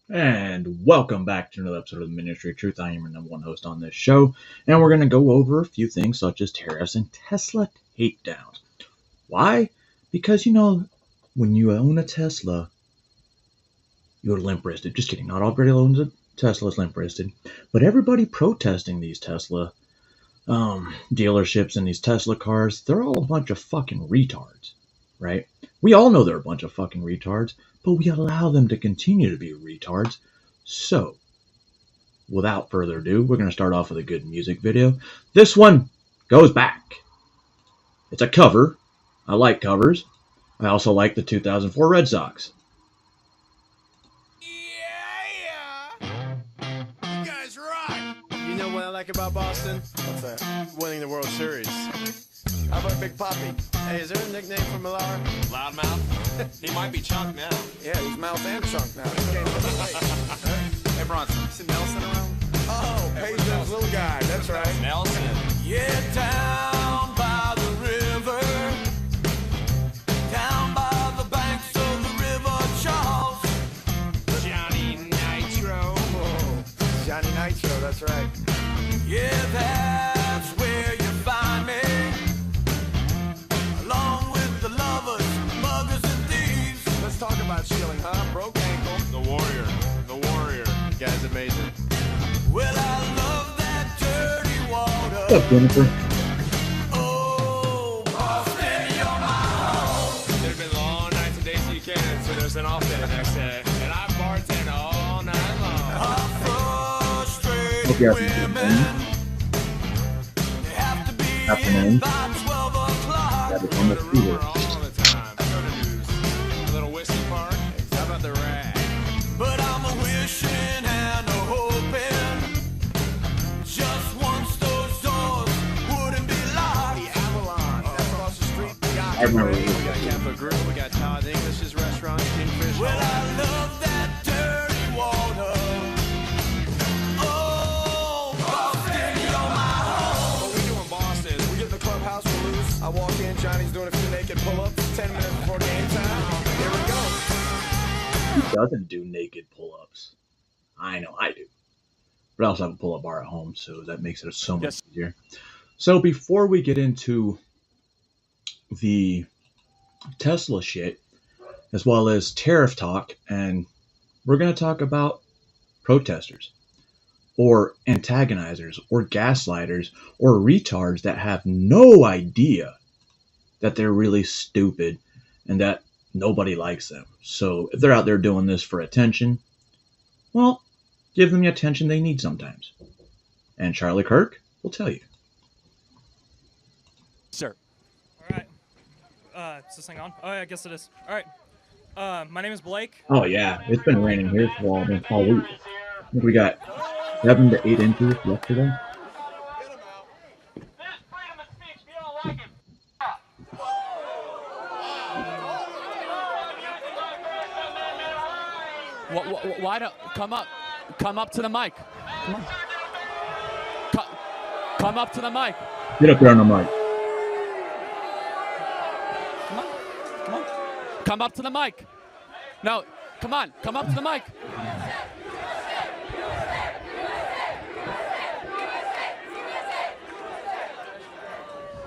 And welcome back to another episode of the Ministry of Truth. I am your number one host on this show, and we're going to go over a few things such as tariffs and Tesla takedowns. Why? Because, when you own a Tesla, you're limp-wristed. Just kidding, not everybody owns a Tesla is limp-wristed, but everybody protesting these Tesla dealerships and these Tesla cars, they're all a bunch of fucking retards, right? We all know they're a bunch of fucking retards, but we allow them to continue to be retards. So, without further ado, we're going to start off with a good music video. This one goes back. It's a cover. I like covers. I also like the 2004 Red Sox. You guys rock! You know what I like about Boston? What's that? Winning the World Series. How about Big Poppy? Hey, is there a nickname for Millar? Loudmouth? He might be Chunk now. Yeah, he's Mouth and Chunk now. He came from the lake. Hey, Bronson, is Nelson around? Oh, Paisley's little guy. That's right. Nelson? Yeah, down by the river. Down by the banks of the river Charles. Johnny Nitro. Oh, Johnny Nitro, that's right. Yeah, that's where you find me. Along with the lovers, muggers, and thieves. Let's talk about stealing, huh? Broke ankle. The Warrior. The Warrior. Guy's amazing. Well, I love that dirty water. What's up, Jennifer? Oh, Boston, you're my home. There's been long nights of days you can, so there's an off day the next day. And I bartend all night long. Frustrated Hope you're having a good women. They have to be afternoon. in by 12 o'clock. That is on the Rumor theater. all the time. Go to news. A little whiskey park. How about the rag? But I'm a wishing and a hoping. Just once those doors wouldn't be locked. The Avalon, that's across the street. I remember We got Catholic Grill. We got Todd English's restaurant, Kingfish. Well, I love that dirty water. Oh, Boston, you're my home. What we do in Boston is We get in the clubhouse, we lose. I walk in, Johnny's doing a few naked pull-ups. 10 minutes before game time. Here we go. Who doesn't do naked pull-ups? I know I do. But I also have a pull-up bar at home, so that makes it so much easier. So before we get into the Tesla shit, as well as tariff talk, and we're going to talk about protesters, or antagonizers, or gaslighters, or retards that have no idea that they're really stupid and that nobody likes them. So if they're out there doing this for attention, well, give them the attention they need sometimes. And Charlie Kirk will tell you. Sir. All right. Is this thing on? Oh, yeah, I guess it is. All right. My name is Blake. Oh yeah, it's been raining here for all week. I think we got 7 to 8 inches yesterday. Why don't come up to the mic? Come up to the mic. Get up there on the mic. Come up to the mic. No, come on, come up to the mic.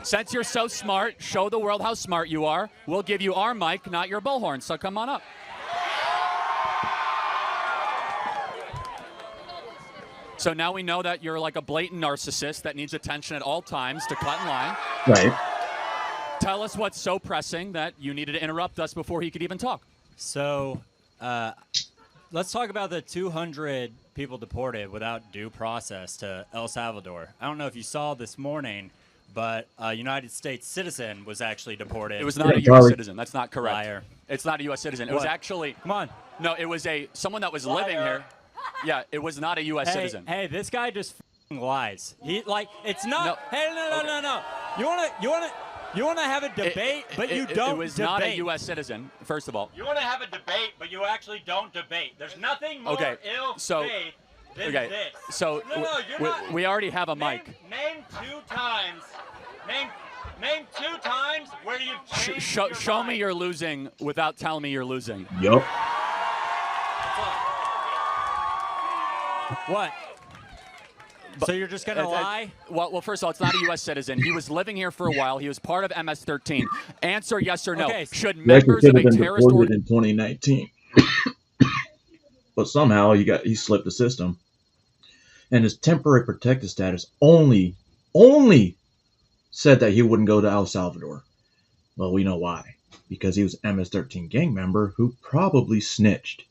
Since you're so smart, show the world how smart you are. We'll give you our mic, not your bullhorn, so come on up. So now we know that you're like a blatant narcissist that needs attention at all times to cut in line. Right. Tell us what's so pressing that you needed to interrupt us before he could even talk. So, let's talk about the 200 people deported without due process to El Salvador. I don't know if you saw this morning, but a United States citizen was actually deported. It was not a U.S. Charlie. citizen. That's not correct. Liar. It's not a U.S. citizen. It was What? actually Come on. no. It was someone that was living here. Yeah, it was not a U.S. citizen. Hey, this guy just f***ing lies. It's not. No. Hey, no. You wanna have a debate, but you don't It was debate. not a U.S. citizen. First of all. You wanna have a debate, but you actually don't debate. There's nothing more Okay, so- ill-faith than Okay, this. so No, you're not. we already have a mic. Name two times. Name two times where you've changed your Show me mind. you're losing without telling me you're losing. Yup. What? So you're just gonna lie? Well, first of all, it's not a U.S. citizen. He was living here for a while. He was part of MS-13. Answer yes or no. Okay. Should He actually members should of have a been terrorist deported organization... in 2019, but somehow he slipped the system, and his temporary protected status only said that he wouldn't go to El Salvador. Well, we know why. Because he was an MS-13 gang member who probably snitched.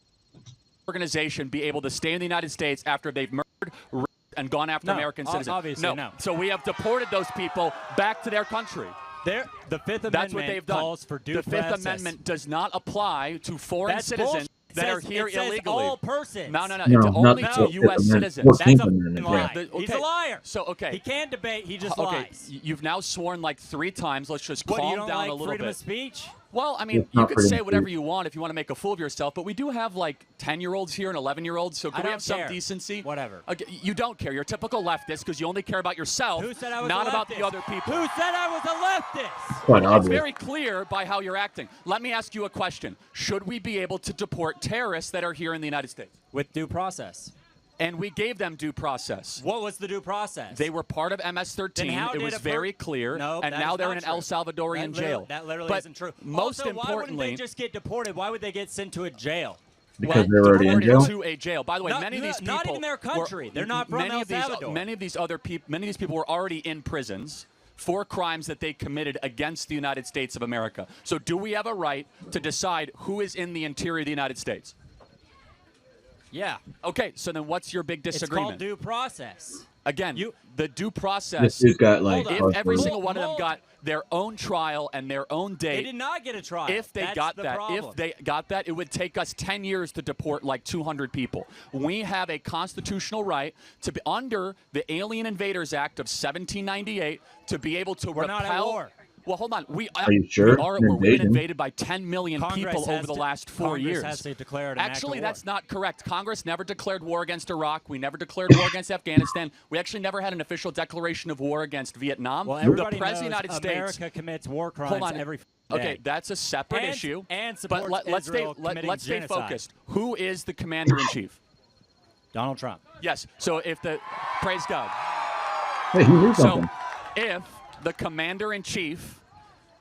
organization be able to stay in the United States after they've murdered, raped, and gone after American citizens? Obviously, no. So we have deported those people back to their country. The Fifth Amendment That's what they've done. calls for due the Fifth process. Amendment does not apply to foreign That's citizens bullshit. that are It says- here it says illegally. all persons. No. No, It's not only the to Fifth U.S. Amendment. citizens. That's a 14th fucking Amendment, lie. yeah. He's a liar. So, okay. He can't debate. He just Okay, lies. you've now sworn like 3 times. Let's just What, you calm don't down like a little freedom bit. of speech? Well, I mean, It's you not could freedom say of whatever speech. you want if you want to make a fool of yourself, but we do have like 10-year-olds here and 11-year-olds, so can I we don't have some care. decency? Whatever. Okay, you don't care. You're a typical leftist because you only care about yourself, Who said I was not a about leftist? the other people. Who said I was a leftist? Quite It's obvious. very clear by how you're acting. Let me ask you a question. Should we be able to deport terrorists that are here in the United States? With due process. And we gave them due process. What was the due process? They were part of MS-13. Then how It did was a very clear. No, and that now is they're not in an true. El Salvadorian jail. That literally But isn't true. Most also, importantly, why wouldn't they just get deported? Why would they get sent to a jail? Because they're already in deported jail. to a jail. By the way, Not- many of these people not even their country. They're not from many El of these, Salvador. Many of these people were already in prisons for crimes that they committed against the United States of America. So do we have a right to decide who is in the interior of the United States? Yeah. Okay, so then what's your big It's disagreement? called due process. Again, You- the due This process. dude's got like. Hold If on. every hardcore- single one of them Hold- got their own trial and their own They date, did not get a trial. if they That's got the that, problem. if they got that, it would take us 10 years to deport like 200 people. We have a constitutional right to be under the Alien Invaders Act of 1798 to be able to We're repel. not at war. Well, hold on. Are you sure? We are at An war. We've been invasion? invaded by 10 million Congress people has over the to- last 4 Congress years. has to declare an act of Actually, war. that's not correct. Congress never declared war against Iraq. We never declared war against Afghanistan. We actually never had an official declaration of war against Vietnam. Well, the everybody President knows of the United States. America commits war crimes Hold on. every day. Okay, that's a separate And- issue. and but supports let's Israel stay committing let's stay genocide. focused. Who is the commander in chief? Donald Trump. Yes. So if the praise God. Hey, he knew So something. if the commander in chief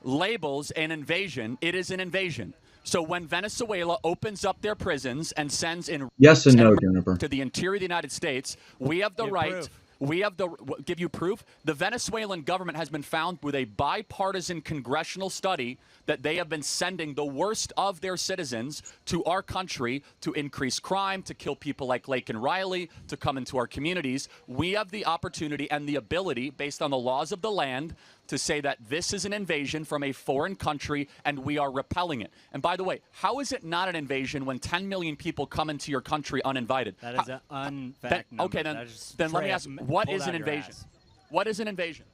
labels an invasion, it is an invasion. So when Venezuela opens up their prisons and sends in Yes and no, Jennifer. to the interior of the United States, we have the Give right. proof. We have the give you proof. The Venezuelan government has been found with a bipartisan congressional study that they have been sending the worst of their citizens to our country to increase crime, to kill people like Lake and Riley, to come into our communities. We have the opportunity and the ability, based on the laws of the land, to say that this is an invasion from a foreign country and we are repelling it. And by the way, how is it not an invasion when 10 million people come into your country uninvited? That is an unfact number. Okay, That is then let me straight ask, up what pulled is out an of your invasion? ass. What is an invasion?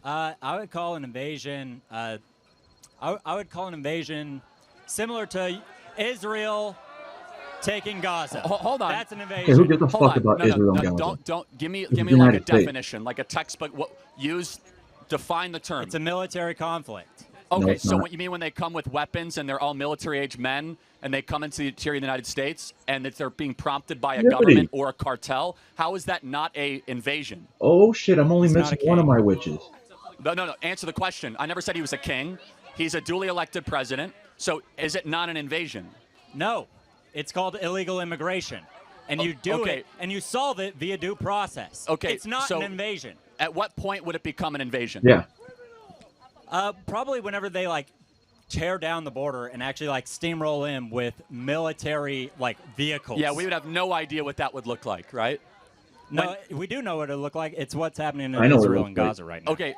I would call an invasion. I would call an invasion similar to Israel taking Gaza. Hold on. That's an invasion. Hey, who gives a Hold fuck on. about No, Israel and no, Gaza? don't give me It's like the a United States. definition, like a textbook. Define the term. It's a military conflict. Okay, it's so not. what you mean when they come with weapons and they're all military-age men and they come into the interior of the United States and that they're being prompted by a Yippity. government or a cartel? How is that not a invasion? Oh shit! I'm only It's not missing a one of king. my witches. No. Answer the question. I never said he was a king. He's a duly elected president. So is it not an invasion? No, it's called illegal immigration, and you do okay. it and you solve it via due process. Okay, it's not so- an invasion. At what point would it become an invasion? Yeah. Probably whenever they tear down the border and actually steamroll in with military vehicles. Yeah, we would have no idea what that would look like, right? No, we do know what it look like. It's what's happening I in know what it Israel looks and like. Gaza right now. Okay,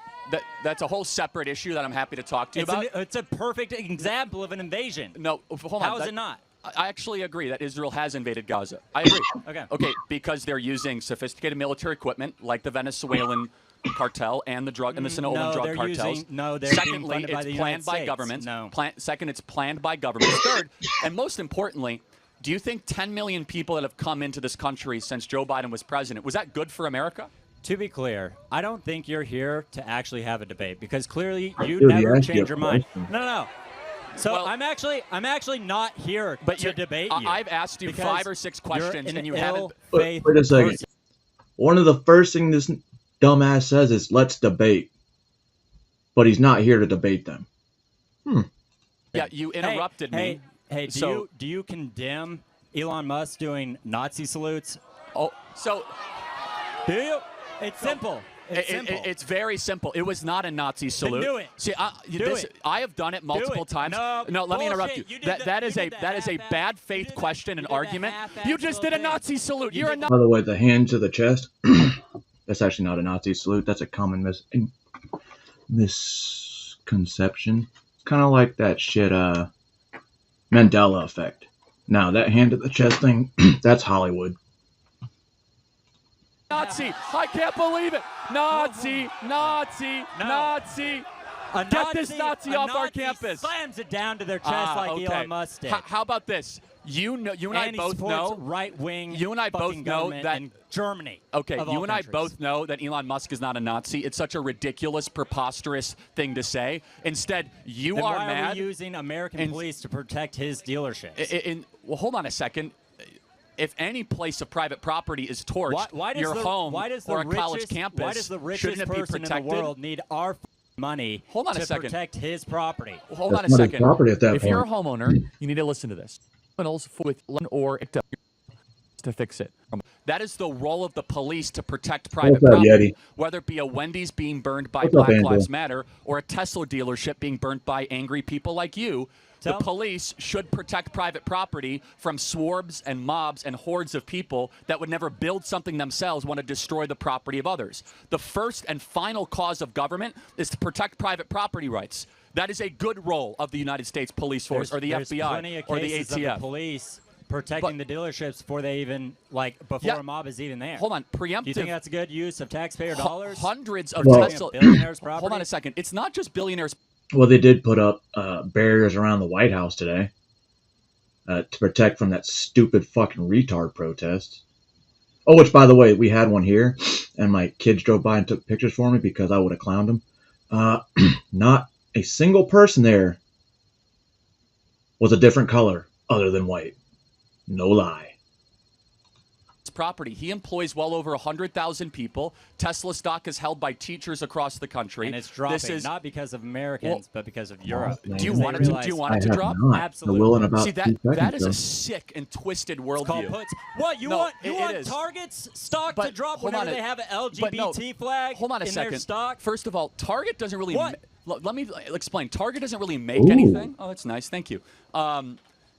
that's a whole separate issue that I'm happy to talk to you about. It's a perfect example of an invasion. No, hold on. How is it not? I actually agree that Israel has invaded Gaza. I agree. Okay. Okay, because they're using sophisticated military equipment like the Venezuelan cartel and the drug and the Sinaloan No, drug they're cartels. using- no, they're being Secondly, funded by it's the planned United by States. governments. No. Second, it's planned by governments. Third, and most importantly, do you think 10 million people that have come into this country since Joe Biden was president, was that good for America? To be clear, I don't think you're here to actually have a debate because clearly you Dude, he never asked you change a your mind. question. No. So Well- I'm actually not here But to debate you. I've asked you because 5 or 6 questions, you're and you an haven't. ill-faith Wait a second. person. One of the first things this dumbass says is, let's debate. But he's not here to debate them. Yeah, you interrupted me. Hey, So- do you condemn Elon Musk doing Nazi salutes? Oh, so Do you? It's simple. It's it- simple. it's very simple. It was not a Nazi salute. do it. See, Do it. I have done it multiple it. times. No, let me interrupt you. bullshit. You did That the- is you a did the that is a half-ass- bad you faith did question and the argument. half-ass You just did a little Nazi thing. salute. You You're a did Nazi. By the way, the hand to the chest, that's actually not a Nazi salute. That's a common misconception. It's kind of like that shit Mandela effect. Now, that hand to the chest thing, that's Hollywood. Nazi. I can't believe it. Nazi. Nazi. No. Nazi. A Get this Nazi a off our Nazi campus. slams it down to their chest like Okay. Elon Musk did. How about this? You and I and he both supports know. right-wing You and I both fucking know government that- in Germany. Okay, of you all and I countries. both know that Elon Musk is not a Nazi. It's such a ridiculous, preposterous thing to say. Instead, you Then are why mad. are we using American and- police to protect his dealerships? Well, hold on a second. If any place of private property is torched, why does your the, home why does the or a richest, college campus, why does the richest shouldn't it be person in protected? the world need our money Hold on a to second. protect his property? Hold That's on a not his second. property at that if you're a point. homeowner, you need to listen to this. Criminals with or to fix it. That is the role of the police to protect private up, property, Yeti? whether it be a Wendy's being burned by What's up, Black Angela? Lives Matter or a Tesla dealership being burnt by angry people like you. The Tell- police should protect private property from swarms and mobs and hordes of people that would never build something themselves, want to destroy the property of others. The first and final cause of government is to protect private property rights. That is a good role of the United States Police Force or the There's FBI plenty of or the cases of ATF. the police protecting the dealerships before they even before Yeah. a mob is even there. Hold on, Do you preemptive. think that's a good use of taxpayer dollars? Hundreds of Well- Tesla. Billionaires' Hold on property? a second. It's not just billionaires. Well, they did put up barriers around the White House today to protect from that stupid fucking retard protest. Oh, which, by the way, we had one here, and my kids drove by and took pictures for me because I would have clowned them. Not a single person there was a different color other than white. No lie. Property. He employs well over 100,000 people. Tesla stock is held by teachers across the country. And it's dropping, This is, not because of Americans, but because of Europe. man. do you They want it to? Do realize- you want I it to have drop? not. Absolutely. I will in about See 2 that seconds. that is though. a sick and twisted It's called worldview. puts. What you No, want? it You want is. Target's stock to But drop hold whenever on they have an but no, LGBT flag Hold on a in second. their stock? First of all, Target doesn't really. What? Let me explain. Target doesn't really make Ooh. anything. Oh, that's nice. Thank you.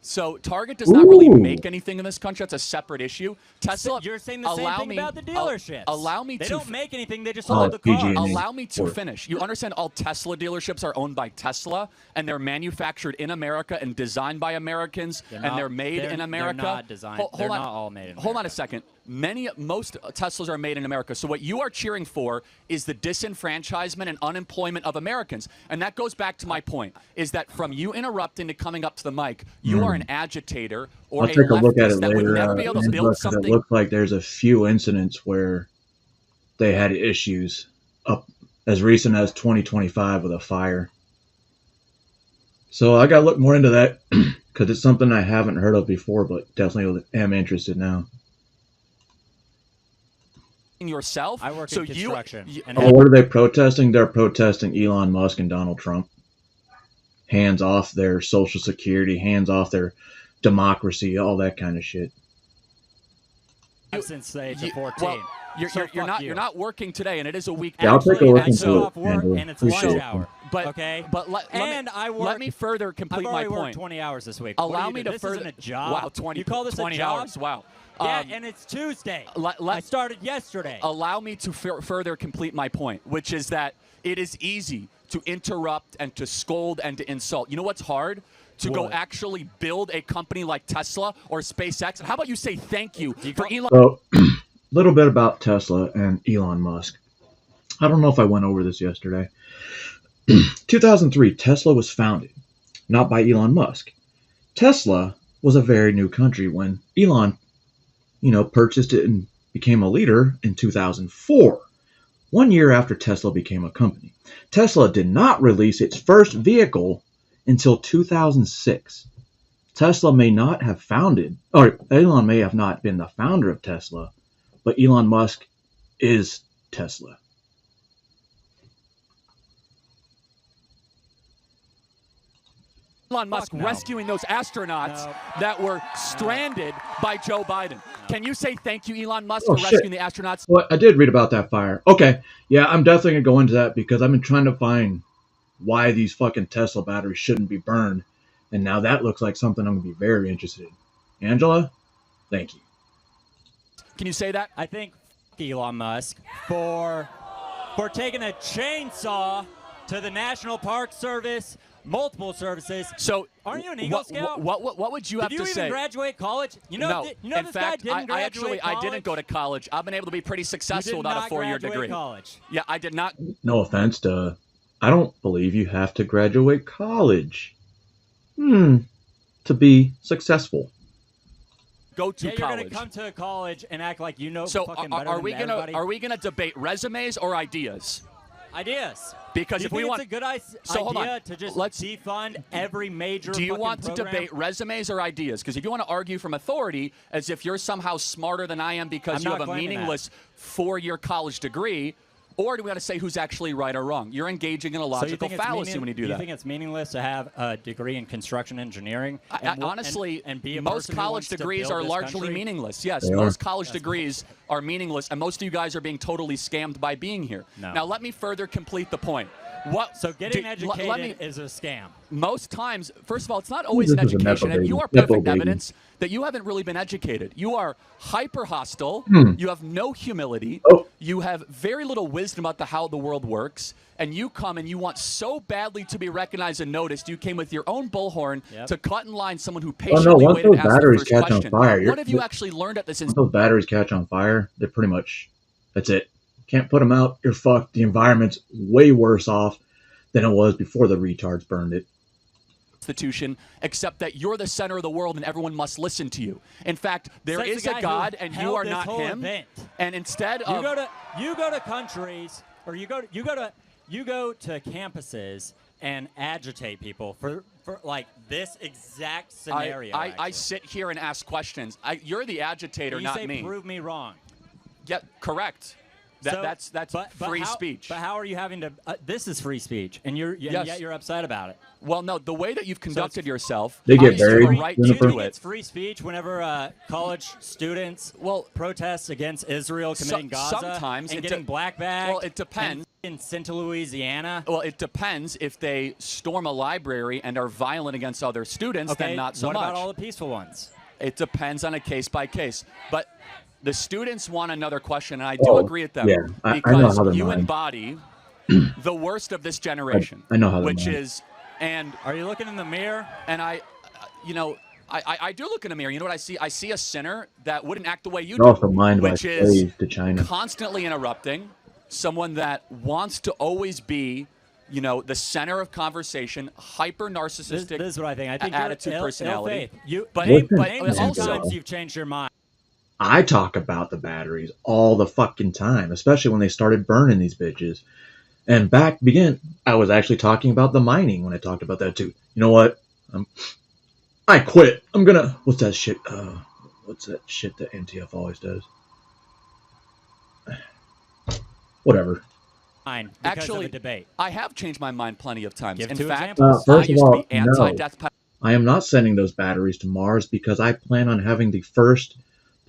So Target does not really Ooh. make anything in this country. That's a separate issue. Tesla. You're saying the same allow thing me, about the al- dealerships. allow me They to. don't make anything. They just Oh, hold the car. PG&E. Allow me to Or- finish. You understand all Tesla dealerships are owned by Tesla and they're manufactured in America and designed by Americans and they're made in America. They're not designed. Hold They're on. not all made in Hold on a America. second. Most Teslas are made in America. So what you are cheering for is the disenfranchisement and unemployment of Americans. And that goes back to my point, is that from you interrupting to coming up to the mic, you are an agitator or I'll a take a look at leftist it that would later. never be able to Angela, build 'cause something. It looks like there's a few incidents where they had issues up as recent as 2025 with a fire. So I got to look more into that because it's something I haven't heard of before, but definitely am interested now. yourself. I work so in construction, You, and Oh, what are they protesting? They're protesting Elon Musk and Donald Trump. Hands off their Social Security, hands off their democracy, all that kind of shit. Since the age of you- 14. well, you're, So you're fuck not you. you're not working today, and it is a weekday. Yeah, I'll take a Actually, look I into took it, off work, Andrew. and it's Appreciate lunch it. hour. But okay, but let and me, I work. let me further complete I've my already worked point. 20 hours this week. Allow What me do to you do? This further. isn't a job. Wow, 20. You call this 20 a job? hours. Wow. Yeah, and it's Tuesday. let- I started yesterday. Allow me to further complete my point, which is that it is easy to interrupt and to scold and to insult. You know what's hard? To go What? actually build a company like Tesla or SpaceX. How about you say thank you for Elon? So, a little bit about Tesla and Elon Musk. I don't know if I went over this yesterday. 2003, Tesla was founded, not by Elon Musk. Tesla was a very new country when Elon, purchased it and became a leader in 2004, 1 year after Tesla became a company. Tesla did not release its first vehicle until 2006. Tesla may not have founded, or Elon may have not been the founder of Tesla, but Elon Musk is Tesla. Elon Musk no. rescuing those astronauts that were stranded by Joe Biden. Can you say thank you, Elon Musk, for shit. rescuing the astronauts? Well, I did read about that fire. Okay, yeah, I'm definitely going to go into that because I've been trying to find why these fucking Tesla batteries shouldn't be burned. And now that looks like something I'm going to be very interested in. Angela, thank you. Can you say that? I think Elon Musk for taking a chainsaw to the National Park Service, multiple services. So, aren't you an Eagle Scout? What would you have Did to you say? even graduate college? You know, No. you know In this fact, guy didn't graduate I college? didn't go to college. I've been able to be pretty You successful did without not a four-year graduate degree. college. Yeah, I did not. No offense to, I don't believe you have to graduate college. To be successful. Go to Yeah, you're college. gonna come to a college and act like you know So fucking are, better are we than gonna everybody. are we gonna debate resumes or ideas? Ideas. Because Do you if we think want, it's a good So, hold idea on. to just Let's- defund every major do you fucking want to program? debate resumes or ideas? Because if you want to argue from authority as if you're somehow smarter than I am because I'm you not have a claiming that. meaningless four-year college degree, or do we want to say who's actually right or wrong? You're engaging in a So you logical think it's fallacy when you do that. You think it's meaningless to have a degree in construction engineering? Honestly, and be a most person who college wants to degrees build are this largely country? meaningless. Yes, They most are. college degrees are meaningless, and most of you guys are being totally scammed by being here. No. Now, let me further complete the point. What? So getting do- educated let me, is a scam. most times, first of all, it's not always an This is a Nepo education, and you baby. are Nepo perfect baby. evidence that you haven't really been educated. You are hyper hostile. You have no humility. Oh. You have very little wisdom about how the world works. And you come and you want so badly to be recognized and noticed, you came with your own bullhorn Yep. to cut in line someone who Oh patiently no, once waited those to ask the batteries first catch on question. fire, What have you actually learned at this once those batteries catch on fire, they're pretty much, that's it. Can't put them out, you're fucked. The environment's way worse off than it was before the retards burned it. institution, except that you're the center of the world and everyone must listen to you. In fact, there Says is the a guy God who and you held are this not whole him. event. And instead You of go to countries, or you go to campuses and agitate people for like this exact scenario. I actually. sit here and ask questions. You're the agitator, you not say me. prove me wrong. Yeah, correct. So- That's but free how- speech. But how are you having to? This is free speech, and Yes. yet you're upset about it. Well, no, the way that you've conducted yourself, They get obviously you buried, have a right Do you to Jennifer. think do it's it. free speech whenever college students protest against Israel committing Gaza sometimes and it getting de- black bagged? well, it depends. In Santa Louisiana. Well, it depends. If they storm a library and are violent against other students, Okay, then not so what much. about all the peaceful ones? It depends on a case by case. But the students want another question, and I do Oh, agree with them yeah, I know because how they're you mine. embody the worst of this generation. I know how they're which mine. is, and Are you looking in the mirror? and I do look in the mirror. You know what I see? I see a sinner that wouldn't act the way you They're do, also mined by which is slaves to China. constantly interrupting, someone that wants to always be, the center of conversation, hyper narcissistic. This is what I think. I think attitude, you're personality. Ill faith. You, But- name, but name two also- times you've changed your mind. I talk about the batteries all the fucking time, especially when they started burning these bitches. And I was actually talking about the mining when I talked about that too. You know what? I quit. What's that shit? What's that shit that NTF always does? Whatever. Because Actually, of a debate. I have changed my mind plenty of times. Give In two fact, examples. I First of used all, to be anti-death penalty. I am not sending those batteries to Mars because I plan on having the first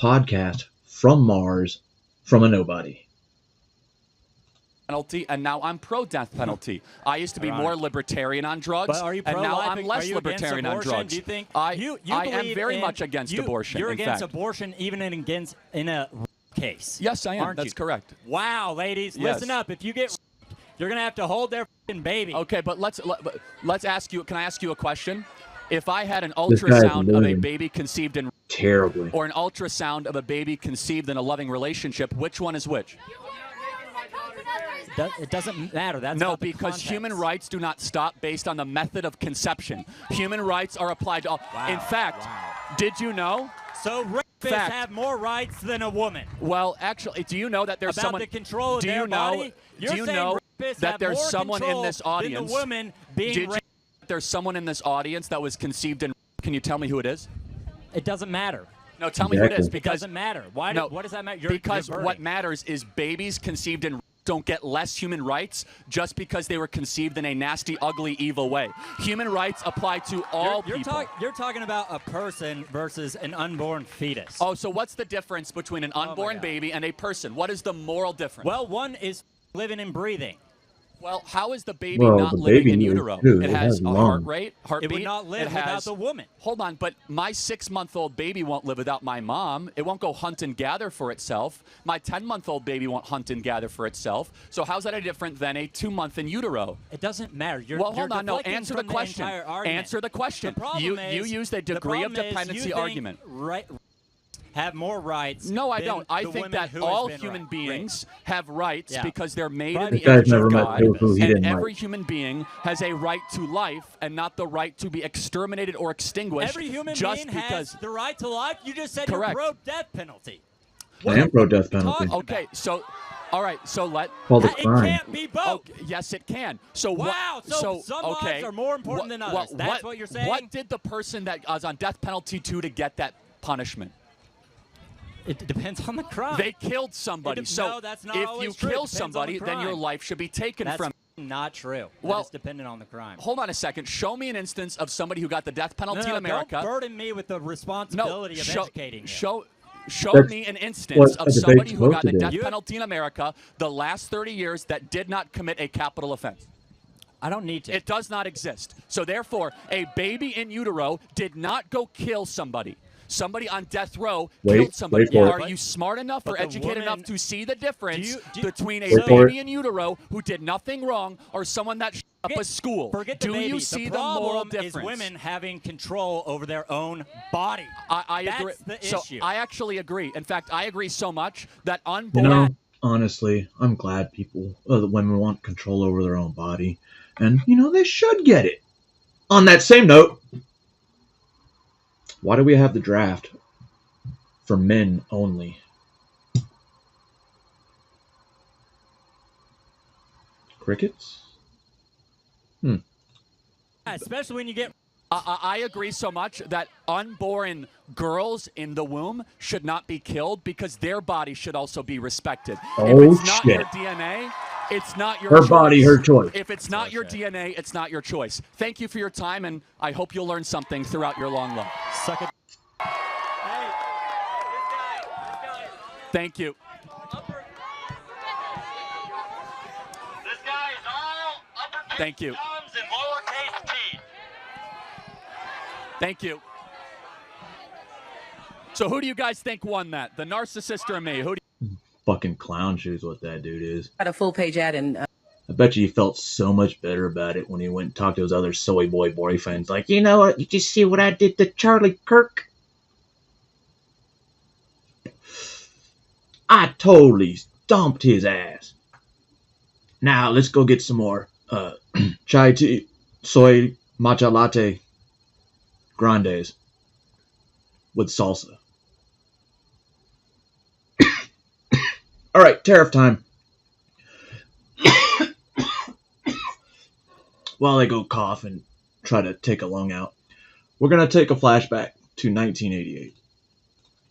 podcast from Mars from a nobody. And now I'm pro-death penalty. I used to be Ironic. more libertarian on drugs, But are you and now pro-life? I'm Are less you against libertarian on abortion? drugs. Do you think I you am believe very in- much against abortion. You're in against fact. abortion even in a case. Yes, I am. Aren't That's you? correct. Wow, ladies, Yes. listen up. If you get, you're gonna have to hold their fucking baby. Okay, but let's ask you. Can I ask you a question? If I had an This guy's ultrasound of a living baby conceived in, terribly. or an ultrasound of a baby conceived in a loving relationship, which one is which? It doesn't matter. That's No, about the because context. human rights do not stop based on the method of conception. Human rights are applied to all. Wow, In fact, wow. did you know? So rapists Fact. have more rights than a woman. Well, actually, do you know that there's About someone? the control of do their you know? body? You're do you saying know rapists that have there's more someone in control this than audience? the woman being Did you- raped. There's someone in this audience that was conceived in. Can you tell me who it is? It doesn't matter. No, tell me who it is. It Because doesn't matter. Why? No, What does that matter? because what matters is babies conceived in don't get less human rights just because they were conceived in a nasty, ugly, evil way. Human rights apply to all people. You're talking about a person versus an unborn fetus. Oh, so what's the difference between an unborn God. baby and a person? What is the moral difference? Well, one is living and breathing. Well, how is the baby Well, not the living baby in is utero? too. It It has has a lungs. heartbeat. It would not live it has, without the woman. Hold on, but my 6-month-old baby won't live without my mom. It won't go hunt and gather for itself. My 10-month-old baby won't hunt and gather for itself. So how's that any different than a 2-month in utero? It doesn't matter. Well, hold on. No, answer the question. Answer the question. You used a degree of dependency argument. Right. Have more rights. No, I than don't. I the think women that who all has been human raped. beings have rights Yeah. because they're made in This the guy's image never of met God, who he and didn't every like. human being has a right to life and not the right to be exterminated or extinguished. Every human just being because. has the right to life. You just said Correct. you're pro-death penalty. I am pro-death penalty. talking Okay, so, all right, so let. Called a It crime. can't be both. Okay, yes, it can. So Wow, so some lives okay, are more important than others. That's what you're saying? What did the person that was on death penalty to get that punishment? It depends on the crime. They killed somebody. So no, that's not if always you true. kill It depends on somebody, the then your crime. life should be taken That's from. not true. Well, it's dependent on the crime. Hold on a second. Show me an instance of somebody who got the death penalty No, in America. don't burden me with the responsibility of educating you. Show That's me an what instance a of debate's somebody who got the supposed to death do. penalty in America the last 30 years that did not commit a capital offense. I don't need to. It does not exist. So therefore, a baby in utero did not go kill somebody. Somebody on death row killed somebody. wait for it. Are you smart enough or the educated enough woman- to see the difference between a Wait for baby it. in utero who did nothing wrong or someone that shut up a school? Forget the Do baby. you see the moral problem difference? is women having control over their own body. I That's agree. the so issue. I actually agree. In fact, I agree so much that You unborn. know, honestly, I'm glad the women want control over their own body. And, they should get it. On that same note, why do we have the draft for men only? Crickets? Especially when you get I agree so much that unborn girls in the womb should not be killed because their body should also be respected. Oh, if it's not shit. your DNA, it's not your Her choice. body, her choice. If it's not your DNA, it's not your choice. Thank you for your time, and I hope you'll learn something throughout your long life. suck it. Hey, Thank you. This guy is all uppercase Thank you. thumbs and lowercase t. Thank you. So who do you guys think won that? The narcissist or me? Who do Fucking clown shoes, what that dude is. Got a full page ad and I bet you he felt so much better about it when he went and talked to his other soy boy boyfriends. Like, you know what? You just see what I did to Charlie Kirk? I totally stomped his ass. Now, let's go get some more chai tea, soy matcha latte grandes with salsa. All right, tariff time. While I go cough and try to take a lung out, we're going to take a flashback to 1988.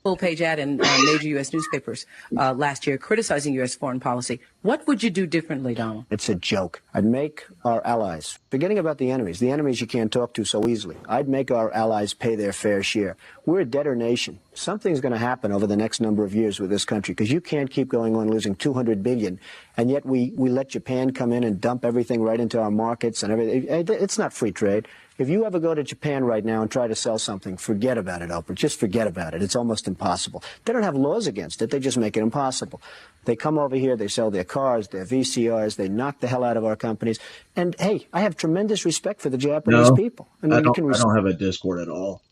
full page ad in major U.S. newspapers last year criticizing U.S. foreign policy. What would you do differently, Donald? It's a joke. I'd make our allies, forgetting about the enemies you can't talk to so easily, I'd make our allies pay their fair share. We're a debtor nation. Something's going to happen over the next number of years with this country because you can't keep going on losing $200 billion, and yet we let Japan come in and dump everything right into our markets and everything. It's not free trade. If you ever go to Japan right now and try to sell something, forget about it, Oprah. Just forget about it. It's almost impossible. They don't have laws against it. They just make it impossible. They come over here, they sell their cars, their VCRs, they knock the hell out of our companies. And, hey, I have tremendous respect for the Japanese people. I don't have a Discord at all.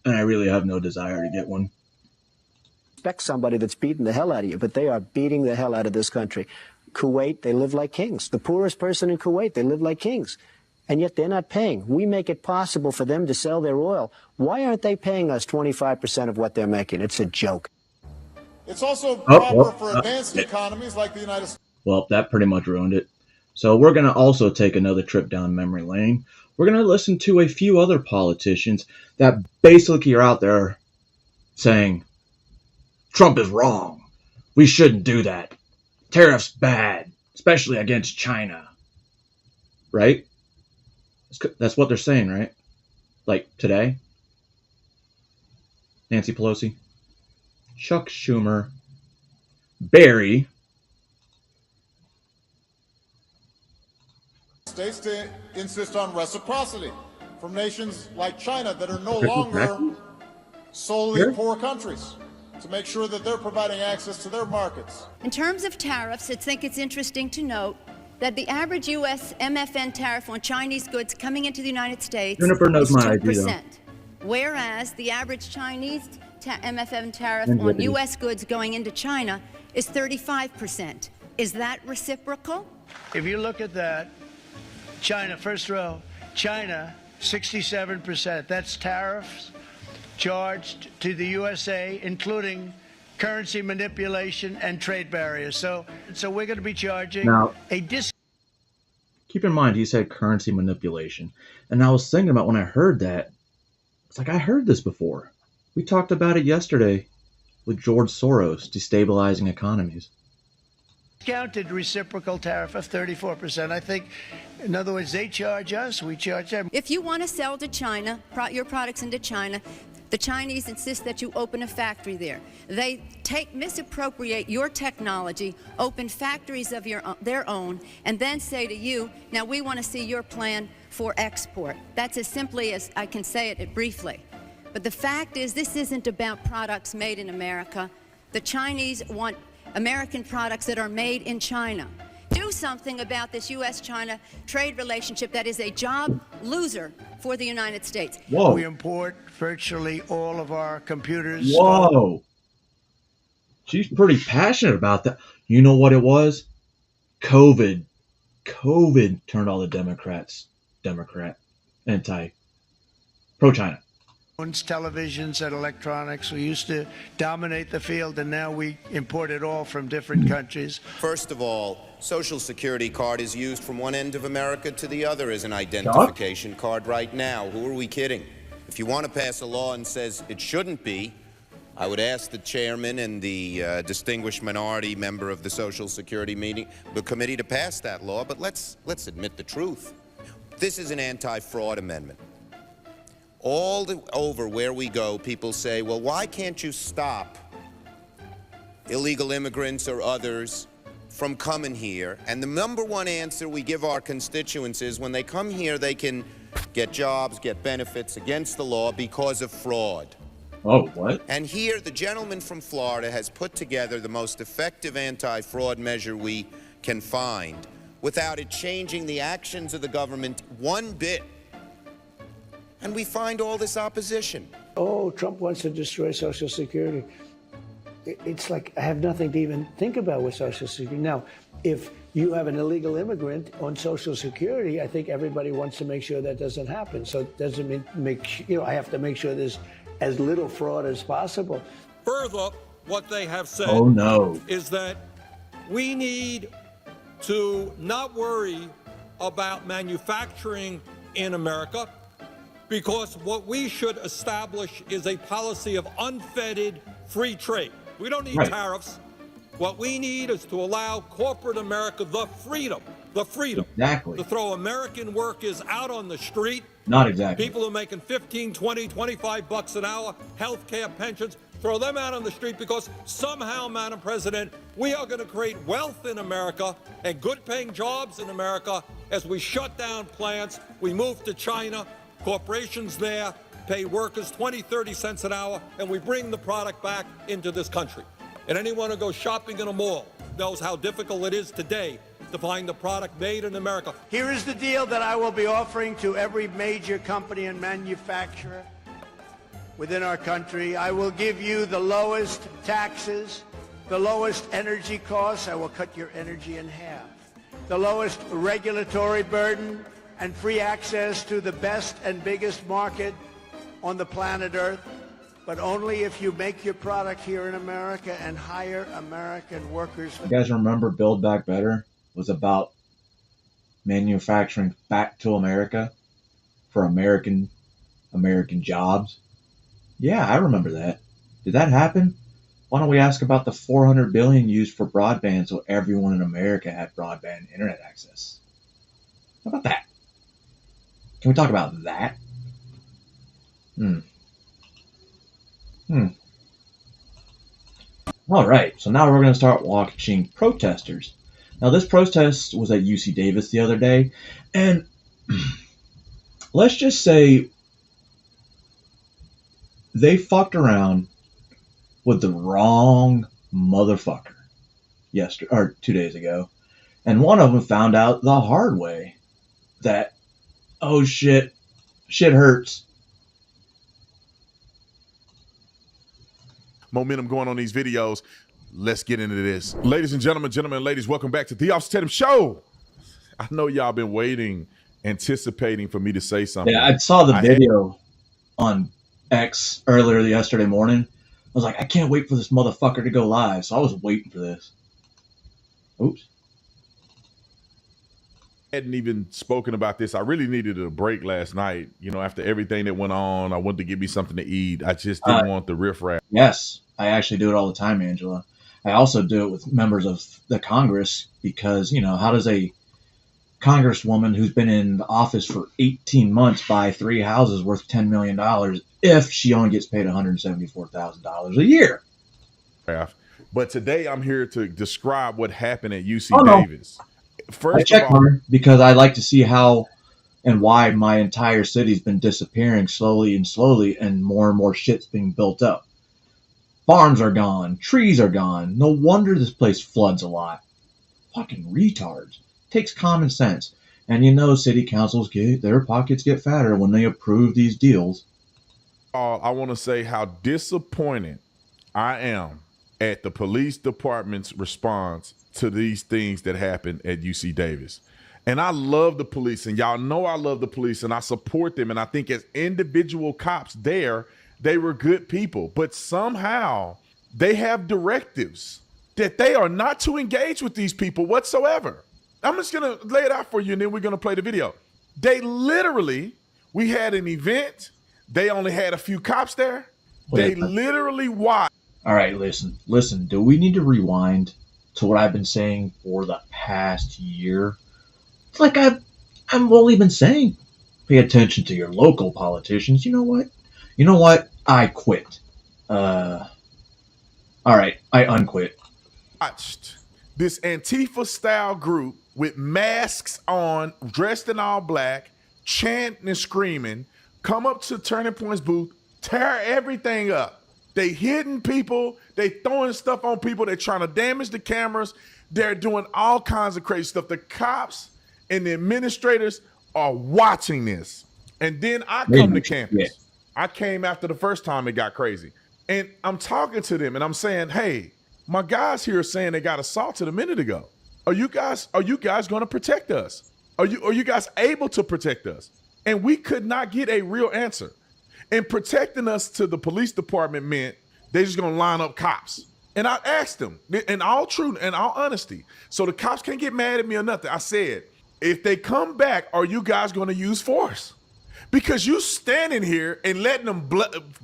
And I really have no desire to get one. Respect somebody that's beating the hell out of you, but they are beating the hell out of this country. Kuwait, they live like kings. The poorest person in Kuwait, they live like kings. And yet they're not paying. We make it possible for them to sell their oil. Why aren't they paying us 25% of what they're making? It's a joke. It's also proper for advanced economies like the United States. Well, that pretty much ruined it. So we're going to also take another trip down memory lane. we're going to listen to a few other politicians that basically are out there saying, Trump is wrong. We shouldn't do that. Tariffs bad, especially against China. Right? That's what they're saying, right? Like today, Nancy Pelosi, Chuck Schumer, Barry. States to insist on reciprocity from nations like China that are no longer solely poor countries, to make sure that they're providing access to their markets. In terms of tariffs, I think it's interesting to note that the average U.S. MFN tariff on Chinese goods coming into the United States is 2%, whereas the average Chinese MFN tariff on U.S. goods going into China is 35%. Is that reciprocal? If you look at that, China, first row, China, 67%. That's tariffs charged to the USA, including currency manipulation and trade barriers. So we're going to be charging Keep in mind, he said currency manipulation. And I was thinking about when I heard that, it's like I heard this before. We talked about it yesterday with George Soros destabilizing economies. Discounted reciprocal tariff of 34%. I think, in other words, they charge us, we charge them. If you want to sell to China, your products into China, the Chinese insist that you open a factory there. They misappropriate your technology, open factories of their own, and then say to you, now we want to see your plan for export. That's as simply as I can say it briefly. But the fact is, this isn't about products made in America. The Chinese want American products that are made in China. Do something about this U.S.-China trade relationship that is a job loser for the United States. Whoa. We import virtually all of our computers. Whoa. She's pretty passionate about that. You know what it was? COVID. COVID turned all the Democrats pro-China. Televisions and electronics. We used to dominate the field, and now we import it all from different countries. First of all, Social Security card is used from one end of America to the other as an identification card right now. Who are we kidding? If you want to pass a law and says it shouldn't be, I would ask the chairman and the distinguished minority member of the Social Security committee to pass that law, but let's admit the truth. This is an anti-fraud amendment. Over where we go, people say, well, why can't you stop illegal immigrants or others from coming here? And the number one answer we give our constituents is when they come here, they can get jobs, get benefits against the law because of fraud. Oh, what? And here, the gentleman from Florida has put together the most effective anti-fraud measure we can find without it changing the actions of the government one bit. And we find all this opposition. Oh, Trump wants to destroy Social Security. It's like I have nothing to even think about with Social Security. Now, if you have an illegal immigrant on Social Security, I think everybody wants to make sure that doesn't happen. So it doesn't mean I have to make sure there's as little fraud as possible. Further, what they have said is that we need to not worry about manufacturing in America, because what we should establish is a policy of unfettered free trade. We don't need tariffs. What we need is to allow corporate America the freedom to throw American workers out on the street. Not exactly. People who are making 15, 20, 25 bucks an hour, health care, pensions, throw them out on the street, because somehow, Madam President, we are going to create wealth in America and good paying jobs in America as we shut down plants, we move to China, corporations there pay workers 20, 30 cents an hour, and we bring the product back into this country. And anyone who goes shopping in a mall knows how difficult it is today to find the product made in America. Here is the deal that I will be offering to every major company and manufacturer within our country. I will give you the lowest taxes, the lowest energy costs. I will cut your energy in half. The lowest regulatory burden, and free access to the best and biggest market on the planet Earth, but only if you make your product here in America and hire American workers. You guys remember Build Back Better was about manufacturing back to America? for American jobs. Yeah, I remember that. Did that happen? Why don't we ask about the 400 billion used for broadband so everyone in America had broadband internet access? How about that? Can we talk about that? All right, so now we're going to start watching protesters. Now, this protest was at UC Davis the other day, and let's just say they fucked around with the wrong motherfucker yesterday or 2 days ago, and one of them found out the hard way that, oh shit hurts. Momentum going on these videos. Let's get into this. Ladies and gentlemen, and ladies, welcome back to The Officer Tatum Show. I know y'all been waiting, anticipating for me to say something. Yeah, I saw the video on X earlier yesterday morning. I was like, I can't wait for this motherfucker to go live. So I was waiting for this. Oops. I hadn't even spoken about this. I really needed a break last night. You know, after everything that went on, I wanted to give me something to eat. I just didn't want the riffraff. Yes, I actually do it all the time, Angela. I also do it with members of the Congress because, you know, how does a congresswoman who's been in the office for 18 months buy 3 houses worth $10 million if she only gets paid $174,000 a year? But today I'm here to describe what happened at UC Davis. First I check of all, her because I like to see how and why my entire city's been disappearing slowly, and more shit's being built up. Farms are gone, trees are gone. No wonder this place floods a lot. Fucking retards. Takes common sense. And you know city councils their pockets get fatter when they approve these deals. I want to say how disappointed I am at the police department's response to these things that happened at UC Davis. And I love the police, and y'all know I love the police, and I support them. And I think as individual cops there, they were good people. But somehow they have directives that they are not to engage with these people whatsoever. I'm just going to lay it out for you, and then we're going to play the video. They literally, we had an event. They only had a few cops there. They literally watched. All right, listen. Do we need to rewind to what I've been saying for the past year? It's like I've only been saying, pay attention to your local politicians. You know what? I quit. All right, I unquit. Watched this Antifa-style group with masks on, dressed in all black, chanting and screaming, come up to Turning Point's booth, tear everything up. They hitting people. They throwing stuff on people. They're trying to damage the cameras. They're doing all kinds of crazy stuff. The cops and the administrators are watching this. And then I come to campus. Yeah. I came after the first time it got crazy. And I'm talking to them and I'm saying, hey, my guys here are saying they got assaulted a minute ago. Are you guys going to protect us? Are you guys able to protect us? And we could not get a real answer. And protecting us to the police department meant they're just going to line up cops. And I asked them, in all truth and all honesty, so the cops can't get mad at me or nothing. I said, if they come back, are you guys going to use force? Because you standing here and letting them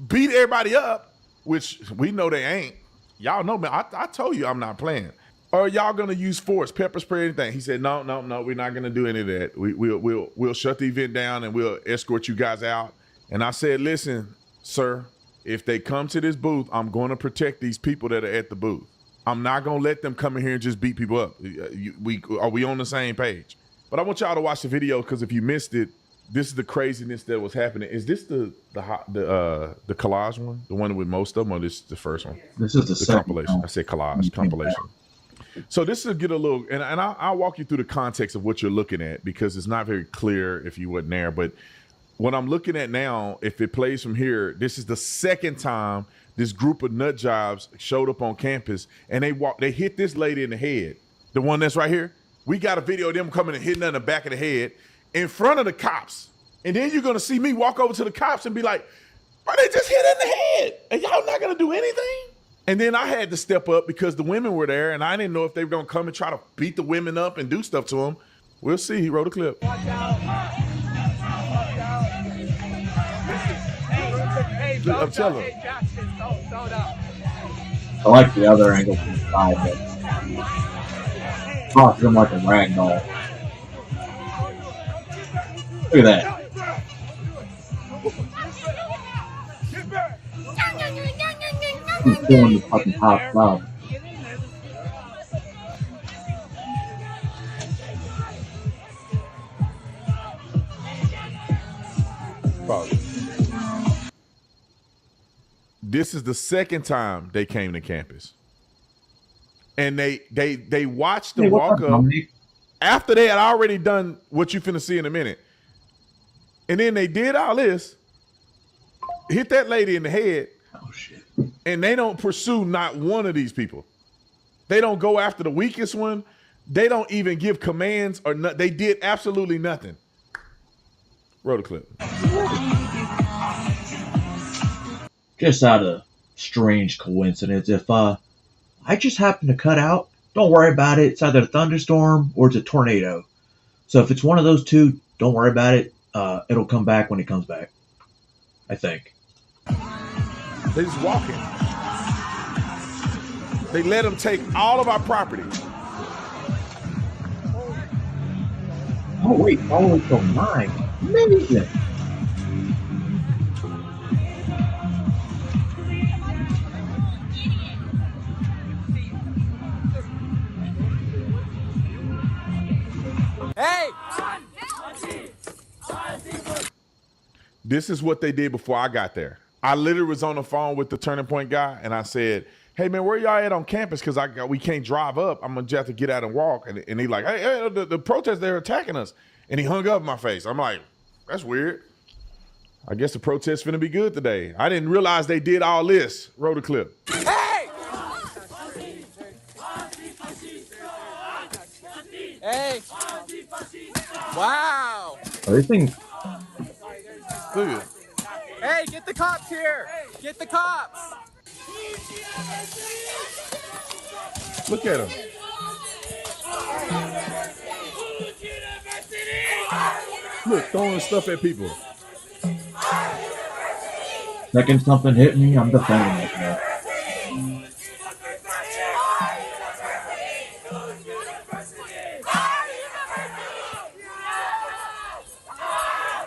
beat everybody up, which we know they ain't. Y'all know me. I told you I'm not playing. Or are y'all going to use force, pepper spray, anything? He said, no, we're not going to do any of that. We'll shut the event down and we'll escort you guys out. And I said, listen, sir, if they come to this booth, I'm going to protect these people that are at the booth. I'm not going to let them come in here and just beat people up. Are we on the same page? But I want y'all to watch the video because if you missed it, this is the craziness that was happening. Is this the collage one, the one with most of them, or this is the first one? This is the compilation. One. I said collage, compilation. So this is get a little, and I'll walk you through the context of what you're looking at because it's not very clear if you wasn't there. But what I'm looking at now, if it plays from here, this is the second time this group of nut jobs showed up on campus and they hit this lady in the head. The one that's right here. We got a video of them coming and hitting her in the back of the head in front of the cops. And then you're going to see me walk over to the cops and be like, bro, they just hit her in the head. And y'all not going to do anything? And then I had to step up because the women were there and I didn't know if they were going to come and try to beat the women up and do stuff to them. We'll see. He wrote a clip. Watch out. I'm telling you. I like the other angle from the side that tosses him like a rag doll. Look at that. He's pulling the fucking top out. This is the second time they came to campus. And they watched them walk up after they had already done what you finna see in a minute. And then they did all this, hit that lady in the head. Oh shit. And they don't pursue not one of these people. They don't go after the weakest one. They don't even give commands or not. They did absolutely nothing. Roll the clip. Just out of strange coincidence, if I just happen to cut out, don't worry about it. It's either a thunderstorm or it's a tornado. So if it's one of those two, don't worry about it. It'll come back when it comes back, I think. They just walking. They let them take all of our property. Oh wait, all the way till 9. Amazing. Hey! This is what they did before I got there. I literally was on the phone with the Turning Point guy, and I said, "Hey man, where y'all at on campus? Because we can't drive up. I'm gonna just have to get out and walk." And he like, "Hey, the protesters, they're attacking us." And he hung up in my face. I'm like, "That's weird. I guess the protest's finna be good today." I didn't realize they did all this. Roll the clip. Hey! Hey! Wow! Everything. Look at it. Hey, get the cops here! Get the cops! Look at him. Look, throwing stuff at people. Second something hit me, I'm defending myself.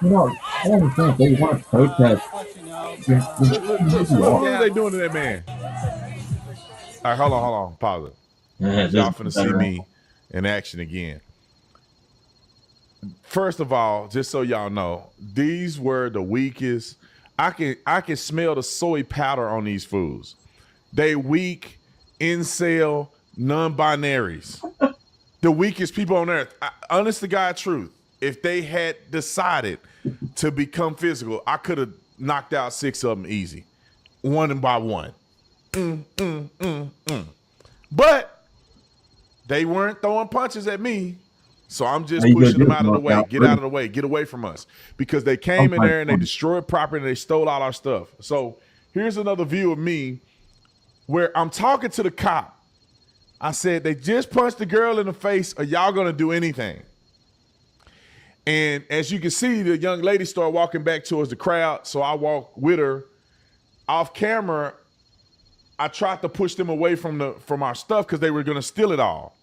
You know, I don't understand. They want to protest. What are they doing to that man? All right, hold on. Pause it. Y'all finna see me in action again. First of all, just so y'all know, these were the weakest. I can smell the soy powder on these fools. They weak, incel, non-binaries. The weakest people on earth. Honest to God truth, if they had decided to become physical, I could have knocked out 6 of them easy. One by one. But they weren't throwing punches at me. So I'm just pushing them out of the way. Get out of the way. Get away from us. Because they came in there and they destroyed property and they stole all our stuff. So here's another view of me where I'm talking to the cop. I said, they just punched the girl in the face. Are y'all going to do anything? And as you can see, the young lady started walking back towards the crowd. So I walked with her. Off camera, I tried to push them away from our stuff because they were going to steal it all.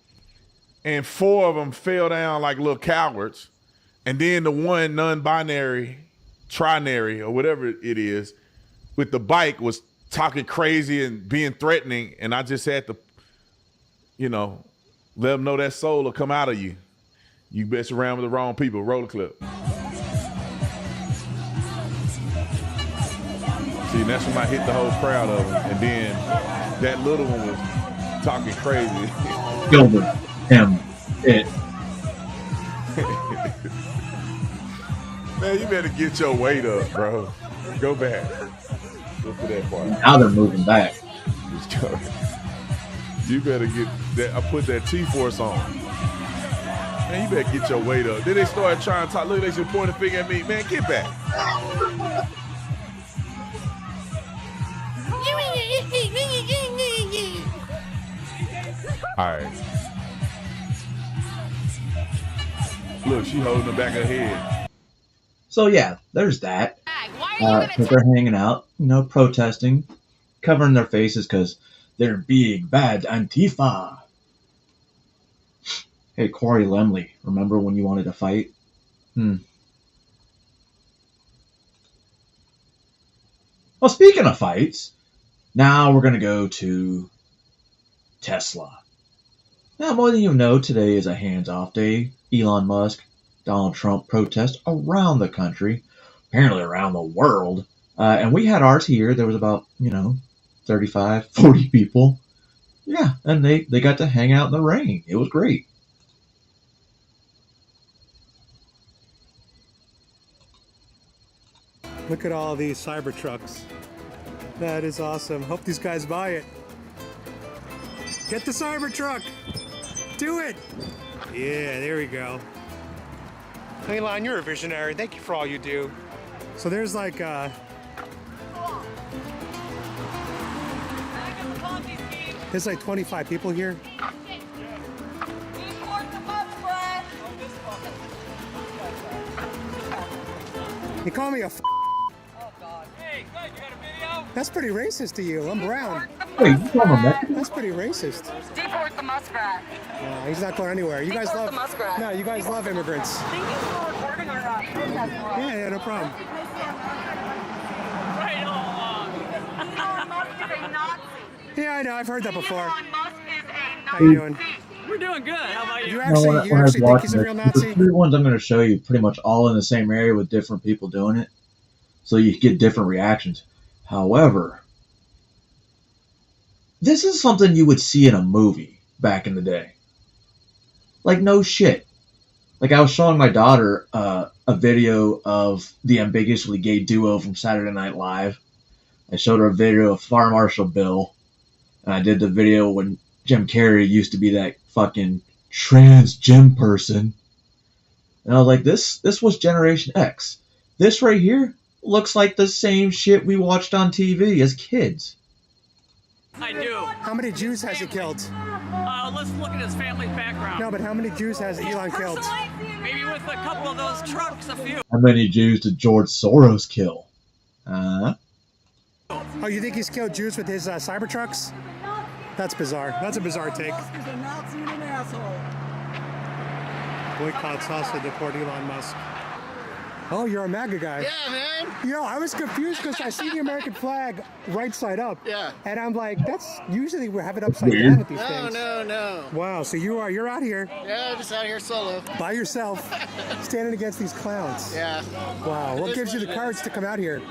And 4 of them fell down like little cowards. And then the one non-binary, trinary, or whatever it is, with the bike was talking crazy and being threatening. And I just had to, let them know that soul will come out of you. You mess around with the wrong people. Roll the clip. See, that's when I hit the whole crowd of them. And then that little one was talking crazy. Gilbert. Him. It. Man, you better get your weight up, bro. Go back. Look for that part. Now they're moving back. You better get that. I put that T-force on. Man, you better get your weight up. Then they started trying to talk. Look, they just pointing a finger at me. Man, get back. All right. Look, she holding the back of her head. So yeah, there's that. Why 'cause they're hanging out, protesting, covering their faces because they're being bad Antifa. Hey, Corey Lemley, remember when you wanted to fight? Well, speaking of fights, now we're going to go to Tesla. Now, more than you know, today is a hands-off day. Elon Musk, Donald Trump protest around the country, apparently around the world. And we had ours here. There was about, 35, 40 people. Yeah, and they got to hang out in the rain. It was great. Look at all these Cybertrucks. That is awesome. Hope these guys buy it. Get the Cybertruck! Do it! Yeah, there we go. Elon, you're a visionary. Thank you for all you do. So there's like there's like 25 people here. You call me a Hey, good. You got a video? That's pretty racist to you. I'm brown. Wait, you call him that? That's pretty racist. Deport the muskrat. No, he's not going anywhere. You guys Deport love the muskrat. No, you guys love immigrants. Thank you for recording our protest. Yeah, no problem. Right along. Elon Musk is a Nazi. Yeah, I know. I've heard that before. Elon Musk is a How you doing? We're doing good. How about you? You No, actually, when I was think he's a watching real it, the Nazi? three ones I'm going to show you pretty much all in the same area with different people doing it, so you get different reactions. However, this is something you would see in a movie back in the day. Like, no shit. Like, I was showing my daughter a video of the ambiguously gay duo from Saturday Night Live. I showed her a video of Fire Marshal Bill, and I did the video when Jim Carrey used to be that fucking trans gym person. And I was like, this was Generation X. This right here looks like the same shit we watched on TV as kids. I do. How many Jews has he killed? Let's look at his family background. No, but how many Jews has Elon killed? Maybe with a couple of those trucks, a few. How many Jews did George Soros kill? Oh, you think he's killed Jews with his Cybertrucks? That's bizarre. That's a bizarre take. Boycott us to deport Elon Musk. Oh, you're a MAGA guy. Yeah, man. You know, I was confused because I see the American flag right side up. Yeah. And I'm like, that's usually we have it upside Weird. down with these No, things. no. Wow, so you're out here Yeah, just out here solo. by yourself, standing against these clowns. Yeah. Wow, It what is gives you what the it courage is. to come out here?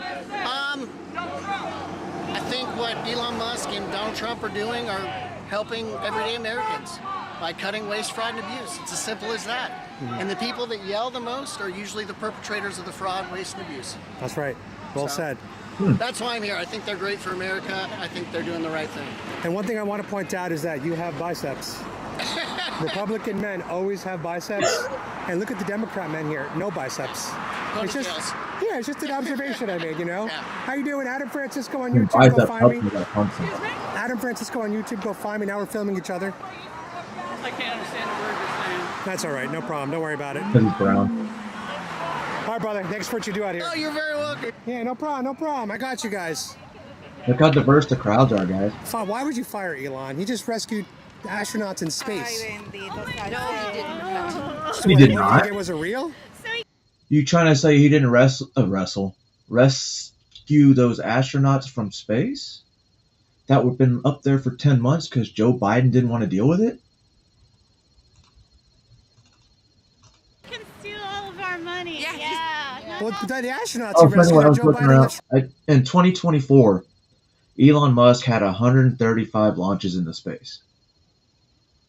I think what Elon Musk and Donald Trump are doing are helping everyday Americans by cutting waste, fraud, and abuse. It's as simple as that. And the people that yell the most are usually the perpetrators of the fraud, waste, and abuse. That's right. Well So- said. That's why I'm here. I think they're great for America. I think they're doing the right thing. And one thing I want to point out is that you have biceps. Republican men always have biceps. And look at the Democrat men here. No biceps. It's just, Ponytails. yeah, it's just an observation I made, you know? Yeah. How you doing? Adam Francisco on Your YouTube, go bicep find helps me. me that function. Adam Francisco on YouTube, go find me. Now we're filming each other. I can't understand a word you're saying. That's all right. No problem. Don't worry about it. Because he's brown. All right, brother. Thanks for what you do out here. Oh, you're very welcome. Yeah, no problem. No problem. I got you guys. Look how diverse the crowds are, guys. Why would you fire Elon? He just rescued astronauts in space. No, he didn't. So He what, did what, not. You think it was a real? You trying to say he didn't rescue those astronauts from space that would have been up there for 10 months because Joe Biden didn't want to deal with it? Can steal all of our money. Yeah. Well, the astronauts Oh, he funny, when I rescued, was Joe looking Biden around, left. in 2024, Elon Musk had 135 launches into space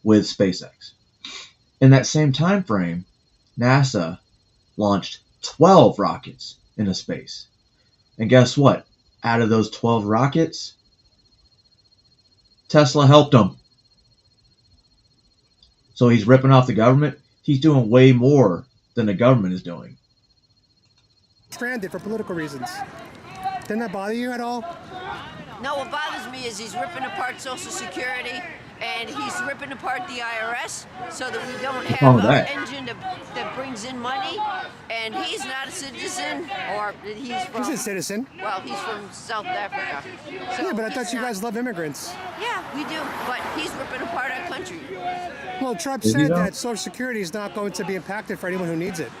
with SpaceX. In that same time frame, NASA launched 12 rockets into space. And guess what? Out of those 12 rockets, Tesla helped him. So he's ripping off the government. He's doing way more than the government is doing. Stranded for political reasons. Didn't that bother you at all? No, what bothers me is he's ripping apart Social Security And he's ripping apart the IRS so that we don't wrong have with an that? engine that brings in money. And he's not a citizen, or he's from... He's a citizen. Well, he's from South Africa. So Yeah, but I he's thought you not- guys love immigrants. Yeah, we do, but he's ripping apart our country. Well, Trump Is he, said though? that Social Security is not going to be impacted for anyone who needs it.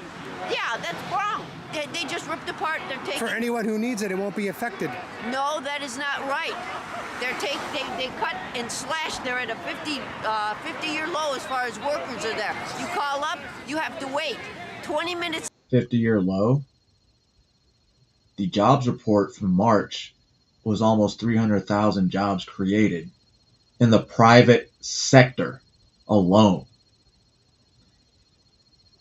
Yeah, that's wrong. They just ripped apart. They're taking... For anyone who needs it, it won't be affected. No, that is not right. They cut and slashed. They're at a 50-year low as far as workers are there. You call up, you have to wait 20 minutes. 50-year low. The jobs report from March was almost 300,000 jobs created in the private sector alone.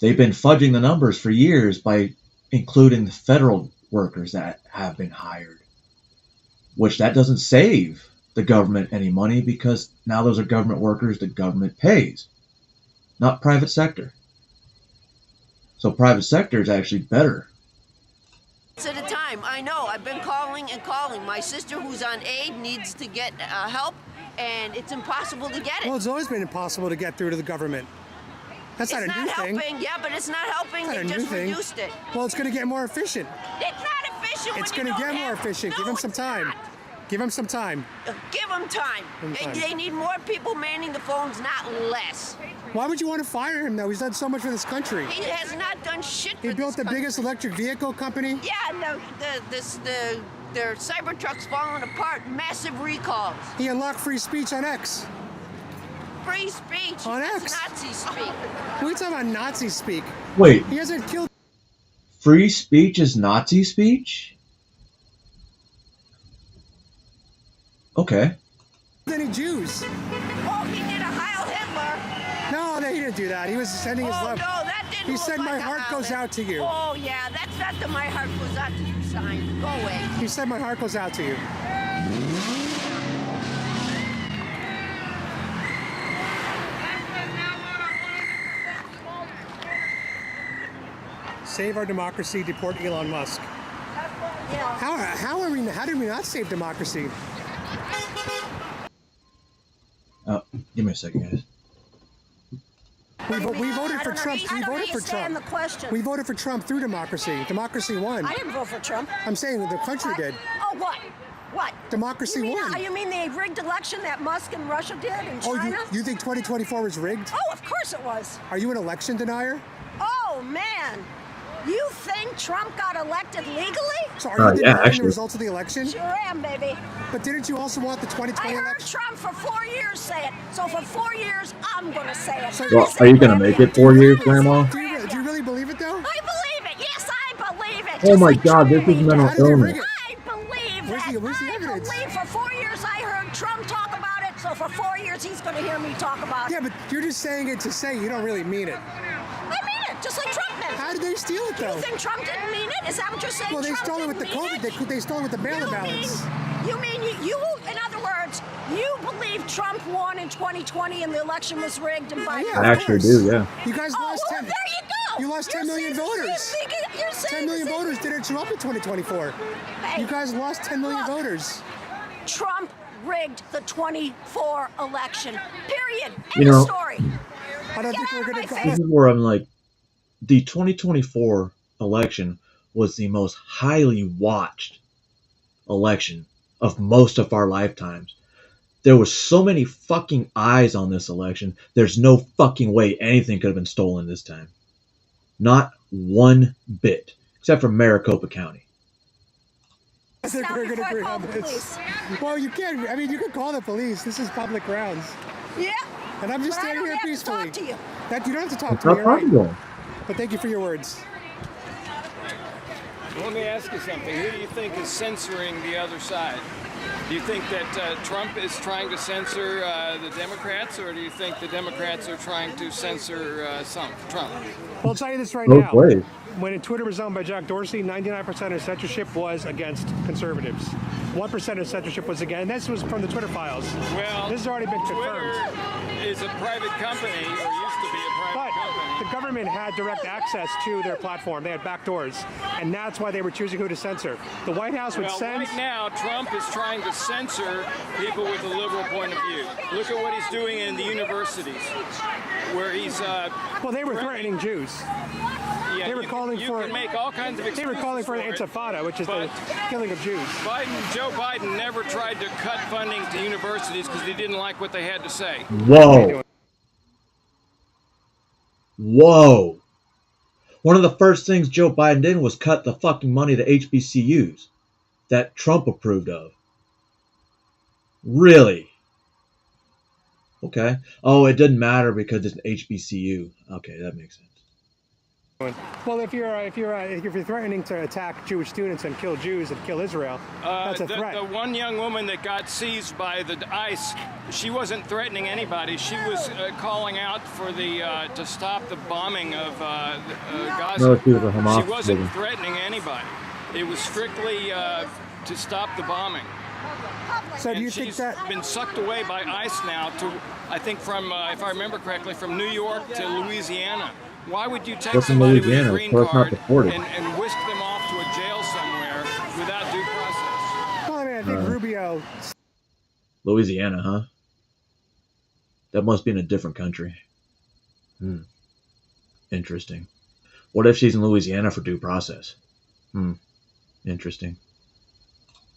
They've been fudging the numbers for years by including the federal workers that have been hired, which that doesn't save the government any money because now those are government workers the government pays, not private sector. So private sector is actually better. At a time. I know. I've been calling and calling. My sister, who's on aid, needs to get help, and it's impossible to get it. Well, it's always been impossible to get through to the government. That's not a new thing. Helping. Yeah, but it's not helping. It's not They a new just thing. reduced it. Well, it's going to get more efficient. It's not efficient. It's going going to to get more efficient. Give them some time. Give them some time. Give them time. Give 'em time. They need more people manning the phones, not less. Why would you want to fire him, though? He's done so much for this country. He has not done shit for He built the this biggest electric vehicle company. country. Yeah, their Cybertruck's falling apart. Massive recalls. He unlocked free speech on X. Free speech. On That's X. Nazi speak. What are you talking about Nazi speak? Wait, He hasn't killed free speech is Nazi speech? Okay. any Jews. Oh, he did a Heil Hitler. No, he didn't do that. He was sending his Oh, love. no, that didn't He look said, like "My a heart Heil goes Hitler." out to you." Oh, yeah, that's not the My Heart Goes Out to You sign. Go away. He said, "My heart goes out to you." Save our democracy, deport Elon Musk. How did we not save democracy? Oh, give me a second, guys. We voted for Trump. I don't understand the question. We voted for Trump through democracy. Democracy won. I didn't vote for Trump. I'm saying the country did. Oh, what? What? Democracy won. You mean the rigged election that Musk and Russia did in China? Oh, you think 2024 was rigged? Oh, of course it was. Are you an election denier? Oh, man. You think Trump got elected legally? So are you denying the results of the election? Sure am, baby. But didn't you also want the 2020 I heard election? Trump for 4 years say it. So for 4 years, I'm going to say it. Well, are you going to make it 4 years, Grandma? Do you really believe it, though? I believe it. Yes, I believe it. Oh my God, this is mental illness. I believe Where's the evidence? I believe for 4 years I heard Trump talk about it. So for 4 years he's going to hear me talk about it. Yeah, but you're just saying it to say. You don't really mean it. I mean it, just like Trump meant it. How did they steal it, though? You think Trump didn't mean it? Is that what you're saying? Well, they Trump stole it with the didn't mean COVID. it? They stole it with the mail-in ballots. You mean, in other words, you believe Trump won in 2020 and the election was rigged and Biden? I actually do, yeah. You guys lost 10. There you go. You lost 10 million voters. You're saying 10 million voters didn't show up in 2024. Hey, You guys lost 10 million voters. Trump rigged the 24 election. Period. End You know- of story. I don't think we're going to This is where I'm like, the 2024 election was the most highly watched election of most of our lifetimes. There was so many fucking eyes on this election. There's no fucking way anything could have been stolen this time. Not one bit, except for Maricopa County. I think we're going to agree on this. Well, you can. I mean, you can call the police. This is public grounds. Yeah. And I'm just But I standing don't here have to peacefully. talk to you. That you don't have to talk It's to me. not You're right. possible. But thank you for your words. Let me ask you something. Who do you think is censoring the other side? Do you think that Trump is trying to censor the Democrats, or do you think the Democrats are trying to censor Trump? Well, I'll tell you this right Both now. ways. When Twitter was owned by Jack Dorsey, 99% of censorship was against conservatives. 1% of censorship was against, and this was from the Twitter files. Well, this has already been confirmed. Twitter is a private company, or used to be a private company. the government had direct access to their platform. They had back doors, and that's why they were choosing who to censor. The White House would send. Right now, Trump is trying to censor people with a liberal point of view. Look at what he's doing in the universities, where he's. Well, they were threatening Jews. Yeah, they were calling for. Can make all kinds of. They were calling for intifada, which is the killing of Jews. Joe Biden never tried to cut funding to universities because he didn't like what they had to say. Whoa. Whoa. One of the first things Joe Biden did was cut the fucking money to HBCUs that Trump approved of. Really? Okay. Oh, it didn't matter because it's an HBCU. Okay, that makes sense. Well, if you're threatening to attack Jewish students and kill Jews and kill Israel, that's a threat. The one young woman that got seized by the ICE, she wasn't threatening anybody. She was calling out for to stop the bombing of Gaza. No, she was a Hamas She wasn't woman. threatening anybody. It was strictly to stop the bombing. So do you think think that she's been sucked away by ICE now to, I think from, if I remember correctly, from New York to Louisiana. Why would you take They're from somebody with a Louisiana, green so it's not card deported. and whisk them off to a jail somewhere without due process? Well, I mean, I think Rubio. Louisiana, huh? That must be in a different country. Interesting. What if she's in Louisiana for due process? Interesting.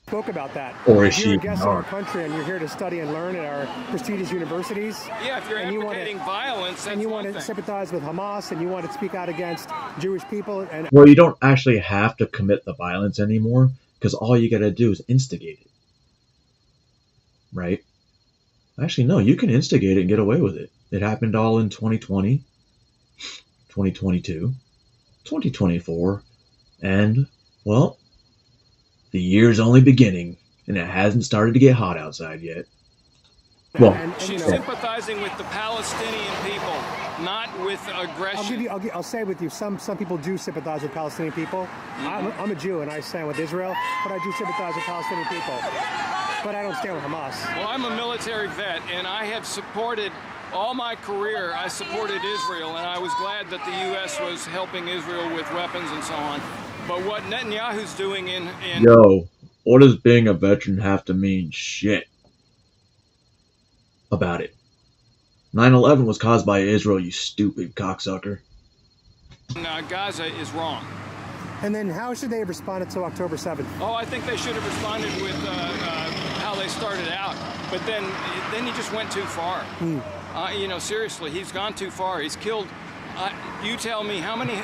Spoke about that. Or is if you're she a guest in not? our country and you're here to study and learn at our prestigious universities, Yeah, if you're advocating violence, and you want to sympathize with Hamas and you want to speak out against Jewish people, and Well, you don't actually have to commit the violence anymore because all you got to do is instigate it. Right? Actually, no, you can instigate it and get away with it. It happened all in 2020, 2022, 2024, and, well, the year's only beginning, and it hasn't started to get hot outside yet. Well, she's sympathizing with the Palestinian people, not with aggression. I'll say with you, some people do sympathize with Palestinian people. I'm a Jew and I stand with Israel, but I do sympathize with Palestinian people. But I don't stand with Hamas. Well, I'm a military vet, and I have supported all my career. I supported Israel, and I was glad that the U.S. was helping Israel with weapons and so on. But what Netanyahu's doing in yo, what does being a veteran have to mean? Shit about it. 9/11 was caused by Israel, you stupid cocksucker. Gaza is wrong. And then how should they have responded to October 7th? Oh, I think they should have responded with how they started out. But then he just went too far. Seriously, he's gone too far. He's killed, you tell me, how many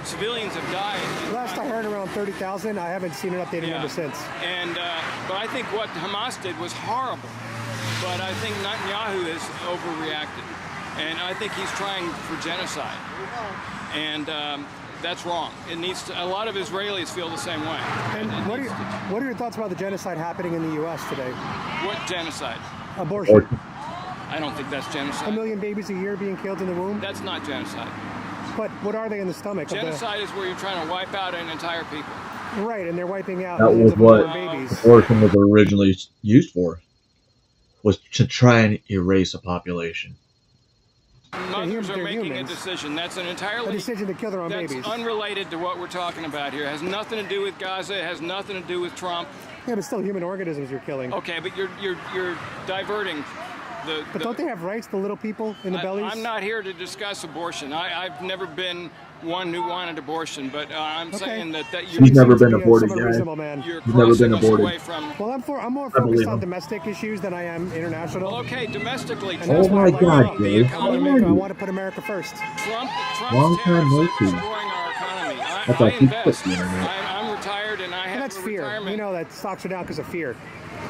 civilians have died? Last I heard, around 30,000. I haven't seen an updated number since. And but I think what Hamas did was horrible. But I think Netanyahu has overreacted, and I think he's trying for genocide, and that's wrong. It needs to. A lot of Israelis feel the same way. And what are your thoughts about the genocide happening in the U.S. today? What genocide? Abortion. I don't think that's genocide. 1 million babies a year being killed in the womb? That's not genocide. But what are they in the stomach? Genocide is where you're trying to wipe out an entire people. Right, and they're wiping out That was millions of what unborn babies. abortion was originally used for, was to try and erase a population. Mothers are making a decision. That's an entirely a decision to kill their own that's babies. unrelated to what we're talking about here. It has nothing to do with Gaza. It has nothing to do with Trump. Yeah, but still human organisms you're killing. Okay, but you're diverting. But don't they have rights, the little people in the bellies? I'm not here to discuss abortion. I've never been one who wanted abortion, but I'm saying that you're. He's never been aborted, guys. You're He's never been crossing us aborted. away from. Well, I'm more focused on domestic issues than I am international. Well, okay, domestically. And that's Oh why my God, Dave. I want to put America first. Trump's Long time no see. destroying our economy. That's I why he quit invest. the internet. I'm retired and I have That's a fear. retirement. You know that stocks are down because of fear,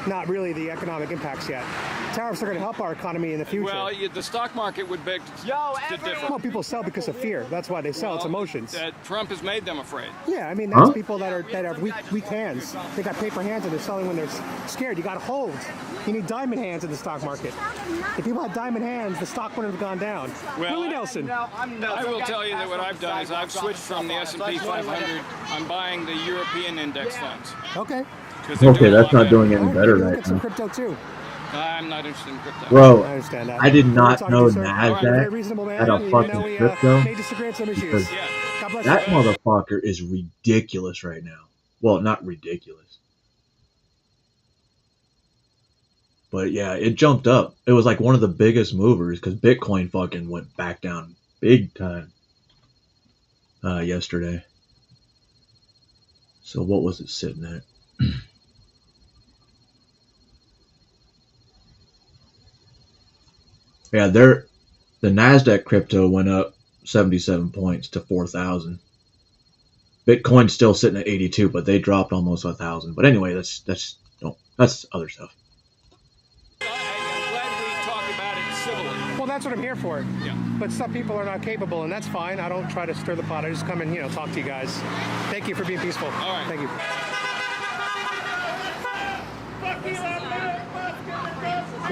not really the economic impacts yet. Tariffs are going to help our economy in the future. Well, the stock market would beg to differ. Well, people sell because of fear. That's why they sell. It's emotions. Trump has made them afraid. Yeah, I mean that's people that have weak hands. They got paper hands and they're selling when they're scared. You got to hold. You need diamond hands in the stock market. If people had diamond hands, the stock wouldn't have gone down. Well, Willie Nelson. I will tell you that what I've done is I've switched from the S&P 500. I'm buying the European index funds. Okay. Okay, that's not doing any better right Get some now. crypto too. I'm not interested in crypto. Bro, I understand that. I did We're not talking to know you, sir. You're a very reasonable NASDAQ man, had a even fucking though we crypto may disagree on some issues. because God bless that you. motherfucker is ridiculous right now. Well, not ridiculous. But yeah, it jumped up. It was like one of the biggest movers because Bitcoin fucking went back down big time yesterday. So what was it sitting at? Yeah, the NASDAQ crypto went up 77 points to 4,000. Bitcoin's still sitting at 82, but they dropped almost 1,000. But anyway, that's other stuff. I'm glad we talked about it civilly. Well, that's what I'm here for. Yeah. But some people are not capable, and that's fine. I don't try to stir the pot. I just come and, talk to you guys. Thank you for being peaceful. All right. Thank you.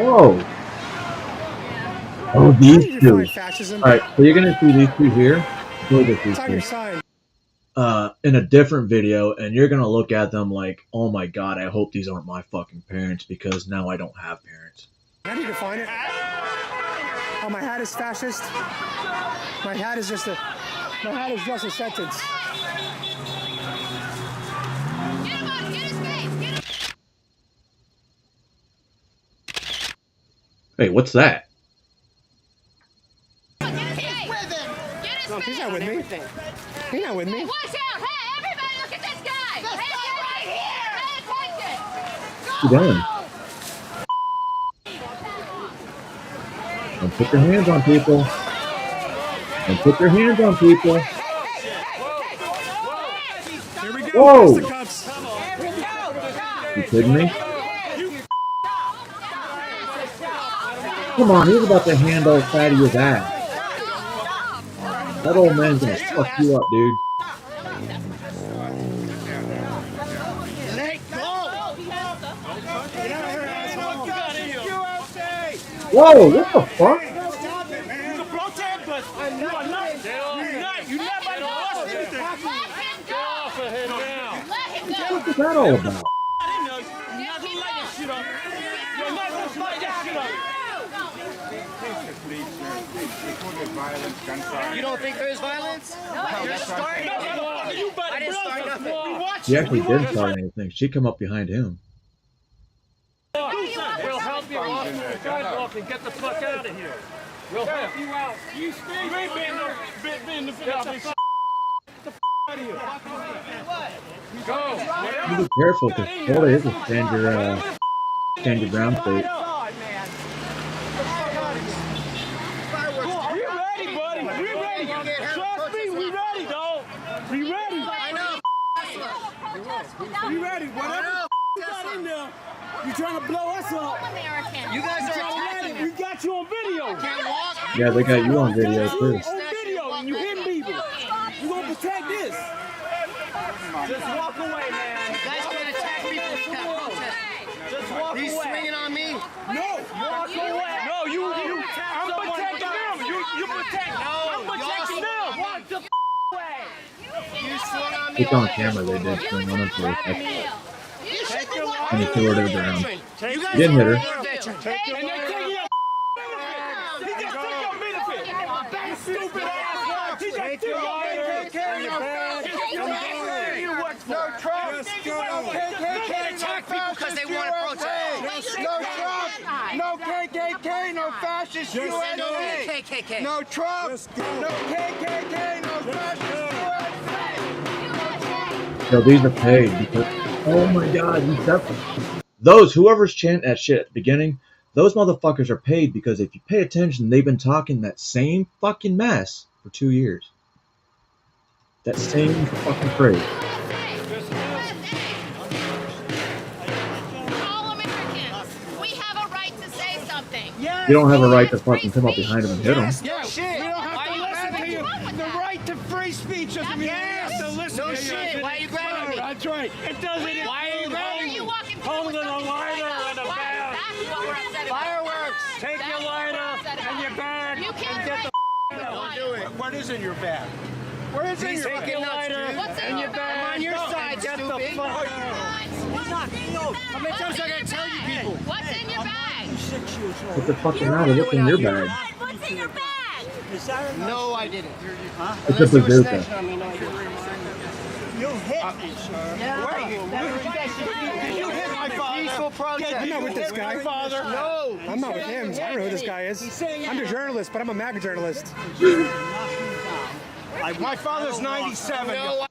Whoa! Oh, these two. All right, so you're gonna see these two here. Look at these It's on your two. sign. In a different video, and you're gonna look at them like, oh my god, I hope these aren't my fucking parents because now I don't have parents. How do you define it? Oh, my hat is fascist. My hat is just a sentence. Hey, what's that? No, he's not with me. He's not with me. Watch out! Hey, everybody, look at this guy! This guy right here! Pay attention! What you doing? Don't put your hands on people. Don't put your hands on people. Here we go. Whoa! Fisticuffs. You kidding me? Come on, he's about to hand old fatty his ass. That old man's gonna fuck you up, dude. Whoa, what the fuck? What is that all about? You don't think there is violence? No, you're starting it. I didn't start nothing. She actually didn't start anything. She come up behind him. We'll help you off the sidewalk and get the fuck out of here. We'll help you out. You ain't being the out of here. Go. You be careful, because Florida is a stand your ground state. We ready, buddy. We ready. Trust me, we ready, dog. We ready. I know. We ready. Whatever you got in there, you trying to blow us up. You guys are attacking. We got you on video. Yeah, they got you on video too. On video, and you hitting people. You gonna protect this? Just walk away, man. You guys gonna attack people? Just walk away. He's swinging on me. No, walk away. No, you. I'm protecting them. You protect. No, I'm protecting them. Walk the away. You swung on me. It's on camera, they did swing on him for a second. And he threw her to the ground. Didn't hit her. And they're taking your he just took your benefit. Stupid ass. He just took your benefit. No Trump. KKK. Attack people because they want to protest. No Trump. No KKK. No fascist USA. KKK. No Trump. No KKK. No fascist USA. So these are paid because, oh my god, he's definitely. Those, whoever's chanting that shit at the beginning, those motherfuckers are paid because if you pay attention, they've been talking that same fucking mess for 2 years. That same fucking phrase. All Americans, we have a right to say something. You don't have a right to fucking come up behind him and hit him. Yeah, shit. We don't have to listen to you. The right to free speech doesn't mean you have to listen to you. Shit. Why are you grabbing me? That's right. It doesn't. Why are you grabbing me? Holding a lighter and a bag. That's what we're upset about. Fireworks. Take your lighter and your bag You and can't get the Don't do it. What is in your bag? Where is in your bag? Take your lighter and your bag. I'm on your side, stupid. How many times I gotta tell you people? What's in your bag? What the fuck is that? What's in your bag? What's in your bag? No, I didn't. It's a bazooka. You hit me, sir. You hit my father. Peaceful protest. I'm not with this guy. Father. No. I'm not with him. I don't know who this guy is. I'm a journalist, but I'm a MAGA journalist. My father's 97. No,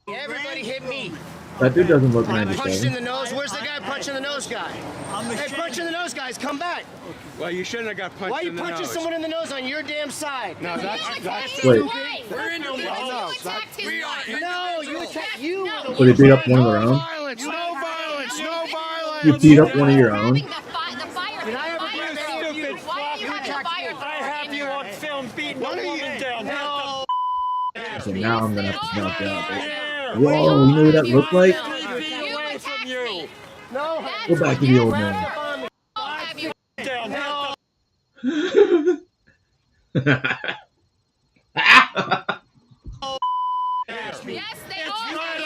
everybody hit me. That dude doesn't look I punched in 97. the nose. Where's the guy punching the nose guy? Hey, punching the nose guys, come back. Well, you shouldn't have got punched Why are you in the punching nose. someone in the nose on your damn side? No, that's Wait. We're in the No, you attacked you. Would he beat up one of their own? Violence, no violence, no violence. You beat up one of your own? Did I ever beat you? Why are you having a fire? I have you on film beating a woman down. No. So now I'm gonna have to jump out. Whoa, you know what that looked like? No. Go back to the old man. Yes, they all have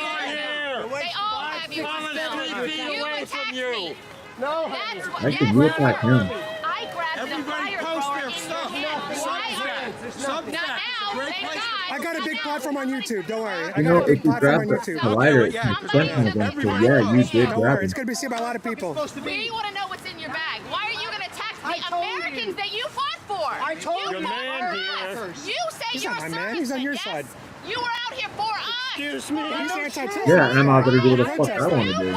you. They all have you. away from you. No. That's what. Actually, you look like him. I grabbed the fire thrower in your hand. Not now. Thank God. I got a big platform on YouTube. Don't worry. I You got know, a big if you platform on grab YouTube. the lighter, it's attention against you. Yeah, you did Don't grab worry. him. It's going to be seen by a lot of people. We want to know what's in your bag. Why are you going to tax the Americans that you fought for? I told you you. fought for us. You say He's you're not a my man. He's on your serviceman, side. yes? You were out here for us. Excuse me. He's anti-terrorist. Yeah, and I'm not gonna do what the fuck I want to do.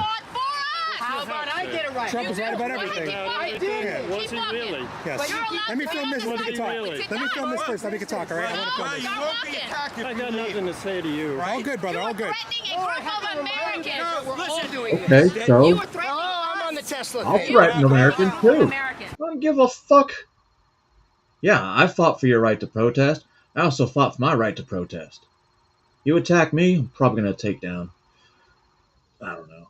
How about I get it right? Trump is right about everything. I did. Yeah. Was he really? Yes. Let me film this and then we can talk. Let me film this first. Then we can talk, all right? I want to film this. You won't be attacked if I you got leave. nothing to say to you. All good, brother. All good. Threatening a group of Americans. We're all doing this. Okay, so You were threatening I'm on the Tesla I'll thing. threaten Americans too. Americans. I don't give a fuck. Yeah, I fought for your right to protest. I also fought for my right to protest. You attack me, I'm probably gonna take down. I don't know.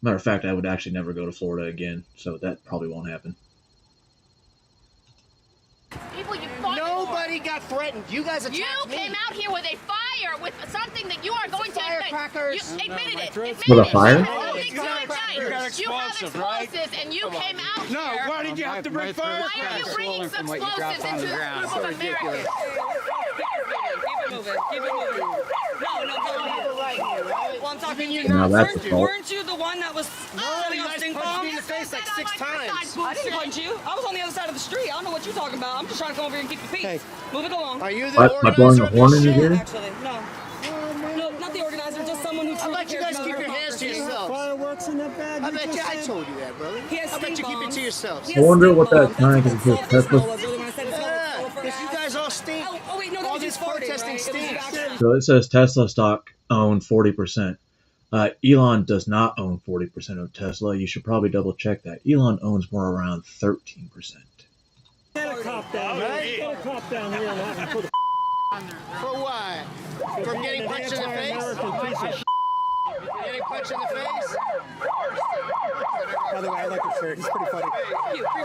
Matter of fact, I would actually never go to Florida again, so that probably won't happen. People you fought Nobody got threatened. You guys attacked You me. came out here with a fire, with something that you are going to admit. Firecrackers. You admitted it. Admitted With a it. fire? Something to ignite. You have explosives, and you came out here. No, why did you have to bring fire? Why are you bringing explosives into this group of Americans? Keep it moving. No, well, I'm talking you. Now that's the fault. Weren't you the one that was setting off stink punched me bombs? in the face like 6 times. I didn't punch you. I was on the other side of the street. I don't know what you're talking about. I'm just trying to come over here and keep the peace. Hey. Move it along. Are you the What, by blowing organizer the of horn this in his shit? ear? Actually, no. No, not the organizer, just someone who I'll truly let you cares guys about keep your our hands to democracy. yourselves. Fireworks in that bag. I bet you I told you that, brother. He has I bet you stink keep it bombs. to yourselves. He I has wonder stink what that bombs. sign That's is what with the smell Tesla. was really when I said it smelled like Yeah, sulfur because you ash. guys all stink. Oh, wait, no, that All was this just farting, protesting right? It was stinks. actually- So it says Tesla stock owned 40%. Elon does not own 40% of Tesla. You should probably double check that. Elon owns more around 13%. Get a cop down, right? Get a cop down here and have him put For what? From getting punched in the face? Getting punched in the face? By the way, I like your shirt. He's pretty funny.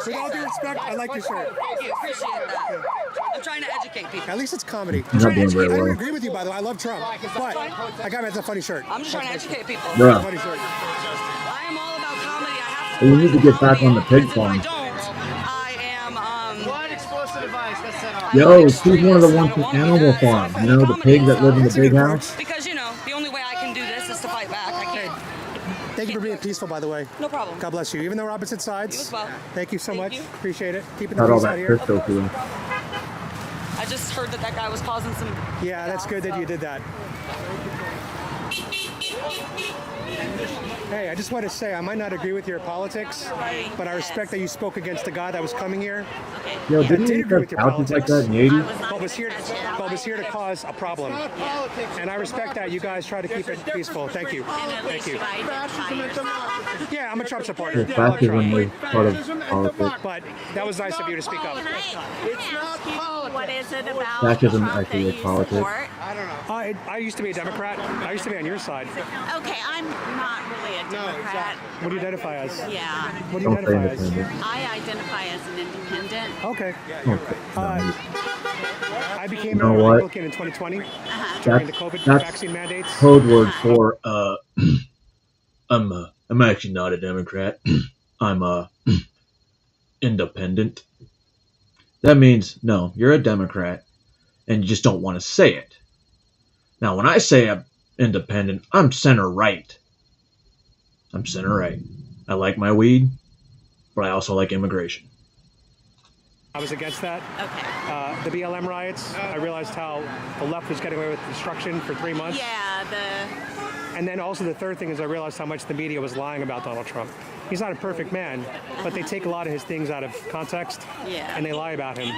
With all due respect, I like your shirt. Thank you, appreciate that. I'm trying to educate people. At least it's comedy. You're not doing very I don't well. agree with you, by the way. I love Trump. But I got that's a funny shirt. I'm just trying to educate people. Bruh. Funny shirt. I am all about comedy. I have to. You need to get back on the pig farm. If I don't, I am. What explosive device got set off? Yo, she's one of the ones from Animal Farm. You know, the pigs that live in the big house? Because you know, the only way I can do this is to fight back. I can't. Thank you for being peaceful, by the way. No problem. God bless you. Even though we're opposite sides. You as well. Thank you so much. you. Appreciate it. Keeping the Got all peace out that here. crystal to him. I just heard that guy was causing some. Yeah, that's good that you did that. Hey, I just want to say, I might not agree with your politics, but I respect that you spoke against the guy that was coming here. Yo, I didn't did he agree have with your couches like politics. that in the 80s? But was here to cause a problem. And I respect that you guys try to keep it peaceful. Thank you. Thank you. Yeah, I'm a Trump supporter. Yeah, I love fascism Trump. was part of politics. But that was nice of you to speak up. It's not politics. What is it about Fascism Trump actually that is you politics. support? I used to be a Democrat. I used to be on your side. Okay, I'm not really a Democrat. What do you identify as? Yeah. What do you Don't say identify as? independent. I identify as an independent. Okay. Okay. I became You know a what? Republican in 2020 during the COVID That's vaccine mandates. code word for I'm actually not a Democrat. I'm a independent. That means no, you're a Democrat and you just don't want to say it. Now, when I say I'm independent, I'm center right. I'm center right. I like my weed, but I also like immigration. I was against that. Okay. The BLM riots, I realized how the left was getting away with destruction for 3 months. And then also the third thing is I realized how much the media was lying about Donald Trump. He's not a perfect man, but they take a lot of his things out of context, and they lie about him.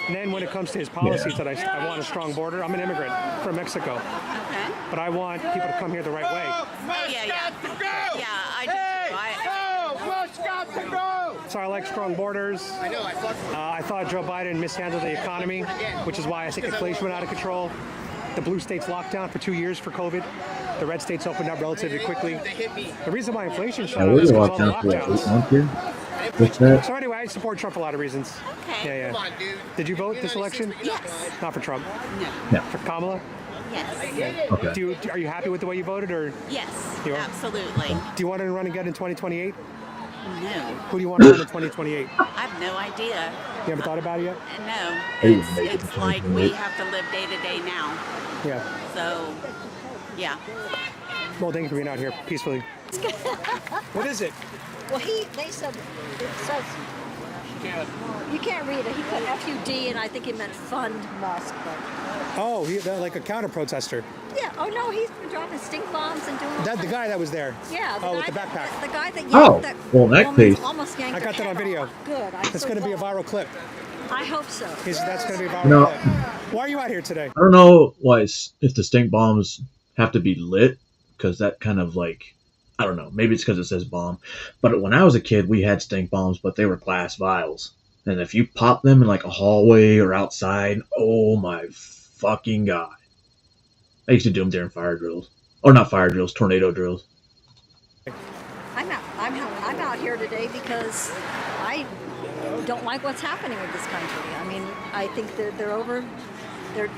And then when it comes to his policies that I want a strong border, I'm an immigrant from Mexico. Okay. But I want people to come here the right way. Yeah, I do too. Got to go! So I like strong borders. I know, I thought Joe Biden mishandled the economy, which is why I think inflation went out of control. The blue states locked down for 2 years for COVID. The red states opened up relatively quickly. The reason why inflation shot up is because of all the lockdowns. So anyway, I support Trump for a lot of reasons. Okay. Yeah. Come on, dude. Did you vote this election? Yes. Not for Trump. No. For Kamala? Yes. Okay. Are you happy with the way you voted, or? Yes, You are? absolutely. Do you want to run again in 2028? No. Who do you want to run in 2028? I have no idea. You haven't thought about it yet? No. Hey, It's like we have to live day to day now. Yeah. So, yeah. Well, thank you for being out here peacefully. What is it? Well, they said, it says, you can't read it. He put F-U-D, and I think he meant fund Musk. But. Oh, like a counter protester. Yeah. Oh no, he's been dropping stink bombs and doing. That the guy that was there. Yeah. With the backpack. The guy that yanked Oh, that well, in that woman case- almost yanked I got her that on head video. off. Good. It's going to be a viral clip. I hope so. That's going to be a viral No. clip. Why are you out here today? I don't know why if the stink bombs have to be lit, because that kind of like, I don't know, maybe it's because it says bomb. But when I was a kid, we had stink bombs, but they were glass vials. And if you pop them in like a hallway or outside, oh my fucking god. I used to do them during fire drills. Or not fire drills, tornado drills. I'm out here today because I don't like what's happening with this country. I mean, I think they're over. They're.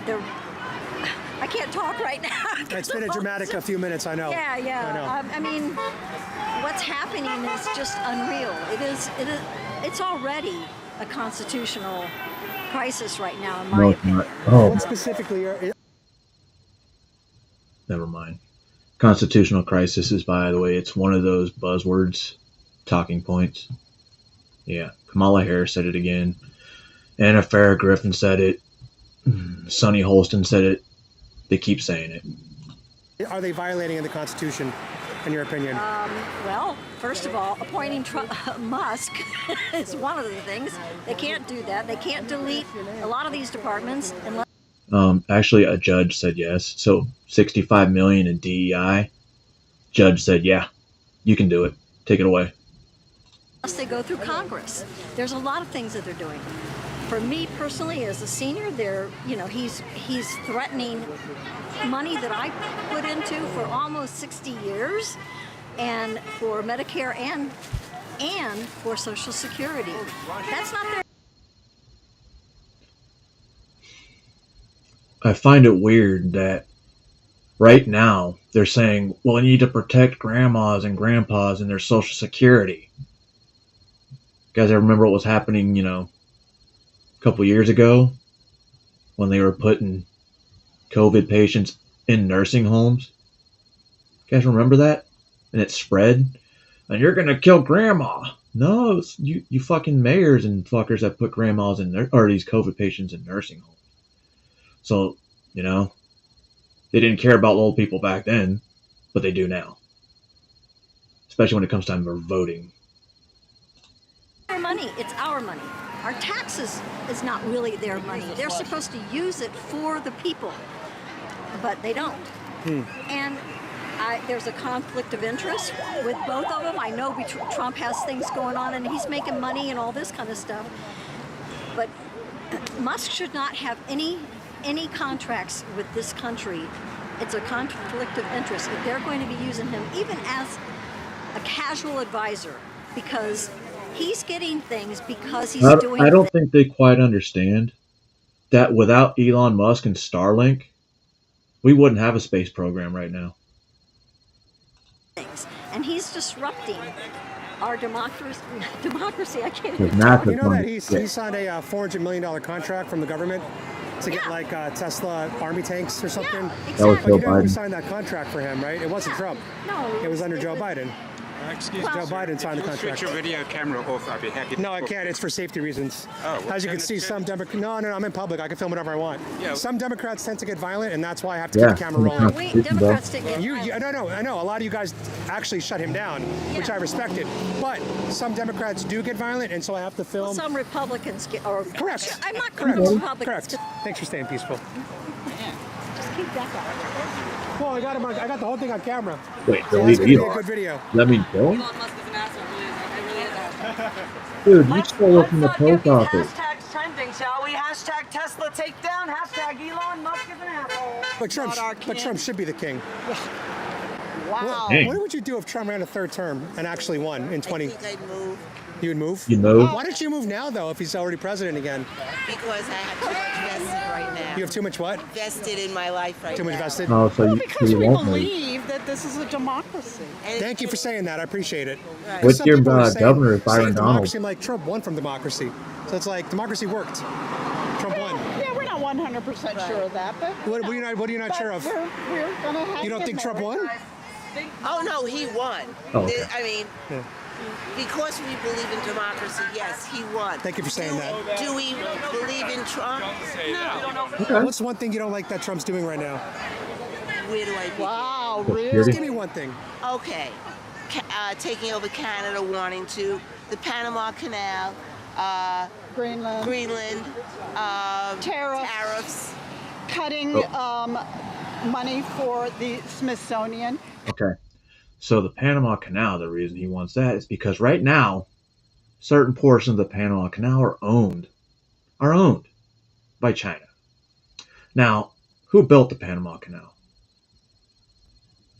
I can't talk right now. It's been a dramatic a few minutes, I know. Yeah. I know. I mean, what's happening is just unreal. It's already a constitutional crisis right now, in my No, it's opinion. not. Oh, What specifically are... never mind. Constitutional crisis is, by the way, it's one of those buzzwords, talking points. Yeah, Kamala Harris said it again. Anna Farrah Griffin said it. Sonny Holston said it. They keep saying it. Are they violating the Constitution, in your opinion? Well, first of all, appointing Musk is one of the things. They can't do that. They can't delete a lot of these departments unless. Actually, a judge said yes. So, $65 million in DEI. Judge said, yeah, you can do it. Take it away. They go through Congress. There's a lot of things that they're doing. For me personally, as a senior, he's threatening money that I put into for almost 60 years, and for Medicare and for Social Security. That's not their. I find it weird that right now they're saying, well, we need to protect grandmas and grandpas and their Social Security. You guys ever remember what was happening, a couple years ago when they were putting COVID patients in nursing homes? You guys remember that? And it spread? And you're going to kill grandma. No, it's you fucking mayors and fuckers that put grandmas or these COVID patients in nursing homes. So, they didn't care about old people back then, but they do now. Especially when it comes time for voting. Their money. It's our money. Our taxes is not really their money. They're supposed to use it for the people, but they don't. And there's a conflict of interest with both of them. I know Trump has things going on, and he's making money and all this kind of stuff. But Musk should not have any contracts with this country. It's a conflict of interest. If they're going to be using him even as a casual advisor, because he's getting things because he's doing. I don't think they quite understand that without Elon Musk and Starlink, we wouldn't have a space program right now. Things, and he's disrupting our democracy, I can't There's even talk. massive You know that money. he signed a $400 million contract from the government to get like Tesla army tanks or something? Yeah, That was exactly. Joe You know who Biden. signed that contract for him, right? It wasn't Trump. No, It was under Joe Biden. Excuse Joe me, sir. Biden signed the If you contract. switch your video camera off, I'll be happy to No, I talk. can't. It's for safety reasons. Oh, what As you can kind see, of some Democrats. No, I'm in public. I can film whatever I want. Yeah. Some Democrats tend to get violent, and that's why I have to Yeah, keep the camera in the rolling. Constitution, bro. Democrats didn't get violent. I know. A lot of you guys actually shut him down, which I respected. But some Democrats do get violent, and so I have to film. Some Republicans get, or Correct. I'm not Correct. calling Republicans. Correct. To, Thanks for staying peaceful. just keep that going. Well, I got the whole thing on camera. Wait, So delete it's gonna be a Elon. good video. Does that mean kill him? Elon Musk is an asshole. It really is an asshole. Dude, you stole it from the post office. Hashtags trending, shall we? Hashtag Tesla takedown. Hashtag Elon Musk is an asshole. But Trump should be the king. Wow. Dang. What would you do if Trump ran a third term and actually won in 20? I think I'd move You would move? You move? Why don't you move now, though, if he's already president again? because I have too much vested right now. You have too much what? Vested in my life right now. Too much vested? Oh, so you, Because you we won't move. believe that this is a democracy. Thank you for saying that. I appreciate it. Right. With Some your people are saying, governor is Byron save Donald. democracy, like Trump won from democracy. So it's like democracy worked. Trump won. Yeah, we're not 100% sure of that, but What are you not sure of? We're gonna have You don't to think Trump admit it. won? Oh no, he won. Oh, okay. I mean, Yeah. because we believe in democracy, yes, he won. Thank you for saying that. Do we believe in Trump? No. Okay. What's one thing you don't like that Trump's doing right now? Where do I begin? Wow, Security. really? Just give me one thing. Okay. Taking over Canada, wanting to, the Panama Canal, Greenland. tariffs. Cutting money for the Smithsonian. Okay. So the Panama Canal, the reason he wants that is because right now, certain portions of the Panama Canal are owned by China. Now, who built the Panama Canal?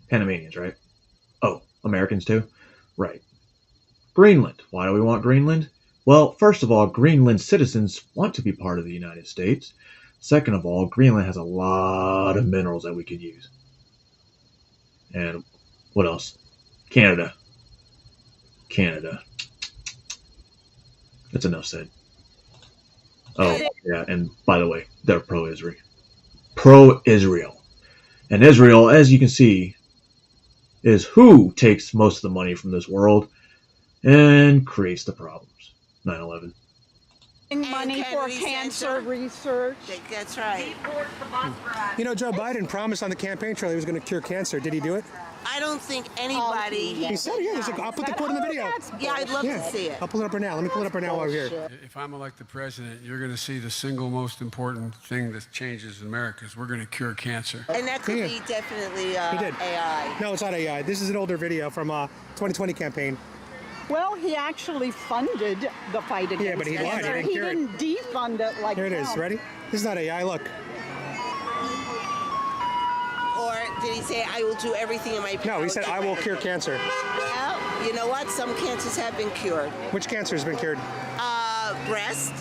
Panamanians, right? Oh, Americans too? Right. Greenland. Why do we want Greenland? Well, first of all, Greenland citizens want to be part of the United States. Second of all, Greenland has a lot of minerals that we could use. And what else? Canada. That's enough said. Oh, yeah, and by the way, they're pro-Israel. Pro-Israel. And Israel, as you can see, is who takes most of the money from this world and creates the problems. 9/11. Money for cancer research. That's right. You know, Joe Biden promised on the campaign trail he was going to cure cancer. Did he do it? I don't think anybody. He said, yeah. I'll put the quote in the video. Yeah, I'd love to see it. I'll pull it up right now. Let me pull it up right now while we're here. If I'm elected president, you're going to see the single most important thing that changes in America is we're going to cure cancer. And that could be definitely He did. AI. No, it's not AI. This is an older video from 2020 campaign. Well, he actually funded the fight against Yeah, but he lied. cancer. He didn't cure it. didn't defund it like Here it is. Trump. Ready? This is not AI. Look. Or did he say, I will do everything in my power? No, he said, I will cure cancer. Well, you know what? Some cancers have been cured. Which cancer has been cured? Breast.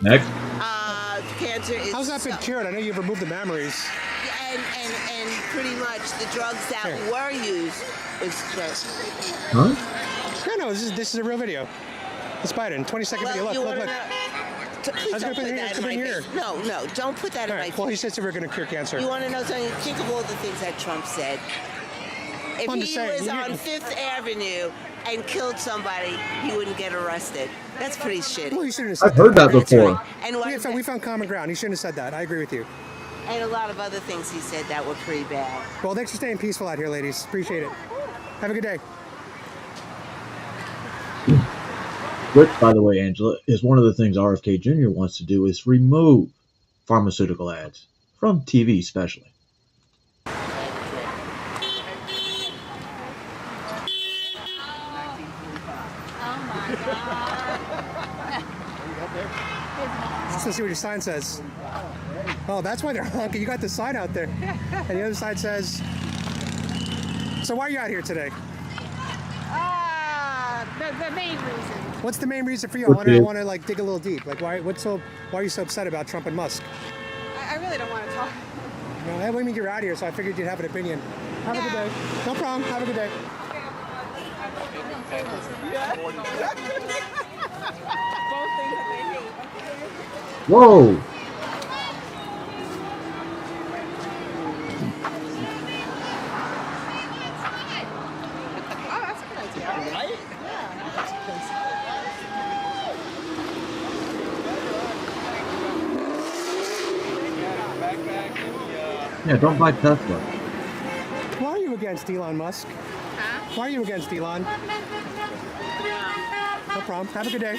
Next. Cancer is. How's that been cured? I know you've removed the mammaries. And pretty much the drugs that Here. were used was just. Huh? No, this is a real video. It's Biden. 20-second video. you Look. wanna know- I Please was don't gonna put put it here. that It's in gonna my be here. face. No, don't put that in All my right. face. Well, he said we're going to cure cancer. You want to know something? Think of all the things that Trump said. If I'm he just saying, was you- on Fifth Avenue and killed somebody, he wouldn't get arrested. That's pretty shitty. Well, he shouldn't have said I've heard that That's before. right. And what we found common ground. He shouldn't have said that. I agree with you. and a lot of other things he said that were pretty bad. Well, thanks for staying peaceful out here, ladies. Appreciate it. Have a good day. Which, by the way, Angela, is one of the things RFK Jr. wants to do is remove pharmaceutical ads from TV, especially. Let's see what your sign says. Oh, that's why they're honking. You got the sign out there. And the other side says, so why are you out here today? The main reason. What's the main reason for you? I want to like dig a little deep. Like, why are you so upset about Trump and Musk? I really don't want to talk. No, I mean you're out here, so I figured you'd have an opinion. Have a good day. No problem. Have a good day. Whoa! Yeah, don't buy Tesla. Why are you against Elon Musk? Why are you against Elon? No problem. Have a good day.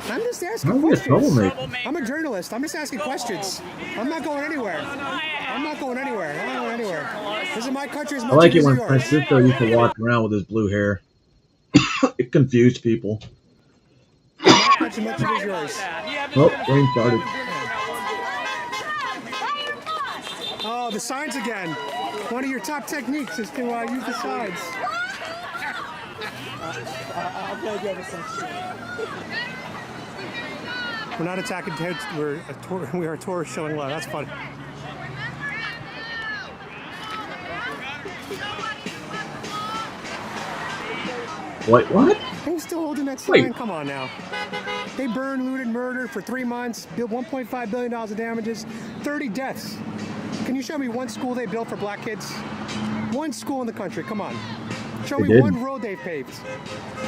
I'm just asking Don't be a questions. troublemaker. I'm a journalist. I'm just asking questions. I'm not going anywhere. I'm not going anywhere. I'm not going anywhere. This is my country as I much like as it when yours. Francisco used to walk around with his blue hair. It confused people. My country as much as yours. Oh, rain started. Oh, the signs again. One of your top techniques is to use the signs. We're not attacking heads. We are a tourist showing love. That's funny. Wait, what? Are you still holding that sign? Wait. Come on now. They burned, looted, murdered for 3 months, built $1.5 billion of damages, 30 deaths. Can you show me one school they built for black kids? One school in the country, come on. Show They me did. one road they've paved.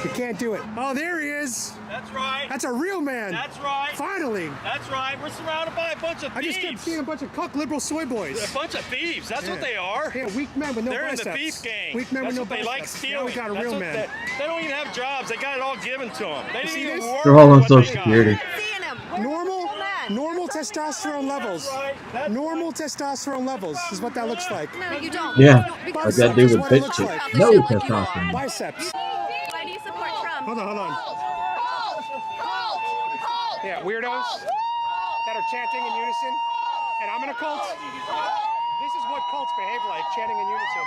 You can't do it. Oh, there he is. That's right. That's a real man. That's right. Finally. That's right. We're surrounded by a bunch of thieves. I just kept seeing a bunch of cuck liberal soy boys. A bunch of thieves. That's what they are. Yeah, weak men with no They're biceps. in the thief gang. Weak men That's with no what they like biceps. Now stealing. we got a That's real what man. They don't even have jobs. They got it all given to them. They didn't see even this? work. They're all on for what Social they got. Security. Normal testosterone levels. Normal testosterone levels is what that looks like. No, you don't. Yeah, Because like that dude is with what it bitch looks shit. like. No testosterone. Biceps. Why do you support Trump? Hold on. Yeah, weirdos that are chanting in unison. And I'm in a cult. This is what cults behave like, chanting in unison.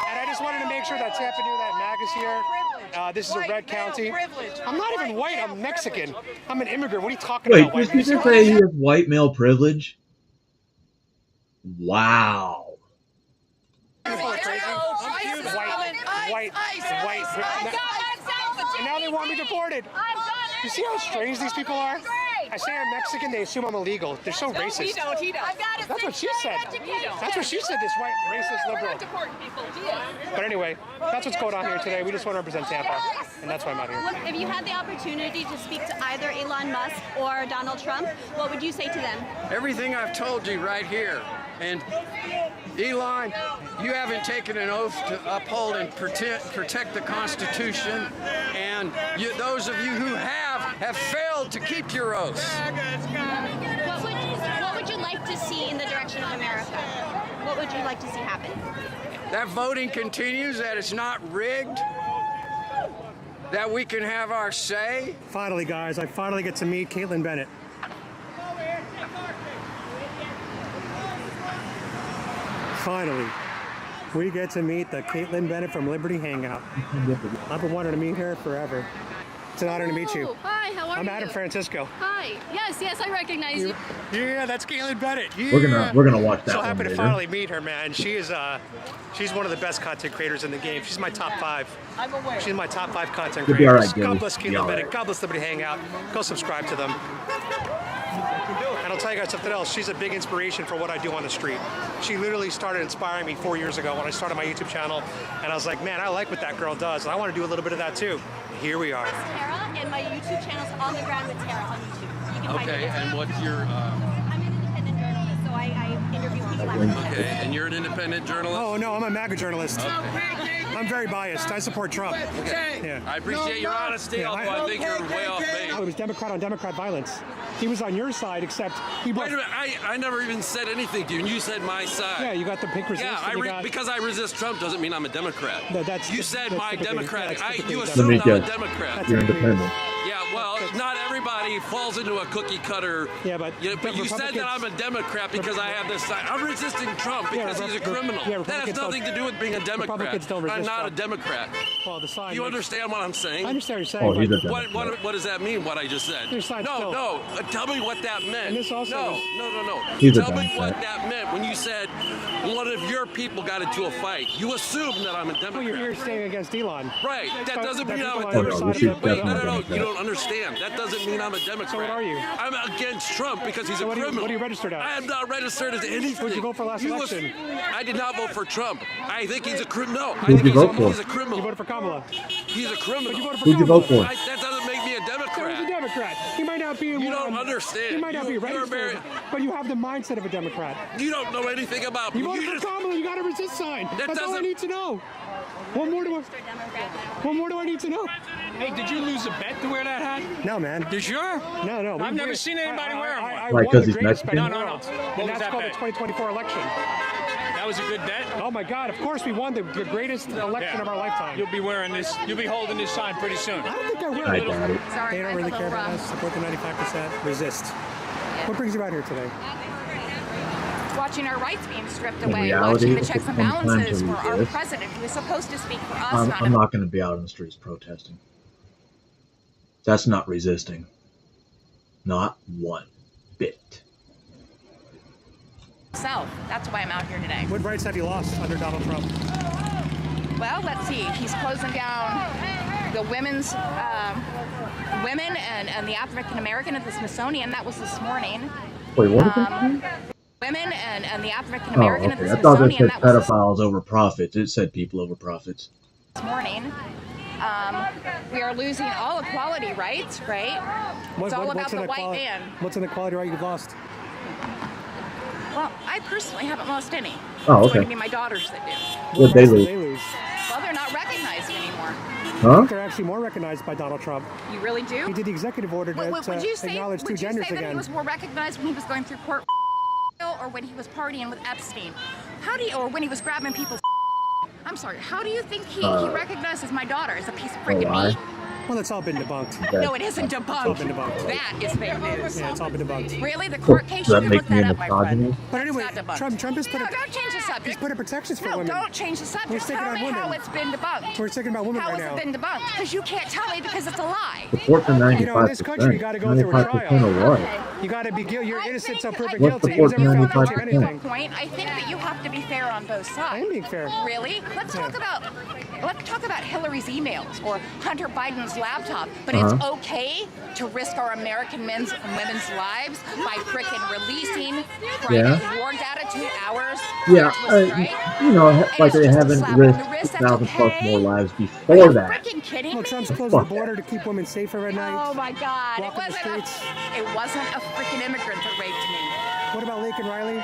And I just wanted to make sure that Tampa knew that MAG is here. This is a red county. I'm not even white, I'm Mexican. I'm an immigrant. What are you talking Wait, about? White did you just say he has white male privilege? Wow. People are crazy. White. And now they want me deported. You see how strange these people are? I say I'm Mexican, they assume I'm illegal. They're so racist. He don't. That's what she said. That's what she said, this white racist liberal. But anyway, that's what's going on here today. We just want to represent Tampa, and that's why I'm out here. If you had the opportunity to speak to either Elon Musk or Donald Trump, what would you say to them? Everything I've told you right here. And Elon, you haven't taken an oath to uphold and protect the Constitution. And those of you who have failed to keep your oaths. What would you like to see in the direction of America? What would you like to see happen? That voting continues, that it's not rigged, that we can have our say. Finally, guys, I finally get to meet Caitlin Bennett. Finally, we get to meet the Caitlin Bennett from Liberty Hangout. I've been wanting to meet her forever. It's an honor to meet you. Hi, how are you? I'm Adam Francisco. Hi. Yes, I recognize you. Yeah, that's Caitlin Bennett. Yeah. We're gonna watch that So one happy to later. finally meet her, man. She's one of the best content creators in the game. She's my top 5. I'm aware. She's my top 5 content You'll be creators. all right, Gilly. God bless You'll be Caitlin all Bennett. right. God bless Liberty Hangout. Go subscribe to them. And I'll tell you guys something else. She's a big inspiration for what I do on the street. She literally started inspiring me 4 years ago when I started my YouTube channel. And I was like, man, I like what that girl does. And I want to do a little bit of that too. Here we are. Tara, and my YouTube channel's On the Ground with Tara on YouTube. You can find it Okay, there. and what's your... I'm an independent journalist, so I interview people I represent. Okay, and you're an independent journalist? Oh, no, I'm a MAGA journalist. I'm very biased. I support Trump. Okay. Yeah. I appreciate your honesty, although I think you're way off base. Oh, it was Democrat on Democrat violence. He was on your side, except he Wait a minute, I never even said anything to you, and you said my side. Yeah, you got the pink resist. Yeah, because I resist Trump doesn't mean I'm a Democrat. No, that's you said that's my typically- Democratic. that's typically You a assume I'm a Democrat. Democrat. You're independent. Yeah, well, not everybody falls into a cookie cutter. Yeah, but you said that I'm a Democrat because I have this side. I'm resisting Trump because he's a criminal. That has nothing to do with being a Democrat. I'm not a Democrat. Well, the sign. You understand what I'm saying? I understand what you're saying. What does that mean? What I just said? No. Tell me what that meant. And this also no. He's a Tell me Democrat. what that meant when you said one of your people got into a fight. You assume that I'm a Democrat. Well, you're staying against Elon. Right. That doesn't mean I'm a Democrat. Democrat. You don't understand. That doesn't mean I'm a Democrat. So what are you? I'm against Trump because he's a criminal. What are you registered as? I am not registered as anything. Who did you vote for last election? I did not vote for Trump. I think he's a criminal. No, I Who'd think you vote for? he's a criminal. You voted for Kamala. He's a criminal. But you voted for Who'd you vote for? That doesn't make me a Democrat. He's a Democrat. He might not be. You don't understand. He might not be registered, but you have the mindset of a Democrat. You don't know anything about me. You voted for Kamala. You got a resist sign. That's all I need to know. What more do I need to know? Hey, did you lose a bet to wear that hat? No, man. You sure? No. I've never seen anybody wear one. I Why, won 'cause the he's greatest bet Mexican? in the world. What And was that's that called bet? the 2024 election. That was a good bet. Oh my God! Of course we won the greatest election of our lifetime. You'll be wearing this. You'll be holding this sign pretty soon. I don't think I will. I doubt it. They don't really care about us. Support the 95%. Resist. What brings you out here today? Watching our rights being stripped In away, reality, watching the it's checks and become time to balances for our resist. president who is supposed to speak for us, I'm not going to be out in the streets protesting. That's not resisting. Not one bit. himself. That's why I'm out here today. What rights have you lost under Donald Trump? Well, let's see. He's closing down the women's women and the African American at the Smithsonian. That was this morning. Wait, what is it? Women and the African Oh, American okay. at the I thought it Smithsonian. said That was pedophiles over profits. It said people over profits. this morning. We are losing all equality rights, right? It's all about the white man. What's an equality right you've lost? Well, I personally haven't lost any. Oh, It's going okay. to be my daughters that do. What'd they lose? Well, they're not recognized anymore. Huh? They're actually more recognized by Donald Trump. You really do? He did the executive order to Would you say, acknowledge two would you genders say that again. he was more recognized when he was going through court or when he was partying with Epstein? Or when he was grabbing people's I'm sorry, how do you think he recognizes my daughter as a piece of freaking meat? Well, it's all been debunked. No, it isn't It's all debunked. been debunked. That is fake news. Yeah, it's all been debunked. Really? The court case Does that should have make looked me that a up, my friend. misogynist? But anyway, It's not debunked. Trump has put No, a, don't change the subject. he's put a protections for No, women. don't change the We're subject. sticking Tell on me women. how it's been debunked. We're speaking about women How right has now. it been debunked? Because you can't tell me because it's a lie. Support for 95%. You know, in this country, you got to go through a 95% trial. of what? You got to be guilty. You're innocent until proven What's guilty. the He's never found guilty of 95%? anything. Point. I think that you have to be fair on both sides. I am being fair. Really? Let's talk about Hillary's emails or Hunter Biden's laptop. But Uh-huh. it's okay to risk our American men's and women's lives by frickin' releasing private war data to ours. Yeah, Right? you know, like they just a haven't slap on the risked wrist, that's 1,000 plus okay. more lives Are you before that. freaking kidding Well, me? Trump's closing the Fuck border to keep women safer at night. Oh my God! Walking the streets. It wasn't a freaking immigrant that raped me. What about Laken Riley,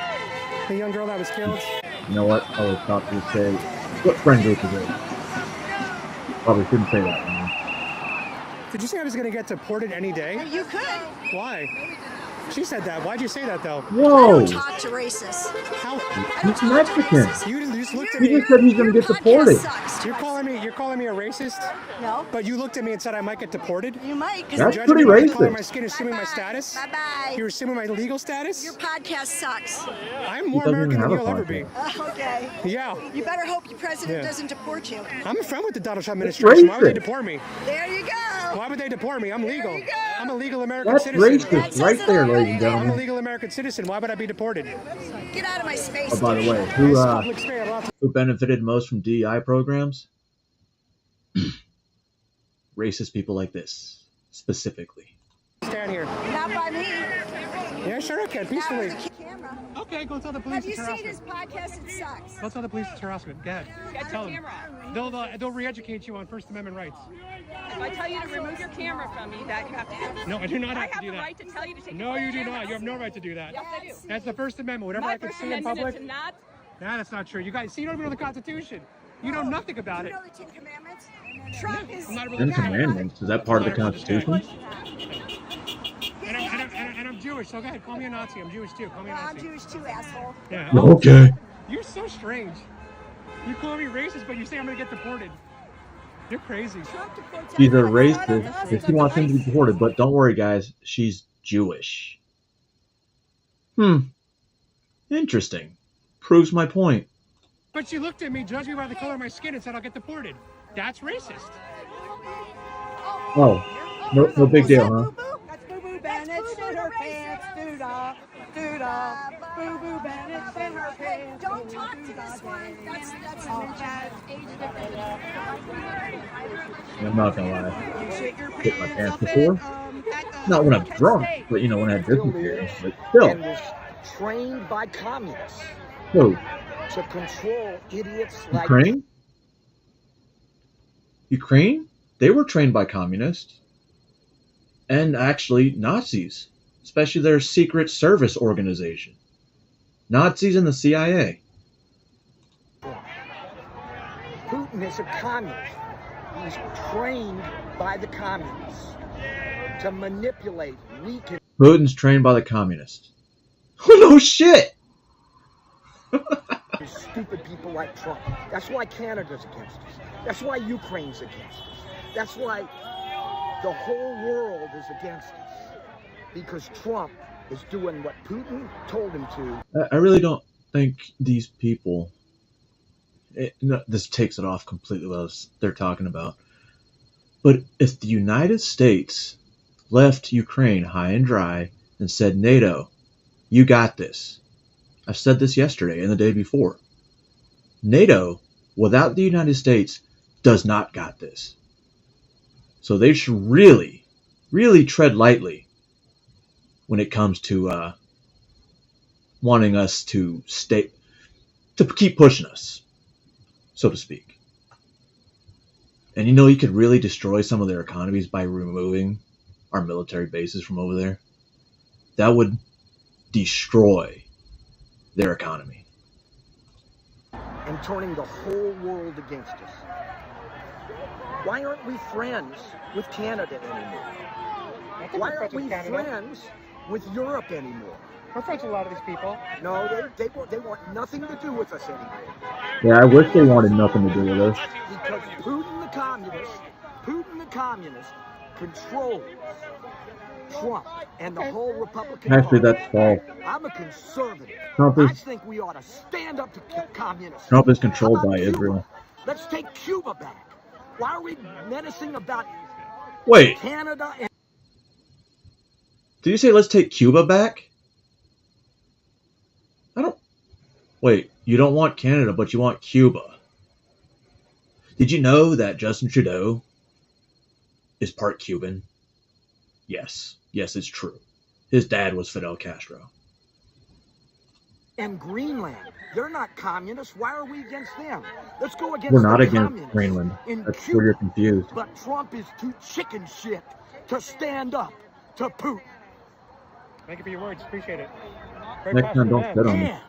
the young girl that was killed? You know what? I was about to say, what friend group is it? Probably shouldn't say that. Man. Did you say I was going to get deported any day? You could. Why? She said that. Why'd you say that, though? Whoa! Talk to racists. How? He's Mexican. You just looked at He me. just said he's going to get deported. You're calling me a racist? No. But you looked at me and said I might get deported? You might. That's You're pretty judging me by color of racist. my skin, assuming my status? Bye-bye. You're assuming my legal status? Your podcast sucks. I'm more doesn't even American than have a you'll ever be. Okay. Yeah. You better hope your president Yeah. doesn't deport you. I'm a friend with the Donald Trump It's administration. Why would they racist. deport me? There you go. Why would they deport me? I'm legal. I'm a legal American That's citizen. racist right there, ladies and I'm a gentlemen. legal American citizen. Why would I be deported? Get out of my space. Oh, by the way, who benefited most from DEI programs? Racist people like this, specifically. Stand here. Not by me. Yeah, sure I can. Peacefully. Not with the camera. Okay, go tell the police Have you it's seen harassment. his podcast? It sucks. Go tell the police it's harassment. Go ahead. Tell them. They'll re-educate you on First Amendment rights. If I tell you to remove your camera from me, that you have to do. No, I do not have I to have do the that. right to tell you to take No, your you do camera not. You from have no right to do that. Yes, I do. That's the First Amendment. Whatever My I can First say in Amendment public. is to not. Nah, that's not true. You guys, see, you don't even know the Constitution. You know nothing about You it. know the Ten Commandments? Trump is. I'm not a Ten religious guy. Commandments, is that part of the Constitution? And I'm Jewish, so go ahead. Call me a Nazi. I'm Jewish too. Call me a Well, I'm Nazi. Jewish too, asshole. Yeah. Okay. You're so strange. You call me racist, but you say I'm gonna get deported. You're crazy. She's a racist if she wants him to be deported. But don't worry, guys. She's Jewish. Interesting. Proves my point. But she looked at me, judged me by the color of my skin, and said I'll get deported. That's racist. Oh, no big deal, huh? That's Boo Boo Bennett, shit her pants, doo-dah, doo-dah. Boo Boo Bennett, shit her pants. Don't talk to this one. That's I'm not gonna lie. Hit my pants before. Not when I'm drunk, but you know when I have drinking periods. But still. And was trained by communists Who? to control idiots like Ukraine? Ukraine? They were trained by communists. And actually Nazis. Especially their secret service organization. Nazis and the CIA. Putin is a communist. He's trained by the communists to manipulate, weaken. Putin's trained by the communists. Oh, no shit! Stupid people like Trump. That's why Canada's against us. That's why Ukraine's against us. That's why the whole world is against us. Because Trump is doing what Putin told him to. I really don't think these people... this takes it off completely what they're talking about. But if the United States left Ukraine high and dry and said, NATO, you got this. I've said this yesterday and the day before. NATO, without the United States, does not got this. So they should really, really tread lightly when it comes to wanting us to keep pushing us, so to speak. And you know, you could really destroy some of their economies by removing our military bases from over there. That would destroy their economy. And turning the whole world against us. Why aren't we friends with Canada anymore? Why aren't we friends with Europe anymore? We're friends with a lot of these people. No, they want nothing to do with us anymore. Yeah, I wish they wanted nothing to do with us. Because Putin the communist controls Trump and the whole Republican Actually, Party. that's false. I'm a conservative. Trump I is, think we ought to stand up to communists. Trump is controlled by Israel. Let's take Cuba back. Why are we menacing about Wait, Canada and... did you say let's take Cuba back? Wait, you don't want Canada, but you want Cuba. Did you know that Justin Trudeau is part Cuban? Yes, it's true. His dad was Fidel Castro. And Greenland. They're not communists. Why are we against them? Let's go against We're not the against communists Greenland. in That's Cuba. where you're confused. But Trump is too chicken shit to stand up to Putin. Thank you for your words. Appreciate it. Next time, don't sit on me. And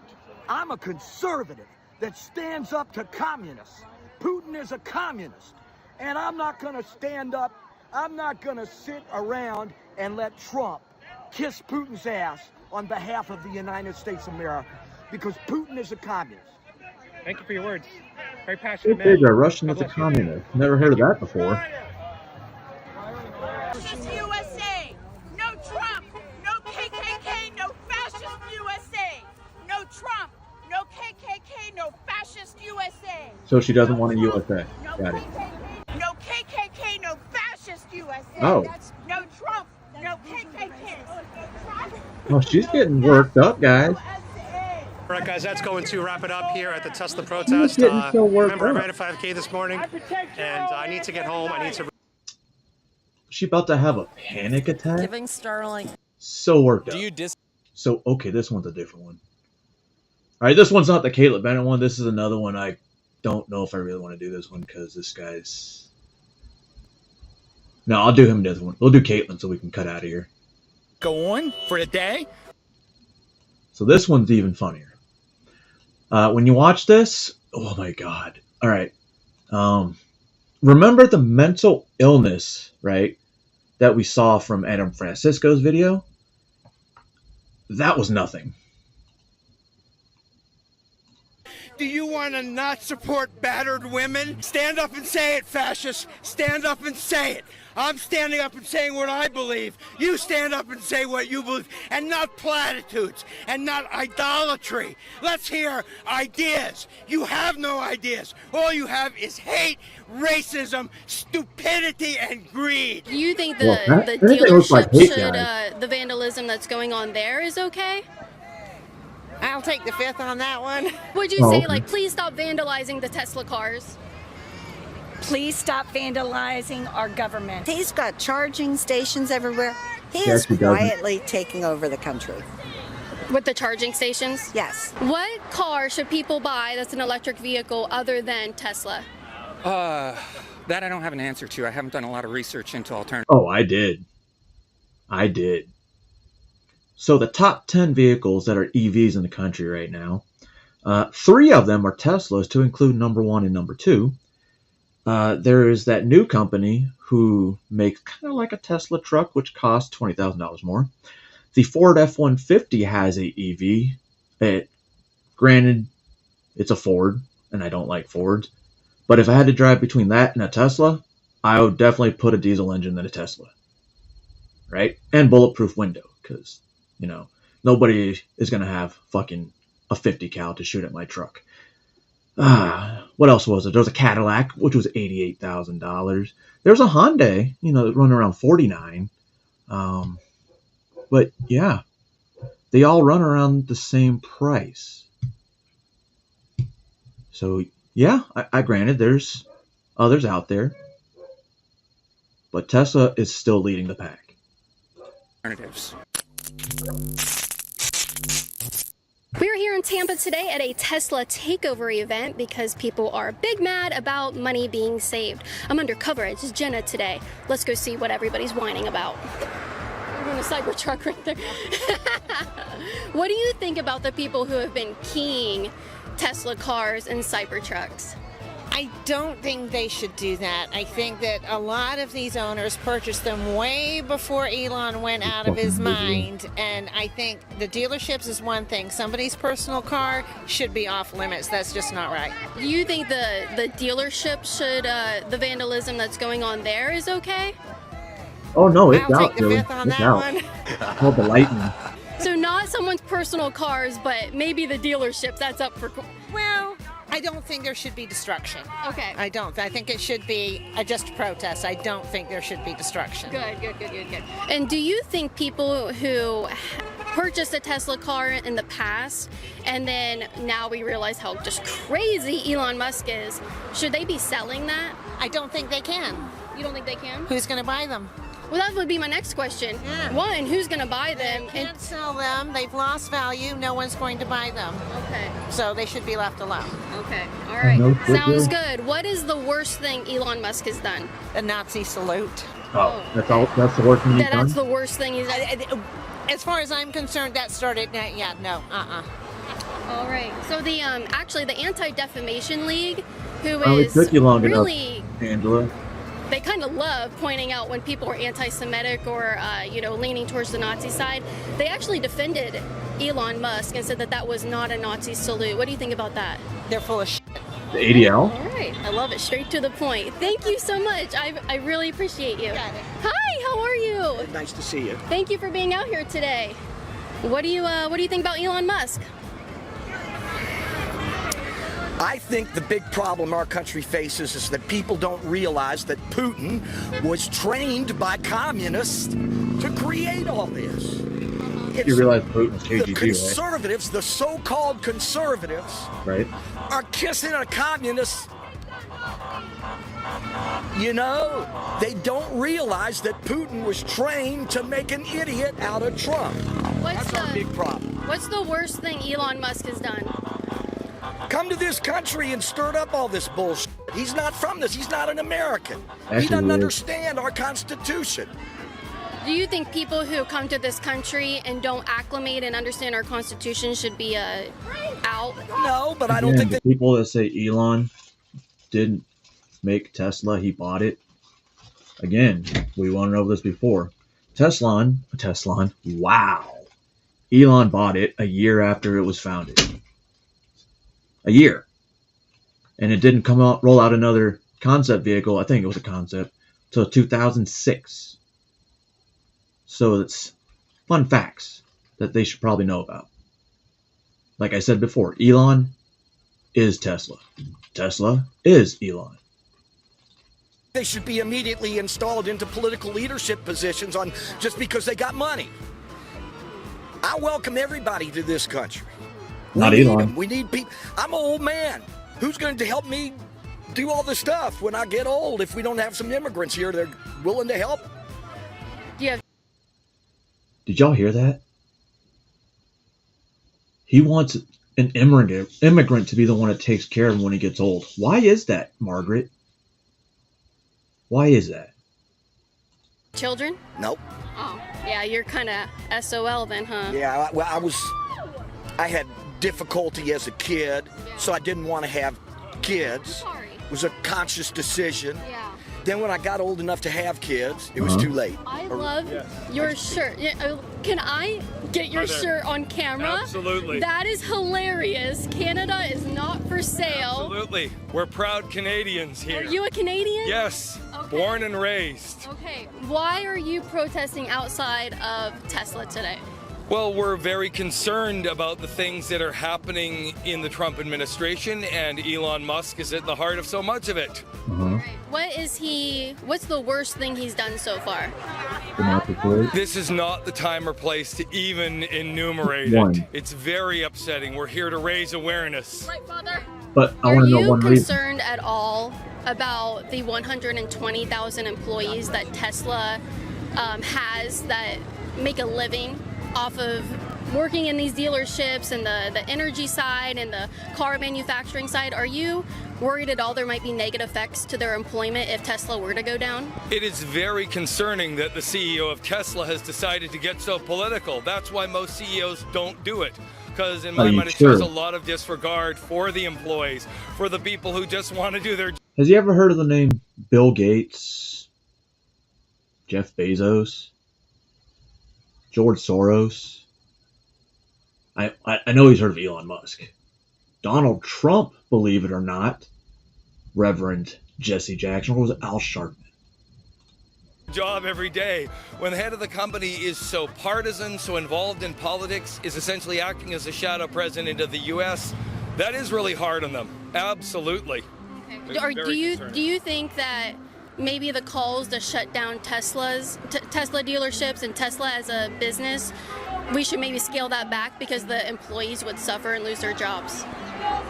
I'm a conservative that stands up to communists. Putin is a communist. And I'm not going to stand up. I'm not going to sit around and let Trump kiss Putin's ass on behalf of the United States of America. Because Putin is a communist. Thank you for your words. Very passionate Hey, man. Russian is a communist. Never heard of that before. Fascist USA! No Trump! No KKK! No fascist USA! No Trump! No KKK! No fascist USA! So she doesn't want a USA. Got it. No KKK! No fascist USA! Oh. No Trump! No KKK! Well, she's getting worked up, guys. All right, guys, that's going to wrap it up here at the Tesla She's protest. getting so worked Remember, I up. ran a 5K this morning, and I need to get home. I need to... She about to have a panic attack? Giving Sterling. So worked up. So, okay, this one's a different one. Alright, this one's not the Caleb Bennett one. This is another one. I don't know if I really want to do this one because this guy's... No, I'll do him the other one. We'll do Caitlyn so we can cut out of here. Go on for the day. So this one's even funnier. When you watch this, oh my god. Alright. Remember the mental illness, right, that we saw from Adam Francisco's video? That was nothing. Do you want to not support battered women? Stand up and say it, fascists. Stand up and say it. I'm standing up and saying what I believe. You stand up and say what you believe, and not platitudes, and not idolatry. Let's hear ideas. You have no ideas. All you have is hate, racism, stupidity, and greed. Do you think Well, the that anything looks like dealership hate, should, guys. the vandalism that's going on there is okay? I'll take the fifth on that one. Would you Oh, say, okay. like, please stop vandalizing the Tesla cars? Please stop vandalizing our government. He's got charging stations everywhere. He Yes, is he doesn't. quietly taking over the country. With the charging stations? Yes. What car should people buy that's an electric vehicle other than Tesla? That I don't have an answer to. I haven't done a lot of research into alternatives. Oh, I did. So the top 10 vehicles that are EVs in the country right now, 3 of them are Teslas, to include number 1 and number 2. There is that new company who makes kind of like a Tesla truck, which costs $20,000 more. The Ford F-150 has a EV. Granted, it's a Ford, and I don't like Fords. But if I had to drive between that and a Tesla, I would definitely put a diesel engine in a Tesla. Right? And bulletproof window, because, nobody is going to have fucking a 50 cal to shoot at my truck. What else was it? There was a Cadillac, which was $88,000. There was a Hyundai, running around $49,000. But yeah, they all run around the same price. So yeah, I granted there's others out there, but Tesla is still leading the pack. Alternatives. We're here in Tampa today at a Tesla takeover event because people are big mad about money being saved. I'm undercover as Jenna today. Let's go see what everybody's whining about. We're in a Cybertruck right there. What do you think about the people who have been keying Tesla cars and Cybertrucks? I don't think they should do that. I think that a lot of these owners purchased them way before Elon went out of his mind. And I think the dealerships is one thing. Somebody's personal car should be off limits. That's just not right. Do you think the dealership should, the vandalism that's going on there is okay? Oh no, it's I'll out, take the Joey. fifth on It's that out. one. It's called the Lightning. So not someone's personal cars, but maybe the dealership, that's up for... Well, I don't think there should be destruction. Okay. I don't. I think it should be just a protest. I don't think there should be destruction. Good. And do you think people who purchased a Tesla car in the past and then now we realize how just crazy Elon Musk is, should they be selling that? I don't think they can. You don't think they can? Who's going to buy them? Well, that would be my next question. Yeah. One, who's going to buy them? They can't sell them. They've lost value. No one's going to buy them. Okay. So they should be left alone. Okay. All right. No, Sounds good. What is the worst thing Elon Musk has done? The Nazi salute. Oh, that's the worst thing you've done? That's the worst thing he's done. As far as I'm concerned, that started. No. All right. So the actually the Anti-Defamation League, who Oh, it is took you long really enough, Angela. they kind of love pointing out when people are anti-Semitic or leaning towards the Nazi side. They actually defended Elon Musk and said that was not a Nazi salute. What do you think about that? They're full of shit. The ADL? All right. I love it. Straight to the point. Thank you so much. I really appreciate you. Hi. How are you? Nice to see you. Thank you for being out here today. What do you think about Elon Musk? I think the big problem our country faces is that people don't realize that Putin was trained by communists to create all this. You realize Putin was The KGB, conservatives, the so-called conservatives, right? are kissing a communist. They don't realize that Putin was trained to make an idiot out of Trump. That's our big problem. What's the worst thing Elon Musk has done? Come to this country and stirred up all this bullshit. He's not from this. He's not an American. Actually, He doesn't he is. understand our Constitution. Do you think people who come to this country and don't acclimate and understand our Constitution should be out? No, but I don't Again, think the people that say Elon didn't make Tesla, he bought it. Again, we went over this before. Tesla, wow. Elon bought it a year after it was founded. a year. And it didn't roll out another concept vehicle, I think it was a concept, till 2006. So it's fun facts that they should probably know about. Like I said before, Elon is Tesla. Tesla is Elon. They should be immediately installed into political leadership positions on just because they got money. I welcome everybody to this country. Not we Elon. Need them. We need people. I'm an old man. Who's going to help me do all this stuff when I get old if we don't have some immigrants here that are willing to help? Yeah. Did y'all hear that? He wants an immigrant to be the one that takes care of him when he gets old. Why is that, Margaret? Why is that? Children? Nope. Oh, yeah, you're kind of SOL then, huh? Yeah, well, I had difficulty as a kid, so I didn't want to have kids. It was a conscious decision. Yeah. Then when I got old enough to have kids, it was too late. I love your shirt. Can I get your shirt on camera? Absolutely. That is hilarious. Canada is not for sale. Absolutely. We're proud Canadians here. Are you a Canadian? Yes. Okay. Born and raised. Okay. Why are you protesting outside of Tesla today? Well, we're very concerned about the things that are happening in the Trump administration, and Elon Musk is at the heart of so much of it. What's the worst thing he's done so far? This is not the time or place to even enumerate One. it. It's very upsetting. We're here to raise awareness. Right, Father? But I Are want to know you one reason. concerned at all about the 120,000 employees that Tesla has that make a living off of working in these dealerships and the energy side and the car manufacturing side? Are you worried at all there might be negative effects to their employment if Tesla were to go down? It is very concerning that the CEO of Tesla has decided to get so political. That's why most CEOs don't do it. Because in my mind, it shows a lot of disregard for the employees, for the people who just want to do their job. Has you ever heard of the name Bill Gates, Jeff Bezos, George Soros? I know he's heard of Elon Musk. Donald Trump, believe it or not, Reverend Jesse Jackson, or was it Al Sharpton? Job every day when the head of the company is so partisan, so involved in politics, is essentially acting as a shadow president of the U.S. That is really hard on them. Absolutely. Okay. Do you think that maybe the calls to shut down Tesla dealerships and Tesla as a business, we should maybe scale that back because the employees would suffer and lose their jobs?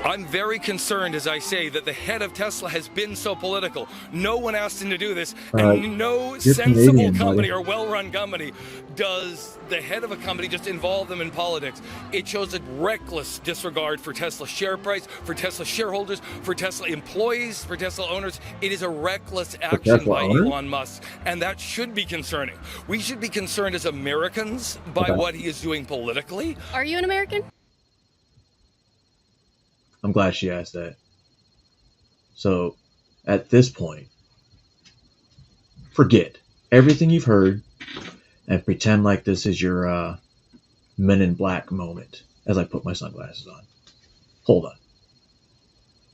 I'm very concerned, as I say, that the head of Tesla has been so political. No one asked him to do this, and no sensible Canadian, company or well-run company does the head of a company just involve them in politics. It shows a reckless disregard for Tesla share price, for Tesla shareholders, for Tesla employees, for Tesla owners. It is a reckless action by Elon Musk, and that should be concerning. We should be concerned as Americans by what he is doing politically. Are you an American? I'm glad she asked that. So, at this point, forget everything you've heard and pretend like this is your Men in Black moment as I put my sunglasses on. Hold on.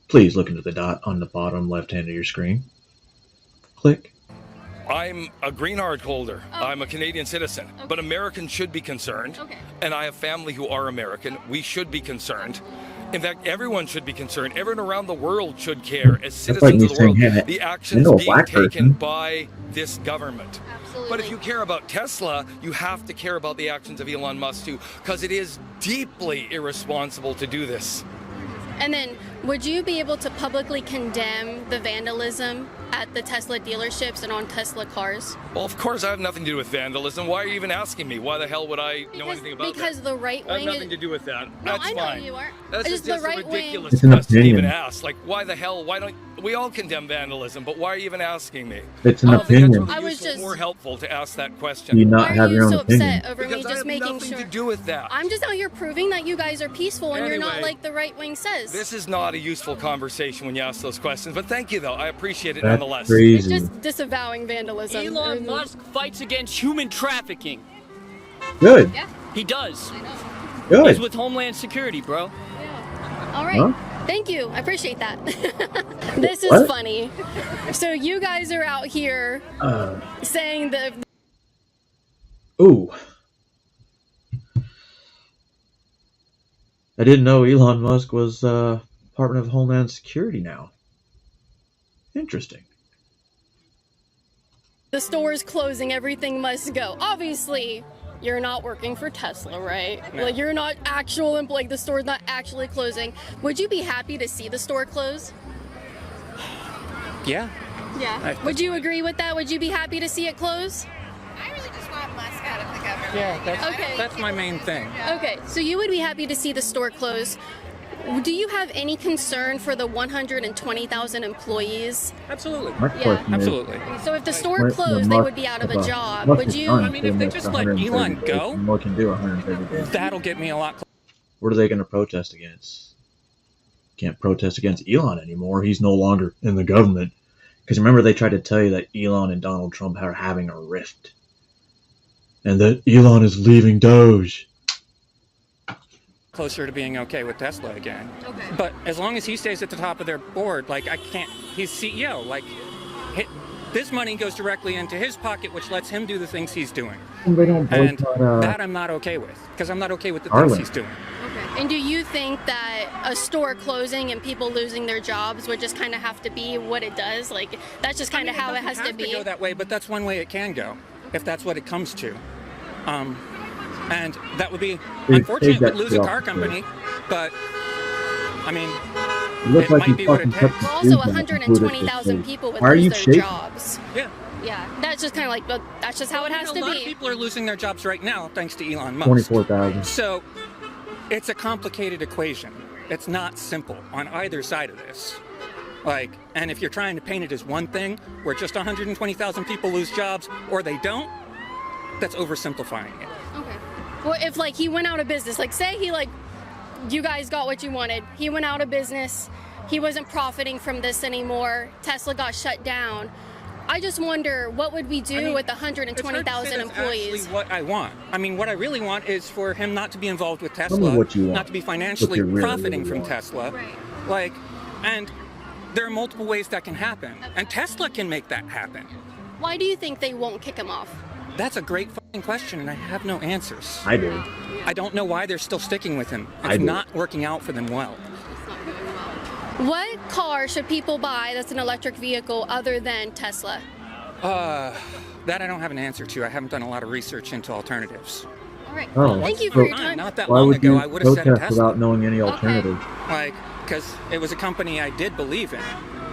Please look into the dot on the bottom left hand of your screen. Click. I'm a green card holder. I'm a Canadian citizen. But Americans should be concerned. And I have family who are American. We should be concerned. In fact, everyone should be concerned. Everyone around the world should care, as citizens of the world, the actions being taken by this government. Absolutely. But if you care about Tesla, you have to care about the actions of Elon Musk too, because it is deeply irresponsible to do this. And then, would you be able to publicly condemn the vandalism at the Tesla dealerships and on Tesla cars? Well, of course, I have nothing to do with vandalism. Why are you even asking me? Why the hell would I know anything about that? Because the right wing. I have nothing to do with that. No, That's I know fine. you are. That's Just just the a right ridiculous It's an question to even opinion. ask. Like, why the hell? Why don't we all condemn vandalism? But why are you even asking me? It's an I don't think opinion. that's I really was useful, just- more helpful to ask that question. Do you not Why have are your you own so opinion? upset over Because me I just have making nothing sure? to do with that. I'm just out here proving that you guys are peaceful and you're not Anyway, like the right wing says. This is not a useful conversation when you ask those questions. But thank you, though. I appreciate it That's nonetheless. crazy. It's just disavowing vandalism. Elon Musk fights against human trafficking. Good. Yeah. He does. Good. He's with Homeland Security, bro. All right. Huh? Thank you. I appreciate that. This is What? funny. So you guys are out here saying that. Ooh. I didn't know Elon Musk was Department of Homeland Security now. Interesting. The store's closing, everything must go. Obviously, you're not working for Tesla, right? No. Like, you're not actual, like, the store's not actually closing. Would you be happy to see the store close? Yeah. Yeah. Would you agree with that? Would you be happy to see it close? I really just want Musk out of the government. Yeah, that's my main thing. Okay, so you would be happy to see the store close. Do you have any concern for the 120,000 employees? Absolutely. My question is, Absolutely. So if the store when closed, they would be out of a job. Would you? I mean, if they just let Elon go, what can do 130 days? that'll get me a lot closer. What are they going to protest against? Can't protest against Elon anymore. He's no longer in the government. Because remember, they tried to tell you that Elon and Donald Trump are having a rift. And that Elon is leaving Doge. Closer to being okay with Tesla again. Okay. But as long as he stays at the top of their board, like I can't, he's CEO, like this money goes directly into his pocket, which lets him do the things he's doing. They don't And boycott, that I'm not okay with, because I'm not okay with the Harlan. things he's doing. Okay. And do you think that a store closing and people losing their jobs would just kind of have to be what it does? Like, that's just kind of how it has to be? It go that way, but that's one way it can go, if that's what it comes to. And that would be unfortunate. We'd lose a car company, but I mean, it might be what it takes. Also, 120,000 people would lose their jobs. Yeah. Yeah, that's just kind of like, but that's just how it has to A lot of be. people are losing their jobs right now thanks to Elon Musk. 24,000. So it's a complicated equation. It's not simple on either side of this. Like, and if you're trying to paint it as one thing, where just 120,000 people lose jobs or they don't, that's oversimplifying it. Okay. Well, if like he went out of business, like say he like, you guys got what you wanted, he went out of business, he wasn't profiting from this anymore, Tesla got shut down. I just wonder, what would we do with 120,000 employees? That's what I want. I mean, what I really want is for him not to be involved with Tell me Tesla, what you want. not to be financially What you really, profiting really from want. Tesla. Right. Like, and there are multiple ways that can happen, and Tesla can make that happen. Why do you think they won't kick him off? That's a great fucking question, and I have no answers. I do. I don't know why they're still sticking with him. I It's do. not working out for them well. What car should people buy that's an electric vehicle other than Tesla? That I don't have an answer to. I haven't done a lot of research into alternatives. All right. Oh. Thank you for your So time. Not that Why long would ago, you I would have said a protest Tesla. without knowing any alternative? Like, because it was a company I did believe in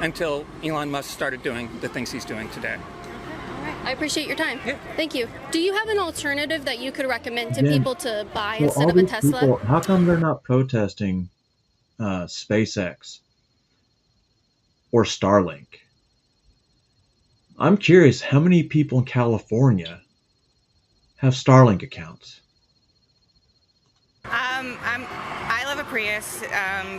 until Elon Musk started doing the things he's doing today. I appreciate your time. Yeah. Thank you. Do you have an alternative that you could recommend to Again, people to buy So instead all of a these Tesla? people, how come they're not protesting SpaceX or Starlink? I'm curious how many people in California have Starlink accounts. I love a Prius,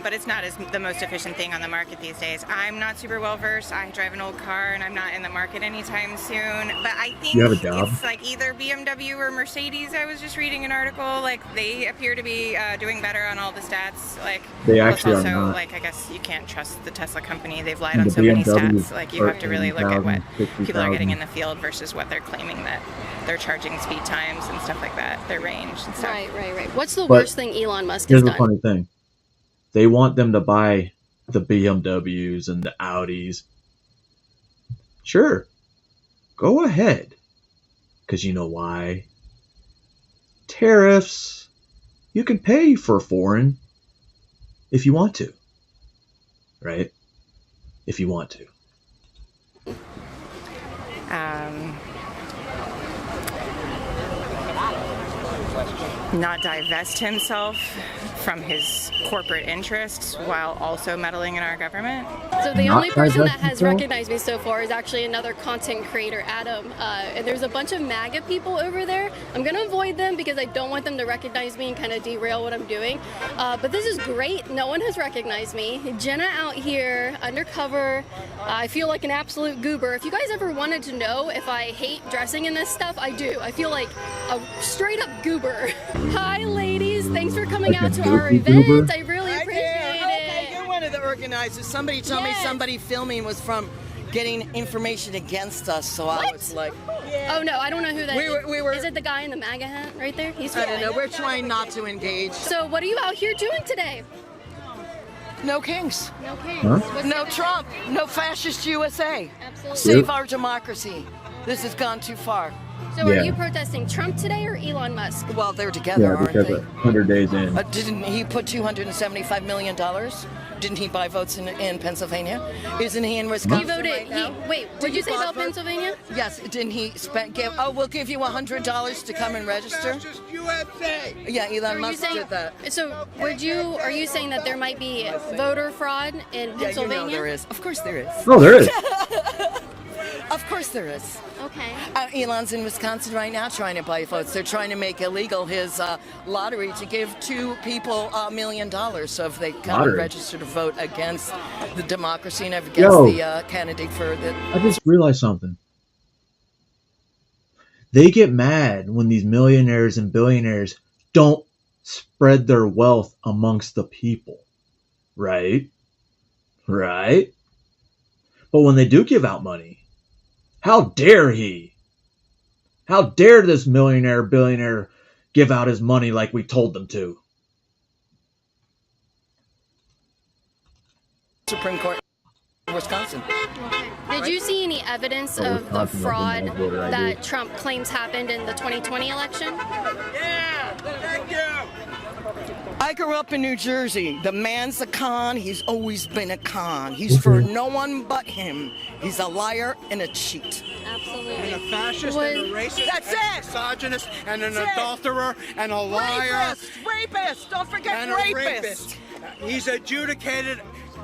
but it's not the most efficient thing on the market these days. I'm not super well versed. I drive an old car, and I'm not in the market anytime soon. But I think You have a job? it's like either BMW or Mercedes. I was just reading an article. Like they appear to be doing better on all the stats. Like They plus actually are also, not. like I guess you can't trust the Tesla company. They've lied And on the so many BMWs stats. Like you are have to really look at what 80,000, people are getting in 60,000. the field versus what they're claiming that their charging speed times and stuff like that, their range and stuff. Right. What's the But worst thing Elon Musk has Here's the done? funny thing. They want them to buy the BMWs and the Audis. Sure. Go ahead. Because you know why? Tariffs. You can pay for foreign if you want to. Right? If you want to. Not divest himself from his corporate interests while also meddling in our government. So the Not only person that divest has himself? recognized me so far is actually another content creator, Adam. And there's a bunch of MAGA people over there. I'm going to avoid them because I don't want them to recognize me and kind of derail what I'm doing. But this is great. No one has recognized me. Jenna out here, undercover. I feel like an absolute goober. If you guys ever wanted to know if I hate dressing in this stuff, I do. I feel like a straight up goober. Hi, ladies. Thanks for coming Like out a to our goofy event. goober? I really appreciate it. You're one of organizers. Somebody told me somebody filming was from getting information against us, so I was like... Oh no, I don't know who that is. We were... Is it the guy in the MAGA hat right there? He's I don't know. We're trying not to engage. So what are you out here doing today? No kings. No kings. Huh? No Trump. No fascist USA. Absolutely. Save our democracy. This has gone too far. So are you protesting Trump today or Elon Musk? Well, they're together, aren't they? 100 days in. Didn't he put $275 million? Didn't he buy votes in Pennsylvania? Isn't he in Wisconsin? He voted. right now? Wait, did you say about Pennsylvania? Yes. Didn't he we'll give you $100 to come and register? USA. Yeah, Elon Are you Musk saying, did that. So are you saying that there might be voter fraud in Pennsylvania? Yeah, you know there is. Of course there is. Oh, there is. Of course there is. Okay. Elon's in Wisconsin right now trying to buy votes. They're trying to make illegal his lottery to give two people $1 million. So if they come and register to vote against the democracy and against the candidate for the... I just realized something. They get mad when these millionaires and billionaires don't spread their wealth amongst the people. Right? Right? But when they do give out money, how dare he? How dare this millionaire, billionaire give out his money like we told them to? Supreme Court of Wisconsin. Did you see any evidence of the fraud that Trump claims happened in the 2020 election? Yeah, thank you. I grew up in New Jersey. The man's a con. He's always been a con. He's for no one but him. He's a liar and a cheat. Absolutely. And a fascist and a racist That's and a it. misogynist and an adulterer and a liar. Rapist. Don't forget And a rapist. He's adjudicated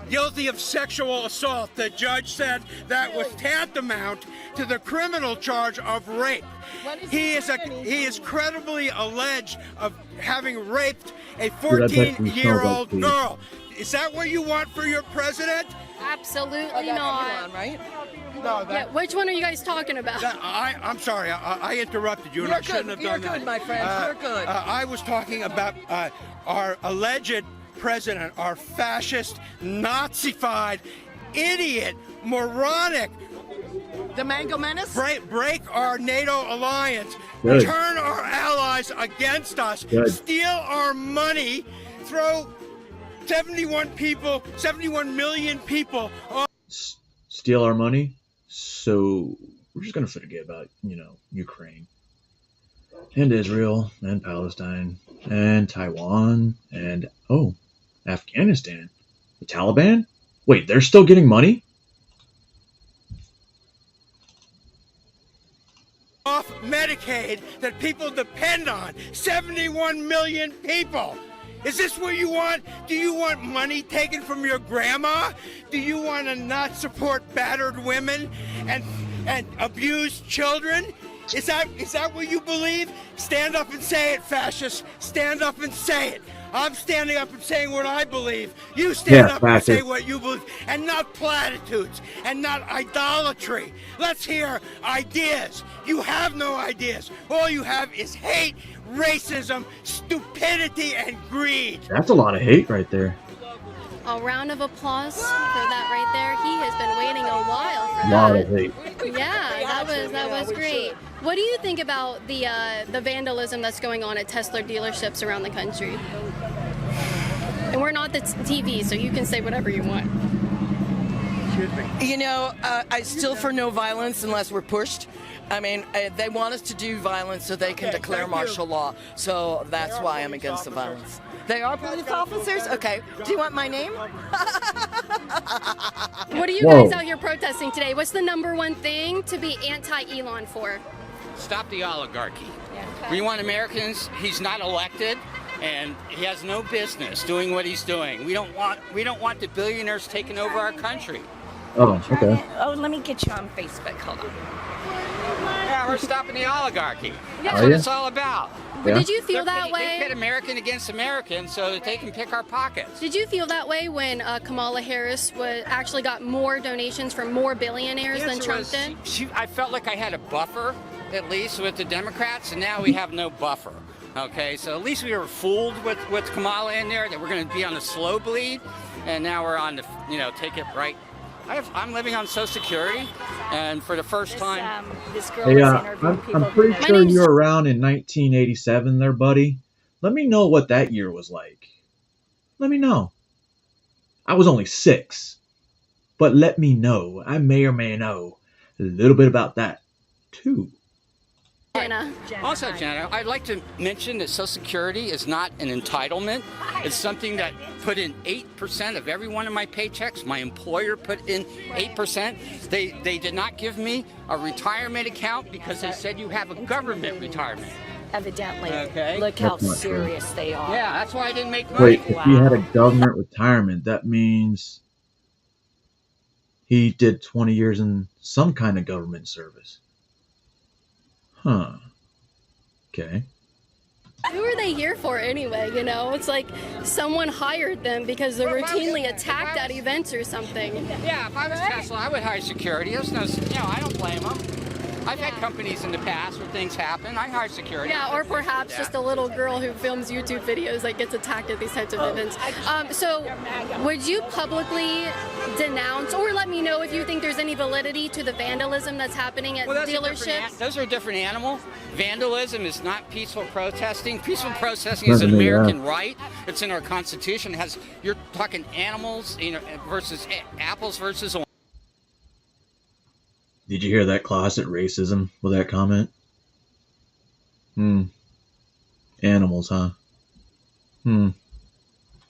guilty of sexual assault. The judge said that was tantamount to the criminal charge of rape. He is credibly alleged of having raped a 14-year-old girl. Is that what you want for your president? Absolutely not. Elon, right? No, Yeah, which one are you guys talking about? I'm sorry, I interrupted you, and I shouldn't have done that. You're good, my friend. You're good. I was talking about our alleged president, our fascist, Nazified, idiot, moronic. The Mango Menace? Break our NATO alliance. Good. Turn our allies against us. Good. Steal our money. Throw 71 million people off. Steal our money? So we're just going to forget about, Ukraine. And Israel, and Palestine, and Taiwan, and, Afghanistan. The Taliban? Wait, they're still getting money? Off Medicaid that people depend on. 71 million people. Is this what you want? Do you want money taken from your grandma? Do you want to not support battered women and abused children? Is that what you believe? Stand up and say it, fascists. Stand up and say it. I'm standing up and saying what I believe. You stand up and say what you believe. And not platitudes. And not idolatry. Let's hear ideas. You have no ideas. All you have is hate, racism, stupidity, and greed. That's a lot of hate right there. A round of applause for that right there. He has been waiting a while for A that. lot of hate. Yeah, that was great. What do you think about the vandalism that's going on at Tesla dealerships around the country? And we're not the TV, so you can say whatever you want. I still for no violence unless we're pushed. I mean, they want us to do violence so they can declare martial law. So that's why I'm against the violence. They are police officers? Okay. Do you want my name? What are you guys out here protesting today? What's the #1 thing to be anti-Elon for? Stop the oligarchy. We want Americans. He's not elected, and he has no business doing what he's doing. We don't want the billionaires taking over our country. Oh, okay. Oh, let me get you on Facebook. Hold on. Yeah, we're stopping the oligarchy. Yeah. That's what it's all about. But did you feel that way? They pit American against American so that they can pick our pockets. Did you feel that way when Kamala Harris actually got more donations from more billionaires than Trump did? I felt like I had a buffer, at least, with the Democrats, and now we have no buffer. Okay, so at least we were fooled with Kamala in there, that we're going to be on the slow bleed, and now we're on the take it right. I'm living on Social Security, and for the first time, this girl Hey, is interviewing people. I'm pretty who know- sure you were around in 1987 there, buddy. Let me know what that year was like. Let me know. I was only 6, but let me know. I may or may know a little bit about that, too. Jenna. Also, Jenna, I'd like to mention that Social Security is not an entitlement. It's something that put in 8% of every one of my paychecks. My employer put in 8%. They did not give me a retirement account because they said you have a government retirement. Evidently. Okay. Look how That's not true. serious they are. Yeah, that's why I didn't make money. Wait, if he had a government retirement, that means he did 20 years in some kind of government service. Huh. Okay. Who are they here for anyway? It's like someone hired them because they're routinely attacked at events or something. Yeah, if I was Tesla, I would hire security. There's no, I don't blame them. I've had companies in the past where things happen. I hire security. Yeah, or perhaps just a little girl who films YouTube videos that gets attacked at these types of events. So, would you publicly denounce or let me know if you think there's any validity to the vandalism that's happening at dealerships? Those are a different animal. Vandalism is not peaceful protesting. Peaceful protesting is an American right. It's in our Constitution. You're talking animals, versus apples versus oranges. Did you hear that closet racism with that comment? Animals, huh?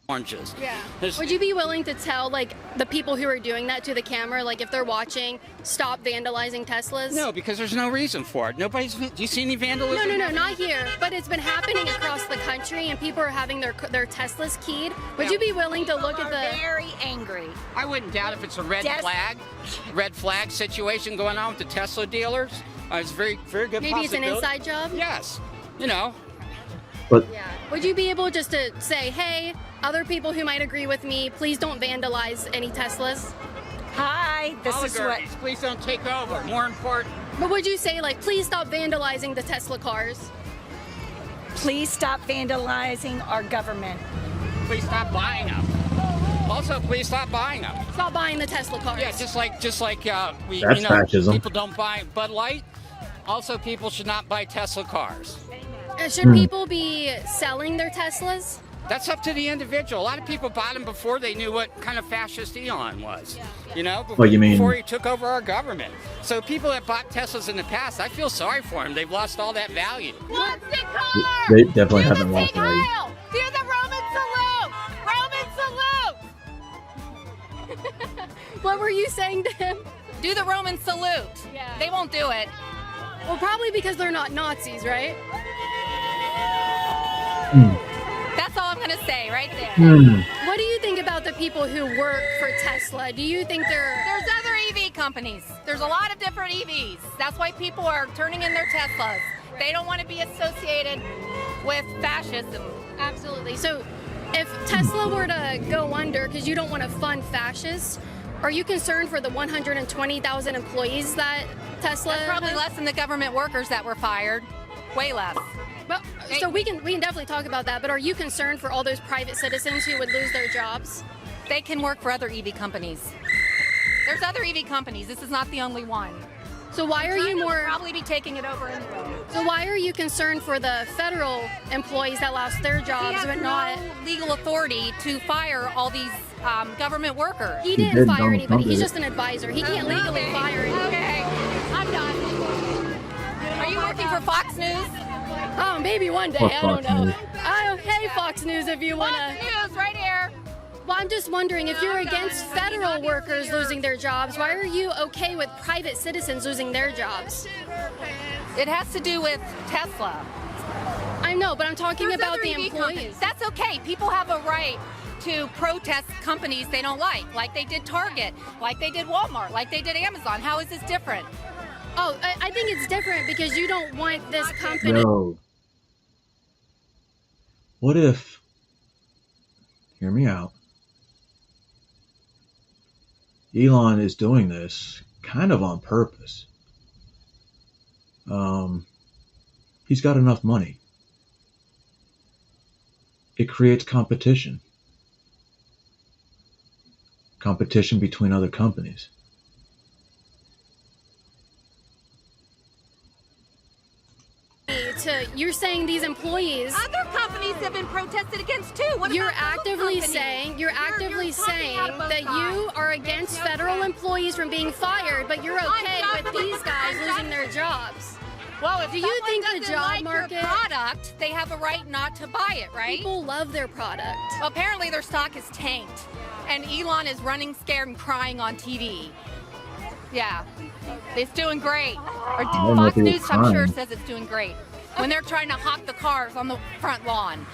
Oranges. Yeah. Would you be willing to tell, the people who are doing that to the camera, if they're watching, stop vandalizing Teslas? No, because there's no reason for it. Do you see any vandalism? No, not here. But it's been happening across the country, and people are having their Teslas keyed. Would you be willing to look at the... very angry. I wouldn't doubt if it's a red flag situation going on with the Tesla dealers. It's very, very good Maybe it's an possibility. inside job? Yes. But Would you be able just to say, hey, other people who might agree with me, please don't vandalize any Teslas? Hi, this is what... Please don't take over. More important. But would you say, please stop vandalizing the Tesla cars? Please stop vandalizing our government. Please stop buying them. Also, please stop buying them. Stop buying the Tesla cars. Yeah, just like we, That's fascism. people don't buy Bud Light. Also, people should not buy Tesla cars. Should people be selling their Teslas? That's up to the individual. A lot of people bought them before they knew what kind of fascist Elon was. Before he took over our government. So people that bought Teslas in the past, I feel sorry for them. They've lost all that value. Monster car! They definitely haven't lost value. Do the Roman salute! Roman salute! What were you saying to him? Do the Roman salute. Yeah. They won't do it. Well, probably because they're not Nazis, right? That's all I'm going to say right there. What do you think about the people who work for Tesla? Do you think There's other EV companies. There's a lot of different EVs. That's why people are turning in their Teslas. They don't want to be associated with fascism. Absolutely. So if Tesla were to go under because you don't want to fund fascists, are you concerned for the 120,000 employees that Tesla That's probably has? less than the government workers that were fired. Way less. Well, so we can definitely talk about that, but are you concerned for all those private citizens who would lose their jobs? They can work for other EV companies. There's other EV companies. This is not the only one. So why are you more... probably be taking it over anyway. So why are you concerned for the federal employees that lost their jobs, He has but not... no legal authority to fire all these government workers. He didn't fire anybody. He's just an advisor. He can't legally fire anybody. Okay, I'm done. Are you working for Fox News? Oh, maybe one day. I don't know. Oh, hey, Fox News, if you want to... Fox News, right here. Well, I'm just wondering, if you're against federal workers losing their jobs, why are you okay with private citizens losing their jobs? It has to do with Tesla. I know, but I'm talking There's about other the EV employees. companies. That's okay. People have a right to protest companies they don't like they did Target, like they did Walmart, like they did Amazon. How is this different? Oh, I think it's different because you don't want this company... No. What if... Hear me out. Elon is doing this kind of on purpose. He's got enough money. It creates competition. competition between other companies. You're saying these employees. Other companies have been protested against too. What You're about those actively companies? saying you're actively saying out of both that you are against federal employees from being fired, but you're okay with these guys losing their jobs. Well, if Do you think the doesn't job like market? your product, they have a right not to buy it, right? People love their product. Well, apparently their stock is tanked, and Elon is running scared and crying on TV. Yeah, it's doing great. Or don't know if Fox he was News, I'm sure, crying. says it's doing great. When they're trying to hawk the cars on the front lawn.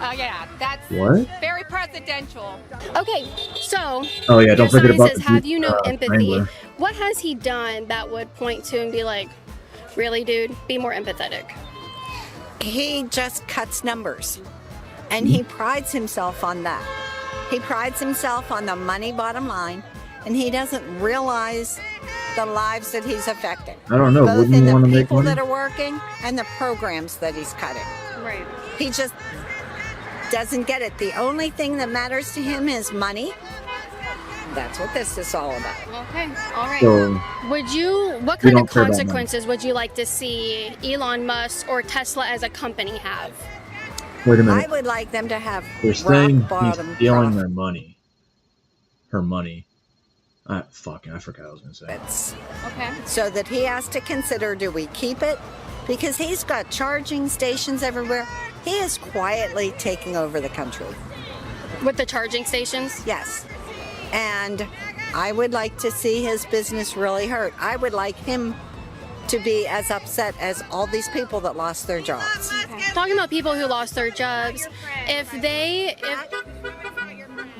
Yeah, that's What? very presidential. Okay, so Oh, yeah, don't forget Josiah about says, the have you no empathy? Wrangler. What has he done that would point to and be like, really, dude, be more empathetic? He just cuts numbers, and he prides himself on that. He prides himself on the money bottom line, and he doesn't realize the lives that he's affecting. I don't know. Both Wouldn't in you the want to make people money? that are working and the programs that he's cutting. Right. He just doesn't get it. The only thing that matters to him is money. That's what this is all about. Okay, all right. So, What we kind don't of care about money. consequences would you like to see Elon Musk or Tesla as a company have? Wait a I minute. would like them to have They're saying rock bottom he's stealing profit. their money. Her money. I forgot what I was going to say. Okay. So that he has to consider, do we keep it? Because he's got charging stations everywhere. He is quietly taking over the country. With the charging stations? Yes. And I would like to see his business really hurt. I would like him to be as upset as all these people that lost their jobs. Talking about people who lost their jobs,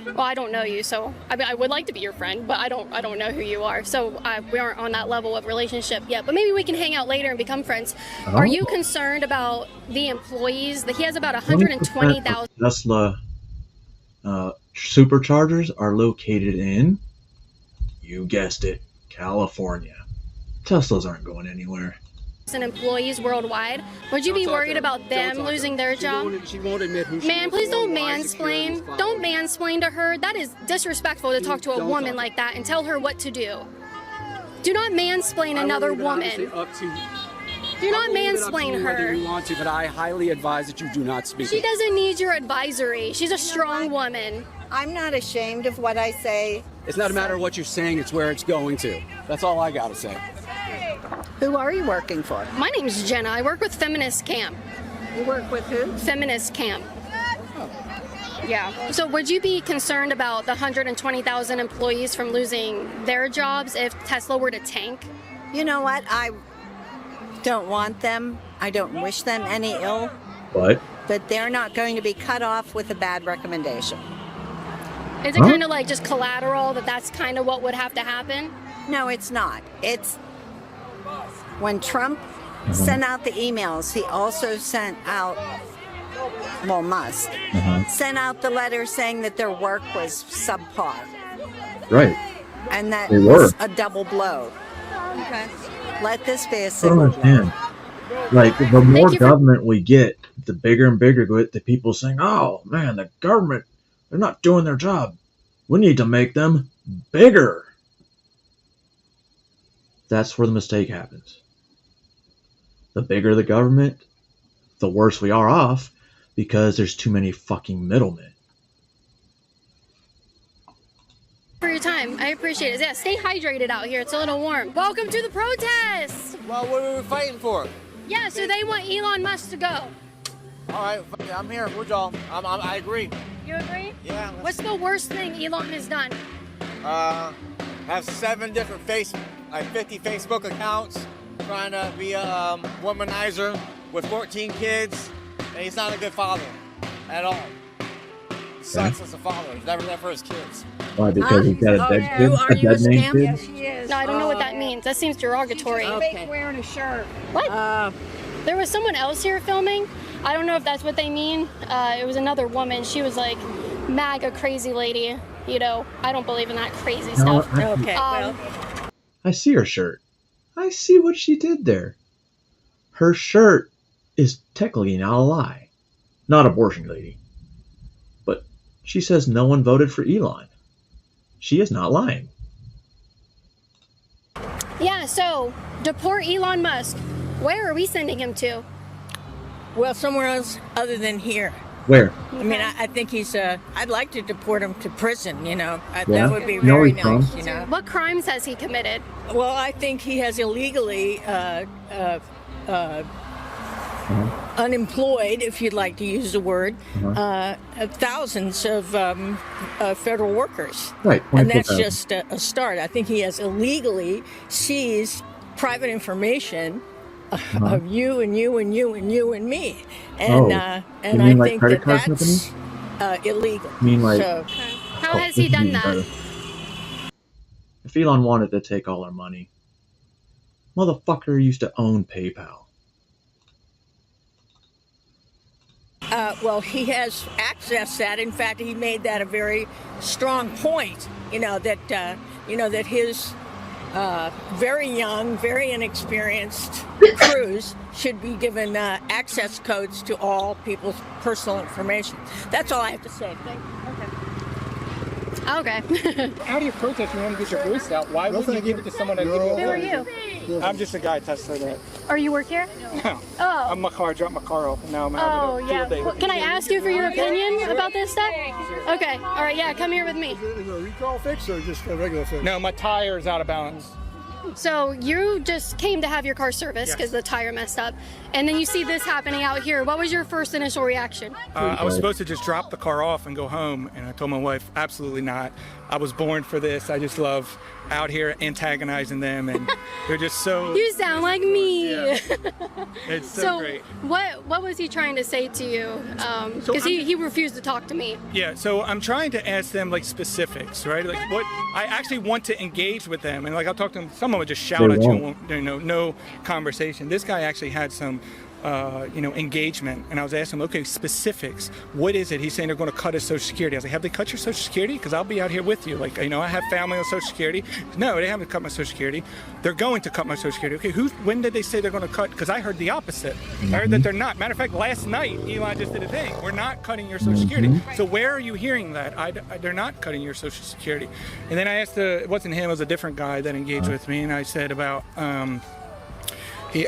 well, I don't know you, so I mean, I would like to be your friend, but I don't know who you are, so we aren't on that level of relationship yet. But maybe we can hang out later and become friends. Are you concerned about the employees? That he has about 120,000. 20% of Tesla superchargers are located in, you guessed it, California. Teslas aren't going anywhere. Employees worldwide. Would you be worried about them losing their job? She won't admit who she Man, is please or don't why security is mansplain. following. Don't mansplain to her. That is disrespectful to talk to a Don't woman talk. like that and tell her what to do. Do not mansplain I another will leave it honestly woman. up to- Do not I will leave it up to mansplain you whether her. you want to, but I highly advise that you do not speak. She doesn't need your advisory. She's a strong woman. I'm not ashamed of what I say. It's not a matter of what you're saying, it's where it's going to. That's all I gotta say. Who are you working for? My name's Jenna. I work with Feminist Camp. You work with who? Feminist Camp. Yeah. So would you be concerned about the 120,000 employees from losing their jobs if Tesla were to tank? You know what? I don't want them. I don't wish them any ill. What? But they're not going to be cut off with a bad recommendation. Is it kind of like just collateral that that's kind of what would have to happen? No, it's not. It's when Trump sent out the emails, he also sent out, well, Musk, sent out the letter saying that their work was subpar. Right. And that They was were. a double blow. Okay. Let this be a I don't single blow. understand. Like, the more government we get, the bigger and bigger the people saying, oh, man, the government, they're not doing their job. We need to make them bigger. That's where the mistake happens. The bigger the government, the worse we are off because there's too many fucking middlemen. For your time. I appreciate it. Yeah, stay hydrated out here. It's a little warm. Welcome to the protest. Well, what are we fighting for? Yeah, so they want Elon Musk to go. All right, I'm here with y'all. I agree. You agree? Yeah. What's the worst thing Elon has done? Have 7 different 50 Facebook accounts, trying to be a womanizer with 14 kids, and he's not a good father at all. He sucks as a father. He's never there for his kids. Why? Because he's got a dead kid? A dead named kid? She is. No, I don't know what that means. That seems derogatory. Okay. Wearing a shirt. What? There was someone else here filming. I don't know if that's what they mean. It was another woman. She was like, MAGA crazy lady. You know, I don't believe in that crazy No, stuff. Okay, I see her shirt. I see what she did there. Her shirt is technically not a lie. Not abortion lady. But she says no one voted for Elon. She is not lying. Yeah, so deport Elon Musk. Where are we sending him to? Well, somewhere else other than here. Where? I mean, I think he's. I'd like to deport him to prison. You know, Yeah? that would be You know very he's from? nice. You know. What crimes has he committed? Well, I think he has illegally unemployed, if you'd like to use the word, thousands of federal workers. Right. And that's 24,000. just a start. I think he has illegally seized private information of you and you and you and you and me. And, Oh. and You I mean like think credit that card that's companies? illegal. You mean like- So, How has he done that? If Elon wanted to take all our money, motherfucker used to own PayPal. well, he has accessed that. In fact, he made that a very strong point. That his very young, very inexperienced crews should be given access codes to all people's personal information. That's all I have to say. Thank you. Okay. How do you protest? You want to get your voice out. Why would you give it to someone that gives you Who are you? I'm just a guy at Tesla that. Or you work here? No. Oh. I'm my car, dropped my car off, and now I'm Oh, having a yeah. field day. Well, can I ask you for your opinion about this stuff? Okay. All right. Yeah. Come here with me. Is it a recall fix or just a regular fix? No, my tire is out of balance. So you just came to have your car serviced because the tire messed up, and then you see this happening out here. What was your first initial reaction? I was supposed to just drop the car off and go home, and I told my wife, absolutely not. I was born for this. I just love out here antagonizing them, and they're just so... You sound like me. Yeah. It's so great. What was he trying to say to you? Because he refused to talk to me. Yeah, so I'm trying to ask them like specifics, right? Like what I actually want to engage with them, and like I'll talk to them. Someone would just shout at you, and no conversation. This guy actually had some, engagement, and I was asking him, okay, specifics. What is it? He's saying they're going to cut his Social Security. I was like, have they cut your Social Security? Because I'll be out here with you. Like, I have family on Social Security. No, they haven't cut my Social Security. They're going to cut my Social Security. Okay, when did they say they're going to cut? Because I heard the opposite. I heard that they're not. Matter of fact, last night Elon just did a thing. We're not cutting your Social Security. So where are you hearing that? They're not cutting your Social Security. And then I asked, it wasn't him, it was a different guy that engaged with me, and I said about.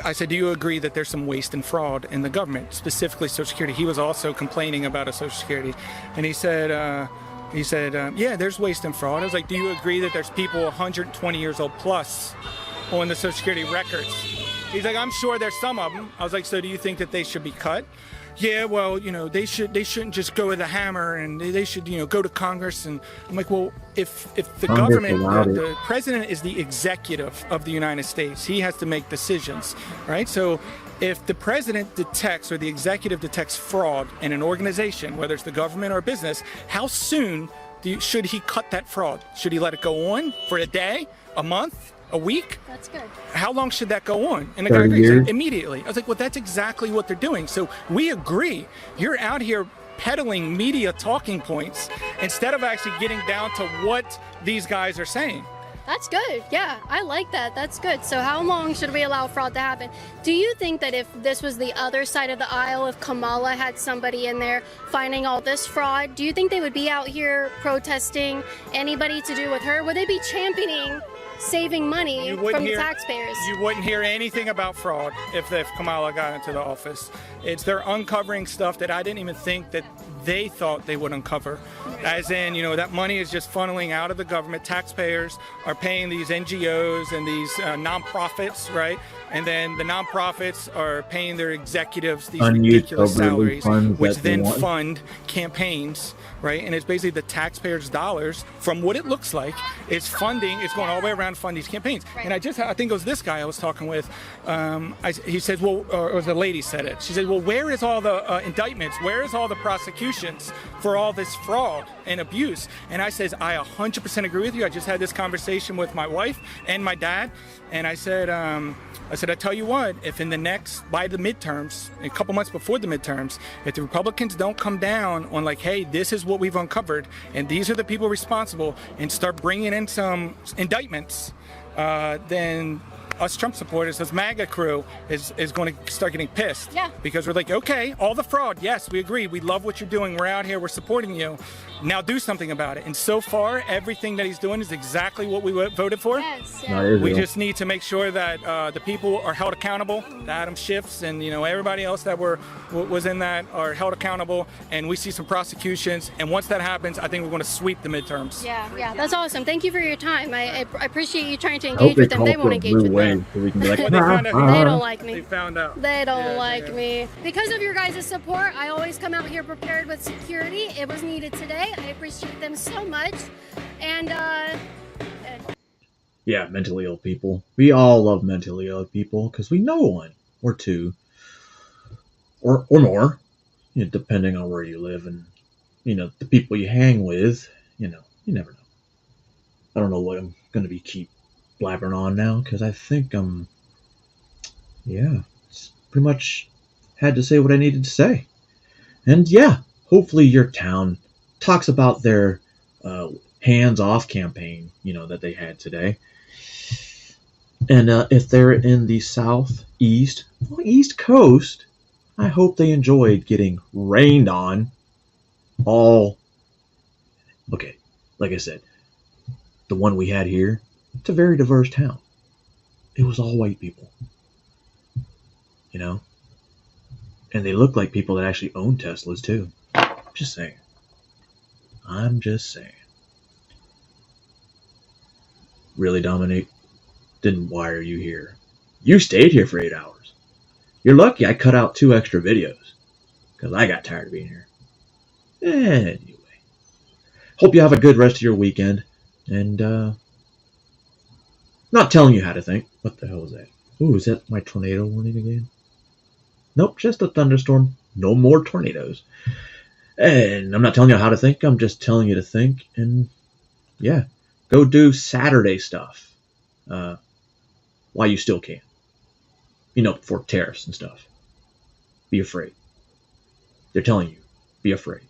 I said, do you agree that there's some waste and fraud in the government, specifically Social Security? He was also complaining about a Social Security. And he said, yeah, there's waste and fraud. I was like, do you agree that there's people 120 years old plus on the Social Security records? He's like, I'm sure there's some of them. I was like, so do you think that they should be cut? Yeah, well, they shouldn't just go with a hammer, and they should, go to Congress. And I'm like, well, if the government, the president is the executive of the United States, he has to make decisions, right? So if the president detects or the executive detects fraud in an organization, whether it's the government or a business, how soon should he cut that fraud? Should he let it go on for a day, a month? A week? That's good. How long should that go on? And the guy agrees immediately. I was like, well, that's exactly what they're doing. So we agree. You're out here peddling media talking points instead of actually getting down to what these guys are saying. That's good. Yeah, I like that. That's good. So how long should we allow fraud to happen? Do you think that if this was the other side of the aisle, if Kamala had somebody in there finding all this fraud, do you think they would be out here protesting anybody to do with her? Would they be championing saving money from the taxpayers? You wouldn't hear anything about fraud if Kamala got into the office. They're uncovering stuff that I didn't even think that they thought they would uncover. As in, that money is just funneling out of the government. Taxpayers are paying these NGOs and these nonprofits, right? And then the nonprofits are paying their executives these ridiculous salaries, which then fund campaigns, right? And it's basically the taxpayers' dollars, from what it looks like, is going all the way around to fund these campaigns. And I think it was this guy I was talking with. He says, well, or the lady said it. She said, well, where is all the indictments? Where is all the prosecutions for all this fraud and abuse? And I says, I 100% agree with you. I just had this conversation with my wife and my dad. And I said, I tell you what, if by the midterms, a couple months before the midterms, if the Republicans don't come down on like, hey, this is what we've uncovered, and these are the people responsible, and start bringing in some indictments, then us Trump supporters, this MAGA crew, is going to start getting pissed. Yeah. Because we're like, okay, all the fraud, yes, we agree. We love what you're doing. We're out here. We're supporting you. Now do something about it. And so far, everything that he's doing is exactly what we voted for. Yes, We just need to make sure that the people are held accountable. The Adam Schiffs and everybody else that was in that are held accountable. And we see some prosecutions. And once that happens, I think we're going to sweep the midterms. Yeah, that's awesome. Thank you for your time. I appreciate you trying to I hope engage they with them. call They for won't a engage blue with wave me. so we can be like, They don't like me. They found out. They don't like me. Because of your guys' support, I always come out here prepared with security. It was needed today. I appreciate them so much. And yeah, mentally ill people. We all love mentally ill people because we know one or two or more, depending on where you live and the people you hang with. You never know. I don't know what I'm going to be keep blabbering on now because I think it's pretty much had to say what I needed to say. And yeah, hopefully your town talks about their hands-off campaign, that they had today. And if they're in the southeast, east coast, I hope they enjoyed getting rained on all. Okay, like I said, the one we had here, it's a very diverse town. It was all white people, and they look like people that actually own Teslas too. Just saying. I'm just saying. Really, Dominic? Didn't wire you here. You stayed here for 8 hours. You're lucky I cut out 2 extra videos because I got tired of being here. Anyway, hope you have a good rest of your weekend. And not telling you how to think. What the hell was that? Ooh, is that my tornado warning again? Nope, just a thunderstorm. No more tornadoes. And I'm not telling you how to think. I'm just telling you to think. And yeah, go do Saturday stuff while you still can. For tariffs and stuff. Be afraid. They're telling you, be afraid.